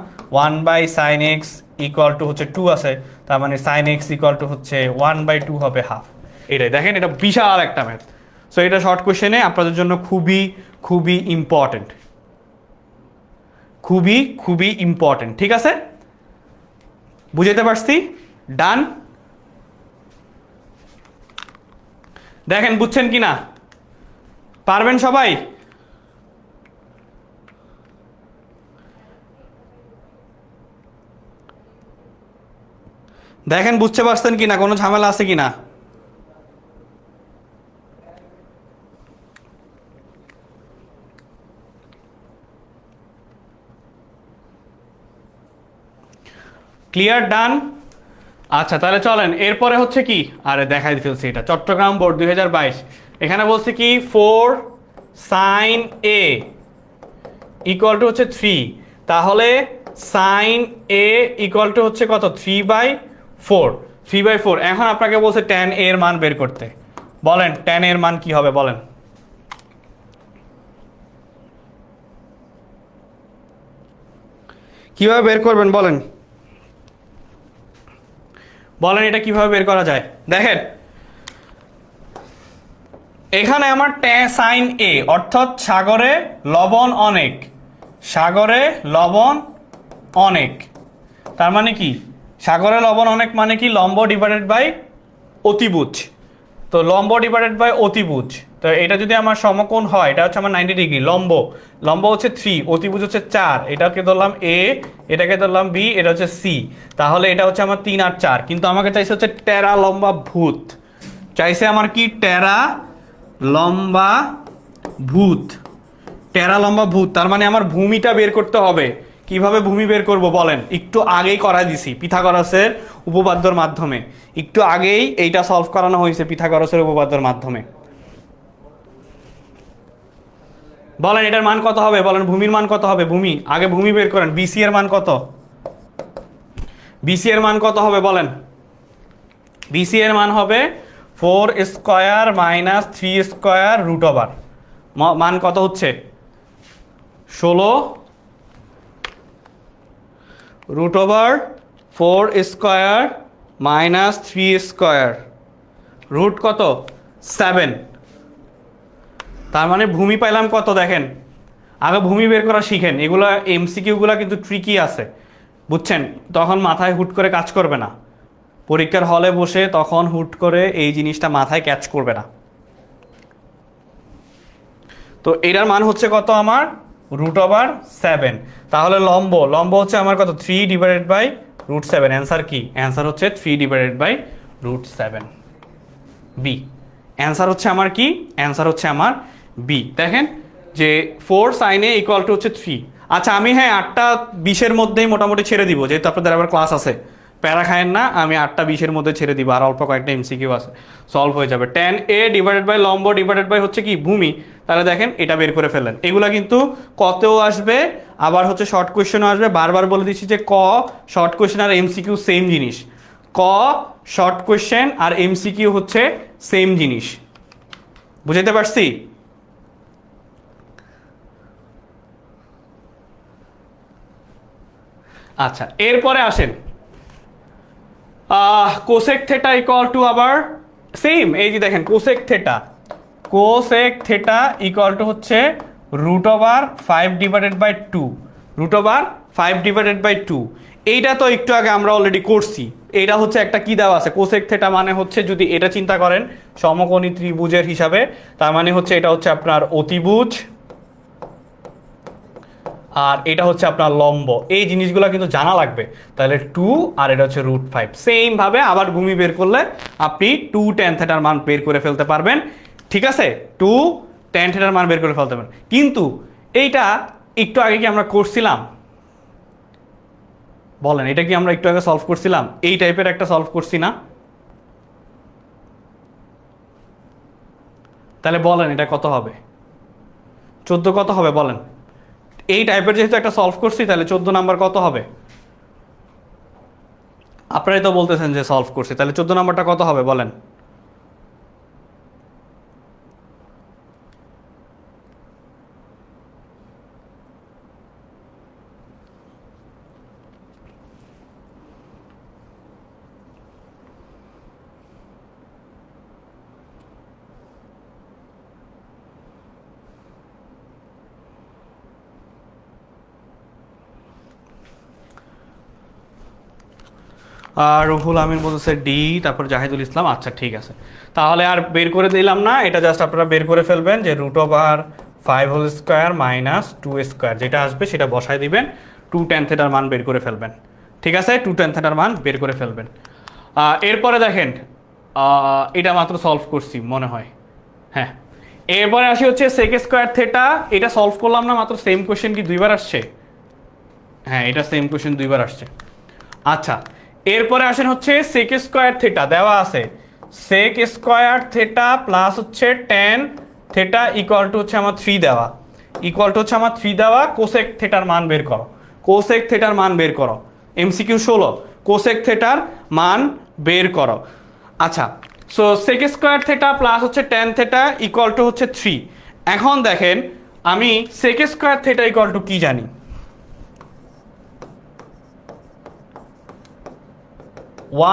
1 by sin x equal to হচ্ছে 2 আছে, তার মানে sin x ইকুয়াল টু হচ্ছে 1 বাই 2 হবে হাফ। এটাই দেখেন, এটা বিশাল একটা ম্যাথ। সো এটা শর্ট কোশ্চেনে আপনাদের জন্য খুবই খুবই ইম্পর্টেন্ট, খুবই খুবই ইম্পর্টেন্ট। ঠিক আছে, বুঝাইতে পারছি? ডান। দেখেন বুঝছেন কি না, পারবেন সবাই? দেখেন বুঝতে পারছেন কিনা, কোনো ঝামেলা আছে কিনা? ক্লিয়ার, ডান। আচ্ছা তাহলে চলেন এরপরে হচ্ছে কি, আরে দেখাই ফেলছি, এটা চট্টগ্রাম বোর্ড 2022। এখানে বলছে কি 4 sin a ইকুয়াল টু হচ্ছে 3। তাহলে sin a ইকুয়াল টু হচ্ছে কত? 3/4। 3/4। এখন আপনাকে বলছে tan a এর মান বের করতে। বলেন tan a এর মান কি হবে বলেন? কিভাবে বের করবেন বলেন? বলেন এটা কিভাবে বের করা যায়? দেখেন এখানে আমার sin a অর্থাৎ সাগরে লবণ অনেক, সাগরে লবণ অনেক, তার মানে কি সাগরে লবণ অনেক মানে কি লম্ব ডিভাইডেড বাই অতিভুজ। তো লম্ব ডিভাইডেড বাই অতিভুজ, তো এটা যদি আমার সমকোণ হয়, এটা হচ্ছে আমার 90 ডিগ্রি, লম্ব লম্ব হচ্ছে 3, অতিভুজ হচ্ছে 4, এটাকে ধরলাম এ, এটাকে ধরলাম বি, এটা হচ্ছে সি, তাহলে এটা হচ্ছে আমার 3 আর 4, কিন্তু আমাকে চাইছে হচ্ছে টেরা লম্বা ভূত, চাইছে আমার কি টেরা লম্বা ভূত, টেরা লম্বা ভূত, তার মানে আমার ভূমিটা বের করতে হবে। কিভাবে ভূমি বের করব বলেন, একটু আগেই করা দিছি পিথাগোরাসের উপপাদ্যর মাধ্যমে, একটু আগেই এইটা সলভ করানো হয়েছে পিথাগোরাসের উপপাদ্যর মাধ্যমে। বলেন এটার মান কত হবে, বলেন ভূমির মান কত হবে, ভূমি আগে ভূমি বের করেন, বিসি এর মান কত, বিসি এর মান কত হবে বলেন, বিসি এর মান হবে 4 square minus 3 square root over, মান কত হচ্ছে 16 root over 4 square minus 3 square root কত 7, তার মানে ভূমি পাইলাম কত দেখেন। আগে ভূমি বের করা শিখেন, এগুলো এমসিকিউগুলো কিন্তু ট্রিকি আছে বুঝছেন, তখন মাথায় হুট করে কাজ করবে না, পরীক্ষার হলে বসে তখন হুট করে এই জিনিসটা মাথায় ক্যাচ করবে না। তো এটার মান হচ্ছে কত আমার রুট ওভার 7, তাহলে লম্ব লম্ব হচ্ছে আমার কত 3 ডিভাইডেড বাই রুট 7, অ্যান্সার কি, অ্যান্সার হচ্ছে 3 divided by root 7, B answer হচ্ছে আমার কি, অ্যান্সার হচ্ছে আমার বি। দেখেন যে 4 সাইন এ ইকুয়াল টু হচ্ছে 3। আচ্ছা আমি হ্যাঁ 8টা 20-এর মধ্যেই মোটামুটি ছেড়ে দিব, যেহেতু আপনাদের আবার ক্লাস আছে, প্যারা খায়েন না, আমি 8টা 20-এর মধ্যে ছেড়ে দিব, আর অল্প কয়েকটা এমসিকিউ আছে, সলভ হয়ে যাবে। tan a ডিভাইডেড বাই লম্ব ডিভাইডেড বাই হচ্ছে কি ভূমি, তাহলে দেখেন এটা বের করে ফেললেন। এগুলা কিন্তু কতেও আসবে, আবার হচ্ছে শর্ট কোয়েশ্চেনও আসবে, বারবার বলে দিচ্ছি যে ক শর্ট কোয়েশ্চেন আর এমসিকিউ সেম জিনিস, ক শর্ট কোয়েশ্চেন আর এমসিকিউ হচ্ছে সেম জিনিস, বুঝাইতে পারছি? আচ্ছা এরপরে আসেন কোসেক থেটা ইকুয়াল টু আবার সেম, এই যে দেখেন cosec theta, cosec theta equal to হচ্ছে root over 5 divided by 2, root over 5 divided by 2, এইটা তো একটু আগে আমরা অলরেডি করছি। এটা হচ্ছে একটা কি দেওয়া আছে, কোসেক থেটা মানে হচ্ছে যদি এটা চিন্তা করেন সমকোণী ত্রিভুজের হিসাবে, তার মানে হচ্ছে এটা হচ্ছে আপনার অতিভুজ আর এটা হচ্ছে আপনার লম্ব, এই জিনিসগুলো কিন্তু জানা লাগবে। তাহলে 2 আর এটা হচ্ছে রুট 5, সেম ভাবে আবার ভূমি বের করলে আপনি 2 tan থিটার মান বের করে ফেলতে পারবেন, ঠিক আছে, 2 tan থিটার মান বের করে ফেলতে পারবেন। কিন্তু এইটা একটু আগে কি আমরা করছিলাম বলেন, এটা কি আমরা একটু আগে সলভ করছিলাম, এই টাইপের একটা সলভ করছি না? তাহলে বলেন এটা কত হবে, 14 কত হবে বলেন, এই টাইপের যেহেতু একটা সলভ করছি তাহলে 14 নাম্বার কত হবে? আপনারাই তো বলতেছেন যে সলভ করছি, তাহলে 14 নাম্বারটা কত হবে বলেন? আর রুহুল আমিন বলতেছে ডি, তারপর জাহিদুল ইসলাম, আচ্ছা ঠিক আছে, তাহলে আর বের করে দিলাম না, এটা জাস্ট আপনারা বের করে ফেলবেন যে root over 5 whole square minus 2 square, যেটা আসবে সেটা বসায় দিবেন, 2 tan থিটার মান বের করে ফেলবেন, ঠিক আছে, 2 tan থিটার মান বের করে ফেলবেন। এরপরে দেখেন এটা মাত্র সলভ করছি মনে হয়, হ্যাঁ, এরপরে আসি হচ্ছে সেক স্কোয়ার থেটা, এটা সলভ করলাম না মাত্র, সেম কোয়েশ্চেন কি দুইবার আসছে? হ্যাঁ এটা সেম কোয়েশ্চেন দুইবার আসছে। আচ্ছা এরপরে আসেন হচ্ছে সেক স্কোয়ার থেটা দেওয়া আছে, সেক স্কোয়ার থেটা প্লাস হচ্ছে tan থেটা ইকুয়াল টু হচ্ছে আমার 3 দেওয়া, ইকুয়াল টু হচ্ছে আমার 3 দেওয়া, কোসেক থেটার মান বের করো, কোসেক থেটার মান বের করো, এমসিকিউ 16 কোসেক থেটার মান বের করো। আচ্ছা so sec square theta plus হচ্ছে tan থেটা ইকুয়াল টু হচ্ছে 3, এখন দেখেন আমি sec square theta equal to কি জানি,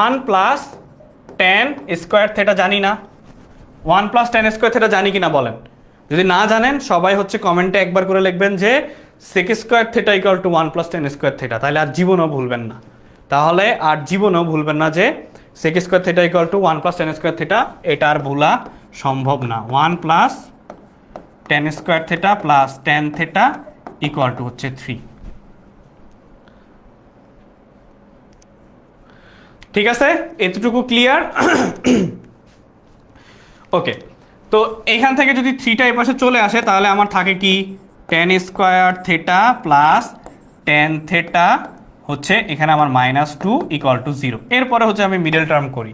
1 প্লাস tan স্কোয়ার থেটা জানি না, 1 প্লাস tan স্কোয়ার থেটা জানি কিনা বলেন, যদি না জানেন সবাই হচ্ছে কমেন্টে একবার করে লিখবেন যে sec square theta equal to 1 plus tan square theta, তাহলে আর জীবনও ভুলবেন না, তাহলে আর জীবনও ভুলবেন না যে sec square theta equal to 1 plus tan square theta, এটা আর ভুলা সম্ভব না। 1 plus tan square theta plus tan theta equal to হচ্ছে 3। ঠিক আছে, এতটুকু ক্লিয়ার? ওকে, তো এইখান থেকে যদি থ্রিটা এই পাশে চলে আসে তাহলে আমার থাকে কি ten square theta plus tan theta হচ্ছে এখানে আমার -2 ইকুয়াল টু 0। এরপরে হচ্ছে আমি মিডল টার্ম করি।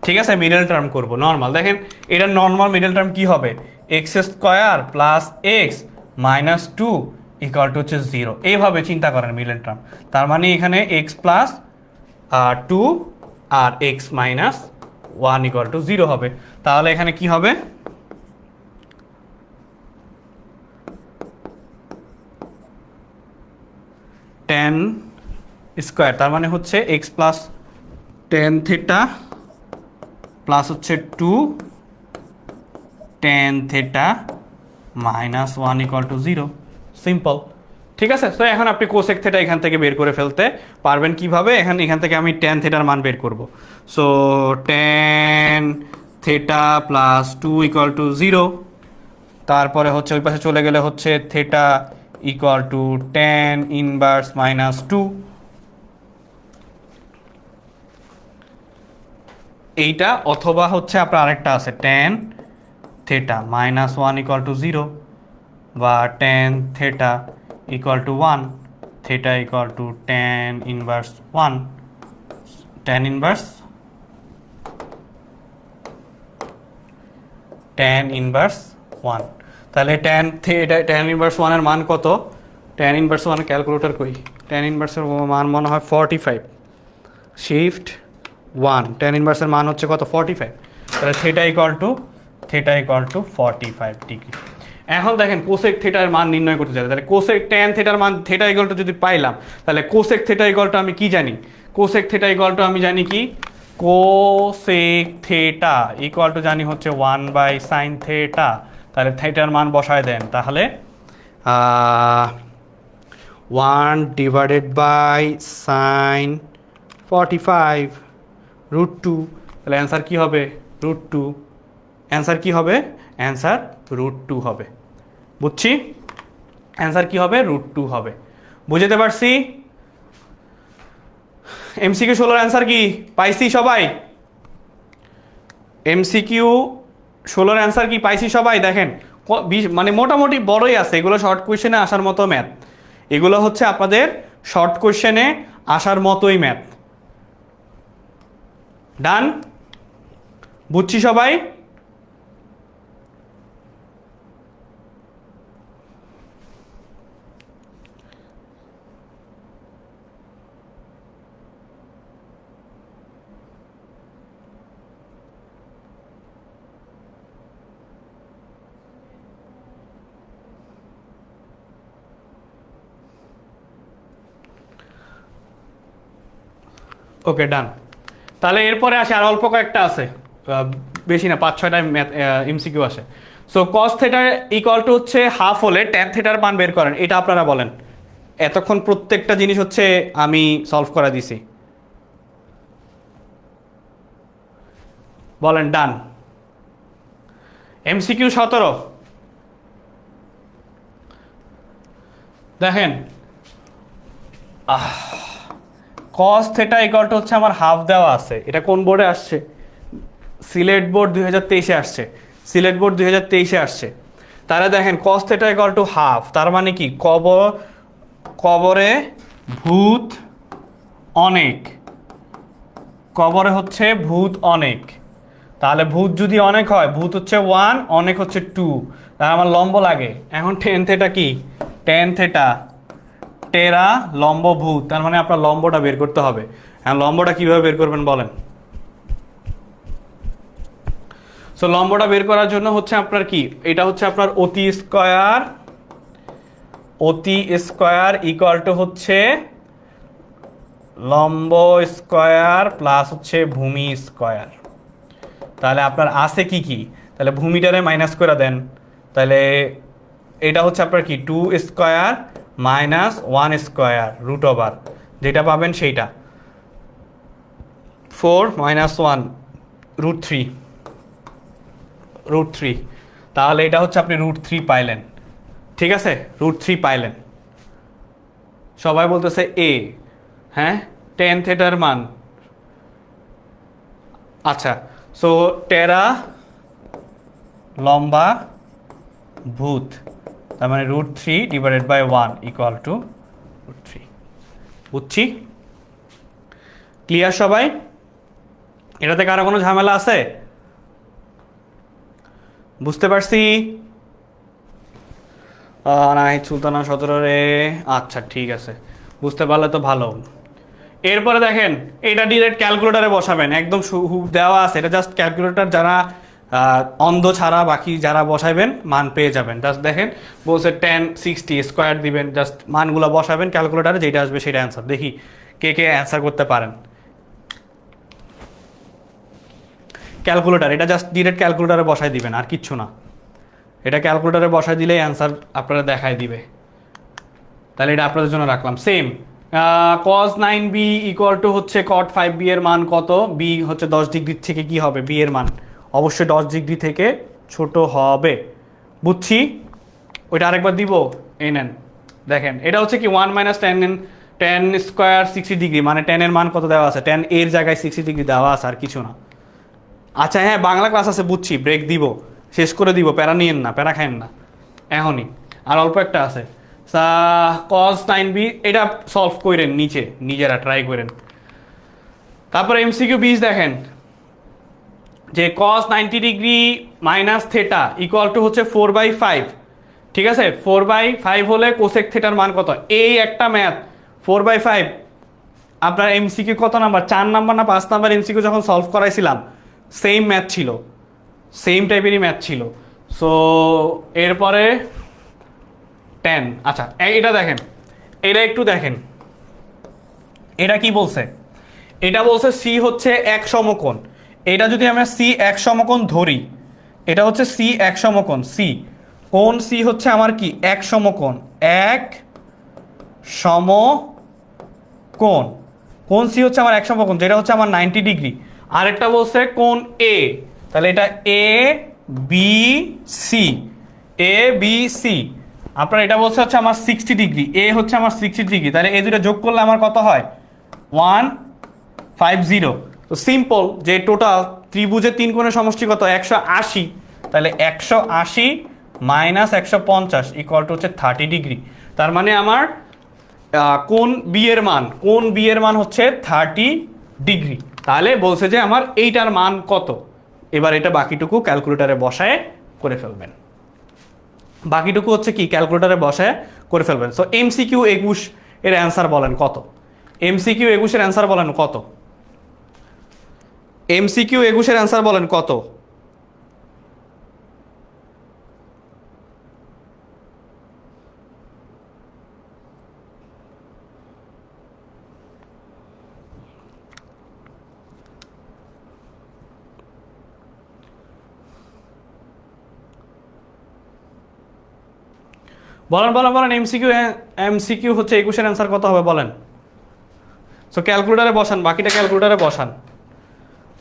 ঠিক আছে, মিডল টার্ম করব নর্মাল। দেখেন এটা নর্মাল মিডল টার্ম কি হবে, x square plus x -2 equal to হচ্ছে 0। এইভাবে চিন্তা করেন মিডল টার্ম। তার মানে এখানে এক্স প্লাস 2 আর এক্স মাইনাস 1 ইকুয়াল টু 0 হবে। তাহলে এখানে কি হবে, টেন স্কোয়ার, তার মানে হচ্ছে x plus tan theta plus হচ্ছে 2 ten theta -1 equal to 0। Simple. ঠিক আছে, তো এখন আপনি কোসেক থেটা এখান থেকে বের করে ফেলতে পারবেন কিভাবে। এখান থেকে আমি টেন থেটার মান বের করব। So ten theta plus 2 equal to 0। তারপরে হচ্ছে ওই পাশে চলে গেলে হচ্ছে theta equal to ten inverse -2। এইটা অথবা হচ্ছে আপনার আরেকটা আছে টেন থেটা -1 ইকুয়াল টু 0 বা ten theta equal to 1, theta equal to ten inverse 1, ten inverse 1। তাহলে টেন ইনভার্স 1 এর মান কত, টেন ইনভার্স 1 ক্যালকুলেটর কই, টেন ইনভার্সের মান মনে হয় 45, শিফট 1, টেন ইনভার্সের মান হচ্ছে কত 45। তাহলে থেটা ইকুয়াল টু 45 ডিগ্রি। এখন দেখেন কোসেক থেটার মান নির্ণয় করতে চাই, তাহলে কোসেক টেন থেটার মান থেটা ইকুয়াল টু যদি পাইলাম, তাহলে কোসেক থেটা ইকুয়াল টু আমি কি জানি, কোসেক থেটা ইকুয়াল টু আমি জানি কি, কোসেক থেটা ইকুয়াল টু জানি হচ্ছে 1 বাই সাইন থেটা। তাহলে থেটার মান বসায় দেন, তাহলে 1 ডিভাইডেড বাই সাইন 45 √2। তাহলে অ্যান্সার কি হবে, √2। অ্যান্সার কি হবে, অ্যান্সার √2 হবে। বুঝছি, অ্যান্সার কি হবে, √2 হবে। বুঝতে পারছি? এমসিকিউ 16 অ্যান্সার কি পাইছি সবাই? এমসিকিউ 16 অ্যান্সার কি পাইছি সবাই? দেখেন মানে মোটামুটি বড়ই আছে, এগুলো শর্ট কোয়েশ্চেনে আসার মতো ম্যাথ। এগুলো হচ্ছে আপনাদের শর্ট কোয়েশ্চেনে আসার মতোই ম্যাথ। ডান? বুঝছি সবাই? ওকে, ডান। তাহলে এরপরে আসে আর অল্প কয়েকটা আছে, বেশি না, 5-6টা ম্যাথ এমসিকিউ আসে। সো কস থেটার ইকুয়াল টু হচ্ছে হাফ হলে ট্যান থেটার মান বের করেন, এটা আপনারা বলেন। এতক্ষণ প্রত্যেকটা জিনিস হচ্ছে আমি সলভ করে দিছি, বলেন ডান। এমসিকিউ 17 দেখেন, কস থেটা ইকুয়াল টু হচ্ছে আমার হাফ দেওয়া আছে। এটা কোন বোর্ডে আসছে, সিলেট বোর্ড 2023-এ আসছে, সিলেট বোর্ড 2023-এ আসছে। তাহলে দেখেন কস থেটা ইকুয়াল টু হাফ, তার মানে কি কবরে ভূত অনেক, কবরে হচ্ছে ভূত অনেক। তাহলে ভূত যদি অনেক হয়, ভূত হচ্ছে 1, অনেক হচ্ছে 2, তাহলে আমার লম্ব লাগে। এখন টেন থেটা কি, টেন থেটা টেরা লম্ব ভূত, তার মানে আপনার লম্বটা বের করতে হবে। হ্যাঁ, লম্বটা কিভাবে বের করবেন বলেন। সো লম্বটা বের করার জন্য হচ্ছে আপনার কি, এটা হচ্ছে আপনার অতি স্কয়ার ইকুয়াল টু হচ্ছে লম্ব স্কয়ার প্লাস হচ্ছে ভূমি স্কয়ার। তাহলে আপনার আছে কি কি, তাহলে ভূমিটারে মাইনাস করে দেন। তাহলে এটা হচ্ছে আপনার কি 2 স্কয়ার মাইনাস 1 স্কয়ার √ওভার, যেটা পাবেন সেইটা 4 - 1 √3। √3, তাহলে এটা হচ্ছে আপনি √3 পাইলেন। ঠিক আছে, √3 পাইলেন। সবাই বলতেছে এ, হ্যাঁ tan থেটার মান, আচ্ছা সো টেরা লম্বা ভূত, তার মানে √3 ডিভাইডেড বাই 1 ইকুয়াল টু √3। বুঝছি? ক্লিয়ার সবাই? এটাতে কারো কোনো ঝামেলা আছে? বুঝতে পারছি? নাহিদ সুলতানা 17 রে, আচ্ছা ঠিক আছে, বুঝতে পারলে তো ভালো। এরপরে দেখেন, এটা ডিরেক্ট ক্যালকুলেটারে বসাবেন, একদম দেওয়া আছে, এটা জাস্ট ক্যালকুলেটার যারা অন্ধ ছাড়া বাকি যারা বসাবেন মান পেয়ে যাবেন। জাস্ট দেখেন বলছে 1060 স্কোয়ার দিবেন, জাস্ট মানগুলো বসাবেন ক্যালকুলেটারে, যেটা আসবে সেটা অ্যান্সার। দেখি কে কে অ্যান্সার করতে পারেন। ক্যালকুলেটার, এটা জাস্ট ডিরেক্ট ক্যালকুলেটারে বসাই দিবেন, আর কিচ্ছু না। এটা ক্যালকুলেটারে বসাই দিলেই অ্যান্সার আপনারা দেখাই দিবে। তাহলে এটা আপনাদের জন্য রাখলাম। Same cos 9b equal to হচ্ছে cot 5b এর মান কত? b হচ্ছে 10 ডিগ্রি থেকে কি হবে? b এর মান অবশ্যই 10 ডিগ্রি থেকে ছোট হবে। বুঝছি? ওইটা আরেকবার দিব, এই নেন দেখেন, এটা হচ্ছে কি 1 - tan স্কোয়ার 60 ডিগ্রি, মানে tan এর মান কত দেওয়া আছে? tan এর জায়গায় 60 ডিগ্রি দেওয়া আছে, আর কিছু না। আচ্ছা হ্যাঁ, বাংলা ক্লাস আছে, বুঝছি, ব্রেক দিব, শেষ করে দিব, প্যারা নিয়েন না, প্যারা খায়েন না এখনই, আর অল্প একটা আছে। cos 9b এটা সলভ করেন নিচে, নিজেরা ট্রাই করেন। তারপরে এমসিকিউ 20 দেখেন যে cos 90 degree minus theta equal to হচ্ছে 4/5। ঠিক আছে, 4/5 হলে কোসেক থেটার মান কত? এই একটা ম্যাথ 4/5 আপনার এমসিকিউ কত নাম্বার? 4 নাম্বার না 5 নাম্বার এমসিকিউ যখন সলভ করাইছিলাম সেম ম্যাথ ছিল, সেম টাইপেরই ম্যাথ ছিল। সো এরপরে 10, আচ্ছা এটা দেখেন, এটা একটু দেখেন, এটা কি বলছে? এটা বলছে সি হচ্ছে এক সমকোণ। এটা যদি আমরা সি এক সমকোণ ধরি, এটা হচ্ছে সি এক সমকোণ, সি কোণ সি হচ্ছে আমার কি? এক সমকোণ, এক সমকোণ, কোণ সি হচ্ছে আমার এক সমকোণ, যেটা হচ্ছে আমার 90 ডিগ্রি। আরেকটা বলছে কোণ এ, তাহলে এটা A B C, A B C. আপনার এটা বলছে হচ্ছে আমার 60 ডিগ্রি, এ হচ্ছে আমার 60 ডিগ্রি, তাহলে এই দুটো যোগ করলে আমার কত হয়? 150। তো সিম্পল, যে টোটাল ত্রিভুজের তিন কোণের সমষ্টি কত? 180, তাহলে 180 মাইনাস 150 ইকুয়াল টু হচ্ছে 30 ডিগ্রি। তার মানে আমার কোণ বি এর মান, কোণ বি এর মান হচ্ছে 30 ডিগ্রি। তাহলে বলছে যে আমার এইটার মান কত। এবার এটা বাকিটুকু ক্যালকুলেটারে বসায় করে ফেলবেন, বাকিটুকু হচ্ছে কি ক্যালকুলেটারে বসায় করে ফেলবেন। সো এমসিকিউ 21 এর অ্যান্সার বলেন কত? এমসিকিউ 21 এর অ্যান্সার বলেন কত? এমসিকিউ 21 এর অ্যান্সার বলেন কত? বলেন বলেন বলেন, এমসিকিউ, এমসিকিউ হচ্ছে 21 এর অ্যান্সার কত হবে বলেন? সো ক্যালকুলেটারে বসান, বাকিটা ক্যালকুলেটারে বসান,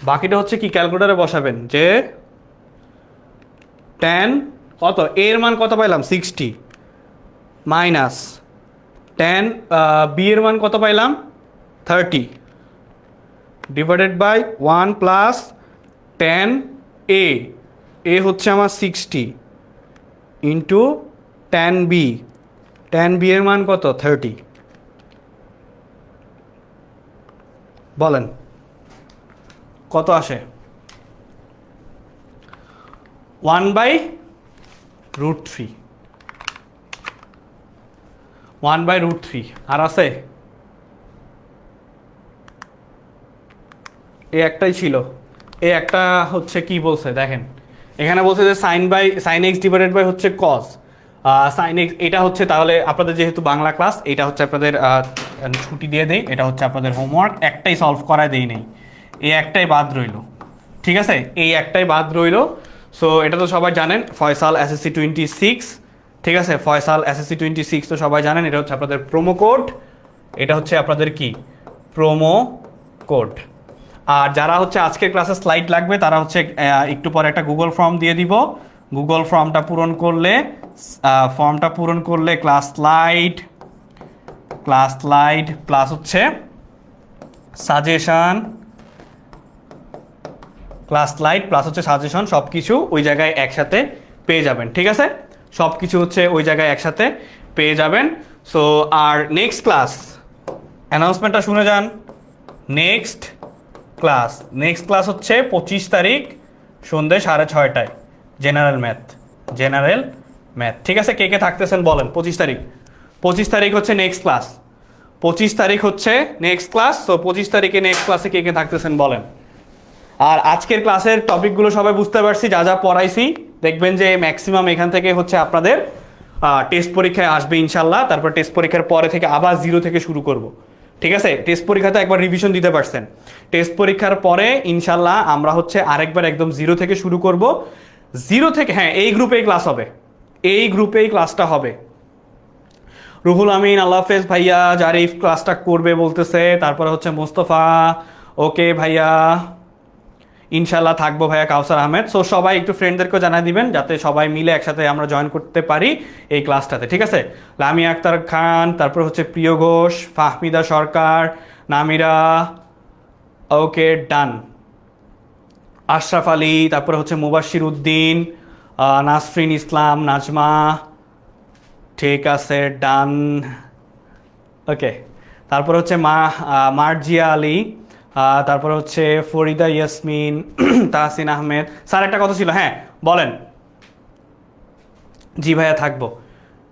বাকিটা হচ্ছে কি ক্যালকুলেটারে বসাবেন যে tan কত, এর মান কত পাইলাম? 60 মাইনাস tan বি এর মান কত পাইলাম? 30 divided by 1 plus tan A, A হচ্ছে আমার 60 into tan B, tan B এর মান কত? 30। বলেন কত আসে? 1/√3, 1/√3। আর আছে এ একটাই ছিল, এ একটা হচ্ছে কি বলছে দেখেন, এখানে বলছে যে সাইন এক্স ডিভাইডেড বাই হচ্ছে কস সাইন এক্স। এটা হচ্ছে তাহলে আপনাদের যেহেতু বাংলা ক্লাস, এটা হচ্ছে আপনাদের ছুটি দিয়ে দেই, এটা হচ্ছে আপনাদের হোমওয়ার্ক, একটাই সলভ করায় দেই নেই, এই একটাই বাদ রইল। ঠিক আছে, এই একটাই বাদ রইল। সো এটা তো সবাই জানেন, ফয়সাল এসএসসি 26। ঠিক আছে, ফয়সাল এসএসসি 26 তো সবাই জানেন, এটা হচ্ছে আপনাদের প্রোমো কোড, এটা হচ্ছে আপনাদের কি প্রোমো কোড। আর যারা হচ্ছে আজকের ক্লাসে স্লাইড লাগবে তারা হচ্ছে একটু পরে একটা গুগল ফর্ম দিয়ে দিব, গুগল ফর্মটা পূরণ করলে ক্লাস স্লাইড প্লাস হচ্ছে সাজেশন, ক্লাস স্লাইড প্লাস হচ্ছে সাজেশন সব কিছু ওই জায়গায় একসাথে পেয়ে যাবেন। ঠিক আছে, সব কিছু হচ্ছে ওই জায়গায় একসাথে পেয়ে যাবেন। সো আর নেক্সট ক্লাস অ্যানাউন্সমেন্টটা শুনে যান। নেক্সট ক্লাস হচ্ছে 25 তারিখ সন্ধ্যে 6:30টায় জেনারেল ম্যাথ। ঠিক আছে, কে কে থাকতেছেন বলেন। 25 তারিখ হচ্ছে নেক্সট ক্লাস। তো 25 তারিখে নেক্সট ক্লাসে কে কে থাকতেছেন বলেন। আর আজকের ক্লাসের টপিকগুলো সবাই বুঝতে পারছি, যা যা পড়াইছি দেখবেন যে ম্যাক্সিমাম এখান থেকে হচ্ছে আপনাদের টেস্ট পরীক্ষায় আসবে ইনশাল্লাহ। তারপর টেস্ট পরীক্ষার পরে থেকে আবার 0 থেকে শুরু করব। ঠিক আছে, টেস্ট পরীক্ষাতে একবার রিভিশন দিতে পারছেন, টেস্ট পরীক্ষার পরে ইনশাল্লাহ আমরা হচ্ছে আরেকবার একদম 0 থেকে শুরু করব। 0 থেকে, হ্যাঁ, এই গ্রুপেই ক্লাসটা হবে। রুহুল আমিন আল্লাহ হাফেজ ভাইয়া, জারিফ ক্লাসটা করবে বলতেছে। তারপরে হচ্ছে মোস্তফা, ওকে ভাইয়া ইনশাল্লাহ থাকবো ভাইয়া, কাউসার আহমেদ। সো সবাই একটু ফ্রেন্ডদেরকেও জানাই দিবেন যাতে সবাই মিলে একসাথে আমরা জয়েন করতে পারি এই ক্লাসটাতে। ঠিক আছে, লামিয়া আক্তার খান, তারপর হচ্ছে প্রিয় ঘোষ, ফাহমিদা সরকার, নামিরা, ওকে ডান, আশরাফ আলী, তারপরে হচ্ছে মুবাশির উদ্দিন, নাসরিন ইসলাম, নাজমা, ঠিক আছে ডান, ওকে। তারপর হচ্ছে মার্জিয়া আলী, তারপর হচ্ছে ফরিদা ইয়াসমিন, তাহসিন আহমেদ। স্যার একটা কথা ছিল, হ্যাঁ বলেন। জি ভাইয়া থাকবো।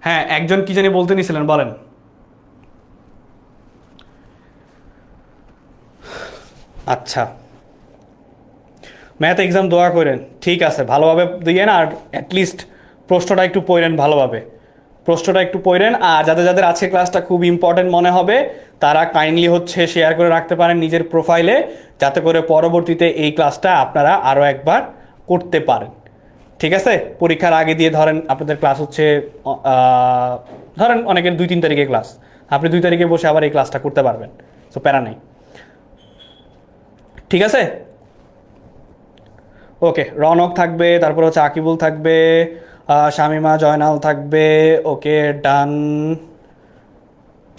হ্যাঁ, একজন কি জানি বলতে নিছিলেন, বলেন। আচ্ছা, ম্যাথ এক্সাম দোয়া করেন, ঠিক আছে, ভালোভাবে দিয়েন। আর অ্যাটলিস্ট প্রশ্নটা একটু পড়েন ভালোভাবে, আর যাদের যাদের আজকের ক্লাসটা খুব ইম্পর্টেন্ট মনে হবে তারা কাইন্ডলি হচ্ছে শেয়ার করে রাখতে পারেন নিজের প্রোফাইলে, যাতে করে পরবর্তীতে এই ক্লাসটা আপনারা আরও একবার করতে পারেন। ঠিক আছে, পরীক্ষার আগে দিয়ে ধরেন আপনাদের ক্লাস হচ্ছে ধরেন অনেকের 2-3 তারিখে ক্লাস, আপনি 2 তারিখে বসে আবার এই ক্লাসটা করতে পারবেন। তো প্যারা নেই, ঠিক আছে। ওকে, রনক থাকবে, তারপর হচ্ছে আকিবুল থাকবে, শামিমা জয়নাল থাকবে, ওকে ডান,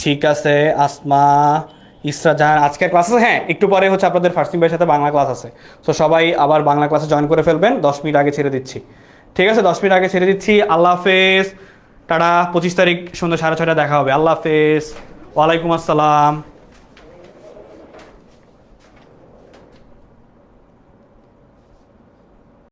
ঠিক আছে। আসমা, ইসরা জাহান, আজকের ক্লাস আছে, হ্যাঁ একটু পরে হচ্ছে আপনাদের ফার্স্ট ভাইয়ের সাথে বাংলা ক্লাস আছে। তো সবাই আবার বাংলা ক্লাসে জয়েন করে ফেলবেন, 10 মিনিট আগে ছেড়ে দিচ্ছি। ঠিক আছে, 10 মিনিট আগে ছেড়ে দিচ্ছি। আল্লাহ হাফেজ, টাটা। 25 তারিখ সন্ধ্যা 6:30টায় দেখা হবে। আল্লাহ হাফেজ, ওয়ালাইকুম আসসালাম।